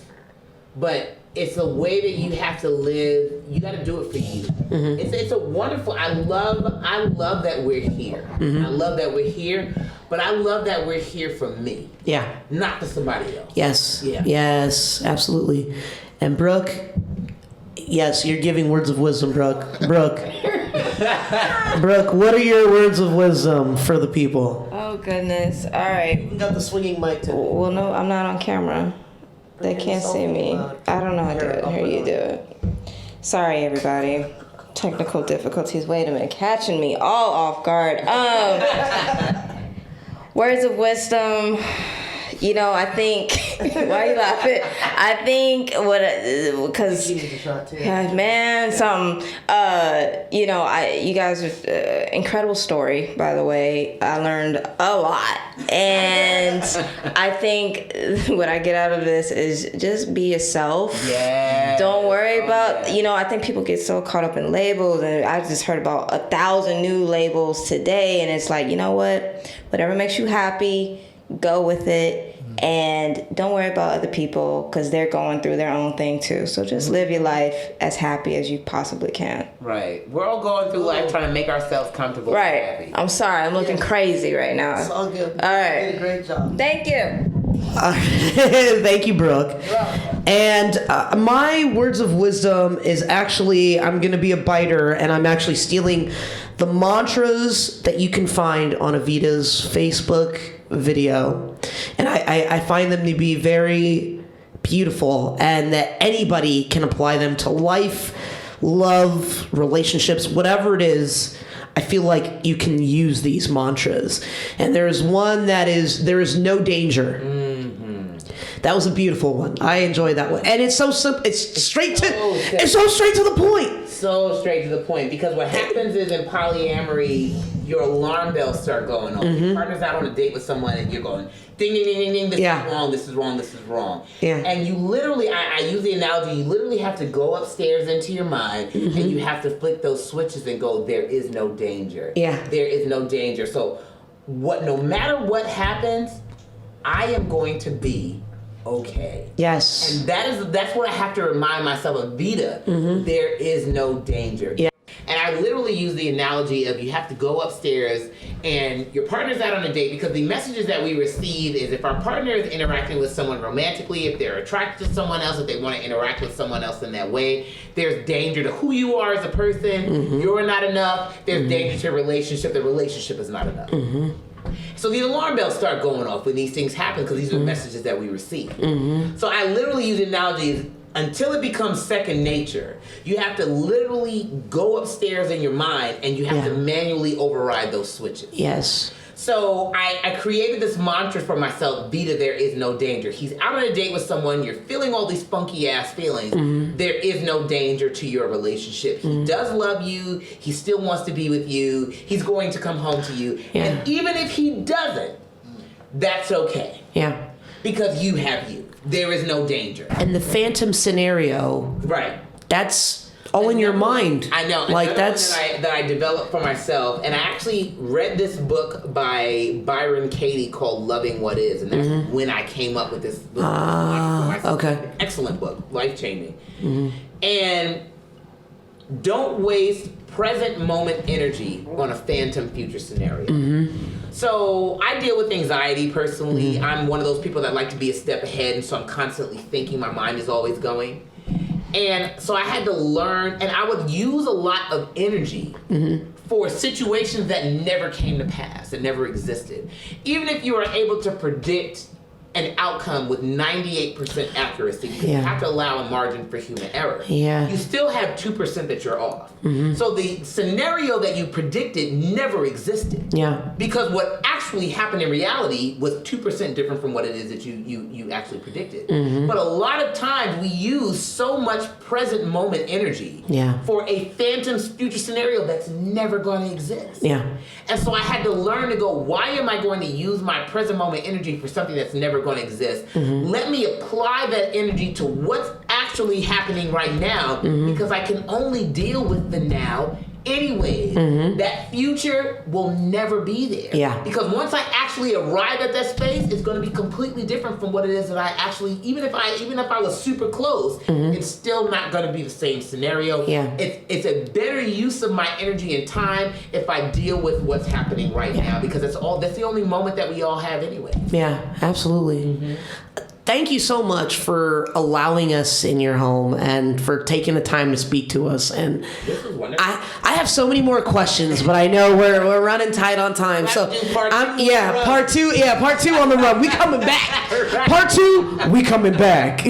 but it's a way that you have to live. You got to do it for you. It's a wonderful. I love that we're here. I love that we're here, but I love that we're here for me. Yeah. Not for somebody else. Yes. Yeah. Yes, absolutely. And Brooke, yes, you're giving words of wisdom, Brooke. Brooke, Brooke, what are your words of wisdom for the people? Oh, goodness. All right. We got the swinging mic today. Well, no, I'm not on camera. They can't see me. I don't know how to do it. Here, you do it. Sorry, everybody. Technical difficulties. Wait a minute. Catching me all off guard. Words of wisdom. You know, I think. Why are you laughing? I think because man, you know, you guys are incredible story, by the way. I learned a lot, and I think what I get out of this is just be yourself. Yeah. Don't worry about, you know, I think people get so caught up in labels, and I just heard about 1,000 new labels today, and it's like, you know what? Whatever makes you happy, go with it. And don't worry about other people because they're going through their own thing too. So just live your life as happy as you possibly can. Right. We're all going through life trying to make ourselves comfortable Right. and happy. I'm sorry. I'm looking crazy right now. It's all good. All right. You did a great job. Thank you. Thank you, Brooke. And my words of wisdom is actually, I'm going to be a biter, and I'm actually stealing the mantras that you can find on Evita's Facebook video. And I find them to be very beautiful, and that anybody can apply them to life, love, relationships, whatever it is. I feel like you can use these mantras. And there's one that is, there is no danger. That was a beautiful one. I enjoyed that one. And it's so simple. It's straight to the point. So straight to the point. Because what happens is in polyamory, your alarm bells start going off. Your partner's out on a date with someone and you're going, ding, ding, ding, ding, ding, this is wrong, this is wrong, this is wrong. Yeah. And you literally, I use the analogy, you literally have to go upstairs into your mind and you have to flick those switches and go, there is no danger. Yeah. There is no danger. So no matter what happens, I am going to be okay. Yes. And that's what I have to remind myself of, Evita. There is no danger. Yeah. And I literally use the analogy of you have to go upstairs and your partner's out on a date, because the messages that we receive is if our partner is interacting with someone romantically, if they're attracted to someone else, if they want to interact with someone else in that way, there's danger to who you are as a person. You're not enough. There's danger to a relationship. The relationship is not enough. So the alarm bells start going off when these things happen, because these are messages that we receive. So I literally use the analogy until it becomes second nature. You have to literally go upstairs in your mind and you have to manually override those switches. Yes. So I created this mantra for myself, Evita, there is no danger. He's out on a date with someone, you're feeling all these funky ass feelings. There is no danger to your relationship. He does love you, he still wants to be with you, he's going to come home to you. And even if he doesn't, that's okay. Yeah. Because you have you. There is no danger. And the phantom scenario, Right. that's all in your mind. I know. Like Another that's one that I developed for myself, and I actually read this book by Byron Katie called "Loving What Is," and that's when I came up with this book for myself. okay. Excellent book, life changing. And don't waste present moment energy on a phantom future scenario. So I deal with anxiety personally. I'm one of those people that like to be a step ahead, and so I'm constantly thinking. My mind is always going. And so I had to learn, and I would use a lot of energy for situations that never came to pass, that never existed. Even if you are able to predict an outcome with 98% accuracy, because you have to allow a margin for human error. You still have 2% that you're off. So the scenario that you predicted never existed. Because what actually happened in reality was 2% different from what it is that you actually predicted. But a lot of times we use so much present moment energy for a phantom future scenario that's never going to exist. And so I had to learn to go, why am I going to use my present moment energy for something that's never going to exist? Let me apply that energy to what's actually happening right now, because I can only deal with the now anyways. That future will never be there. Because once I actually arrive at that space, it's going to be completely different from what it is that I actually, even if I was super close, it's still not going to be the same scenario. It's a better use of my energy and time if I deal with what's happening right now, because that's the only moment that we all have anyway. Absolutely. thank you so much for allowing us in your home and for taking the time to speak to us. And This was wonderful. I have so many more questions, but I know we're running tight on time. So part two part two on the run. We coming back. Part two, we coming back.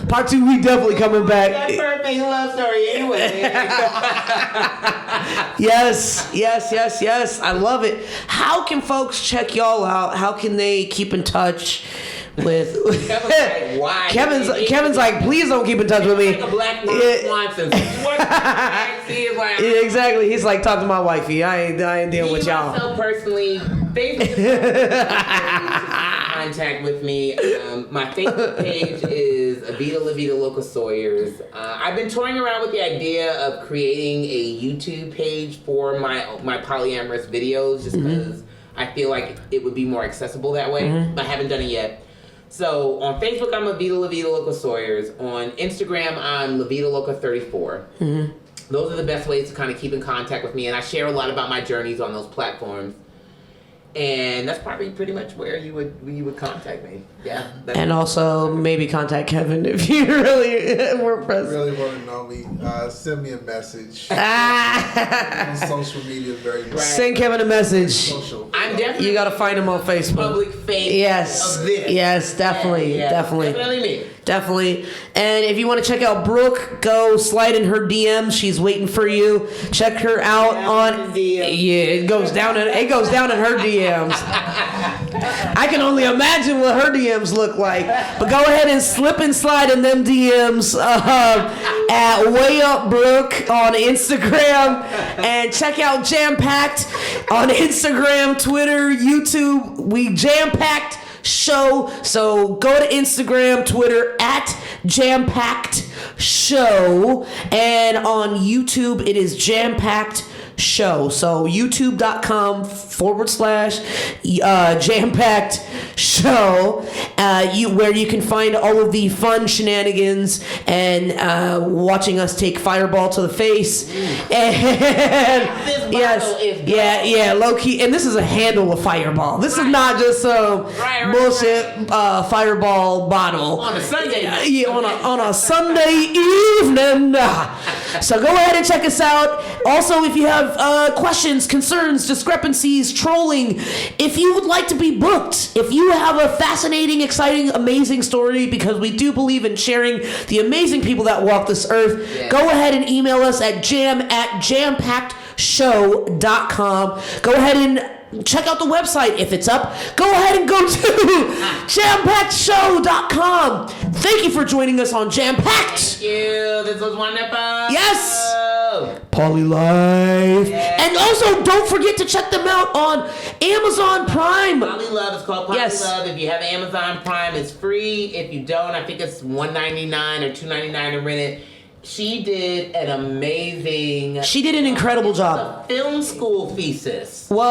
Part two, we definitely coming back. That perfect love story anyway. Yes. I love it. How can folks check y'all out? How can they keep in touch with Kevin's like, why? Kevin's like, please don't keep in touch with me. Like a black Mark Swanson. Yeah, exactly. He's like, talk to my wifey. I ain't dealing with y'all. Myself personally, Facebook contact with me. My Facebook page is Evita La Vida Loca Sawyers. I've been toying around with the idea of creating a YouTube page for my polyamorous videos, just because I feel like it would be more accessible that way. I haven't done it yet. So on Facebook, I'm Evita La Vida Loca Sawyers. On Instagram, I'm La Vida Loca 34. Those are the best ways to kind of keep in contact with me, and I share a lot about my journeys on those platforms. And that's probably pretty much where you would contact me. Yeah. And also maybe contact Kevin if you really were present. Really want to know me? Send me a message on social media. Very much. Send Kevin a message. Social. I'm definitely. You gotta find him on Facebook. Public face. Yes. Of this. Yes, definitely. Yeah, Definitely. Definitely me. Definitely. And if you want to check out Brooke, go slide in her DMs. She's waiting for you. Check her out on. Yeah, it goes down in her DMs. I can only imagine what her DMs look like. But go ahead and slip and slide in them DMs at Way Up Brooke on Instagram, and check out Jampacked on Instagram, Twitter, YouTube. We Jampacked Show. So go to Instagram, Twitter at Jampacked Show, and on YouTube it is Jampacked Show. So youtube.com/Jampacked Show, where you can find all of the fun shenanigans and watching us take Fireball to the face. And low key. And this is a handle of Fireball. This is not just some bullshit Fireball bottle On a Sunday night. on a Sunday evening. So go ahead and check us out. Also, if you have questions, concerns, discrepancies, trolling, if you would like to be booked, if you have a fascinating, exciting, amazing story, because we do believe in sharing the amazing people that walk this earth, go ahead and email us at jam@jampackedshow.com. Go ahead and check out the website if it's up. Go ahead and go to jampackedshow.com. Thank you for joining us on Jampacked. Thank you. This was wonderful. Yes. Polylife. And also, don't forget to check them out on Amazon Prime. Polylove is called Polylove. Yes. If you have Amazon Prime, it's free. If you don't, I think it's $1.99 or $2.99 to rent it. She did an incredible job. A film school thesis. What?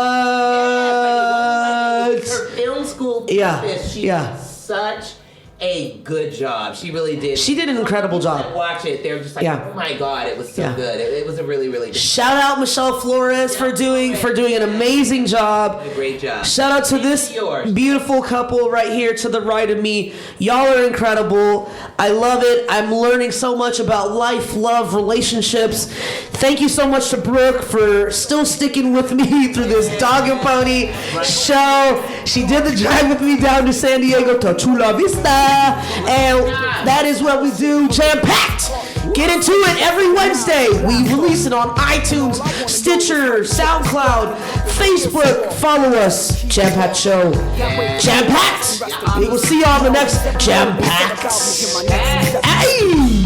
Her film school thesis. Yeah, She yeah. did such a good job. She really did. She did an incredible job. Watch it. They were just like, Yeah. oh my God, it was so Yeah. good. It was a really, really good. Shout out Michelle Flores for doing an amazing job. A great job. Shout out to this Yours. beautiful couple right here to the right of me. Y'all are incredible. I love it. I'm learning so much about life, love, relationships. Thank you so much to Brooke for still sticking with me through this dog and pony show. She did the drive with me down to San Diego to Chula Vista. And that is what we do. Jam-packed. Get into it every Wednesday. We release it on iTunes, Stitcher, SoundCloud, Facebook. Follow us. Jam-packed Show. Jam-packed. We will see you on the next Jam-packed. Hey!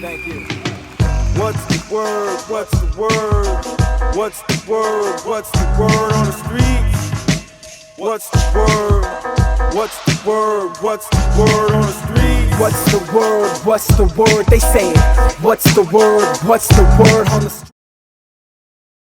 Thank you. What's the word? What's the word? What's the word? What's the word on the streets? What's the word? What's the word? What's the word on the streets? What's the word? What's the word? They say it. What's the word? What's the word on the street?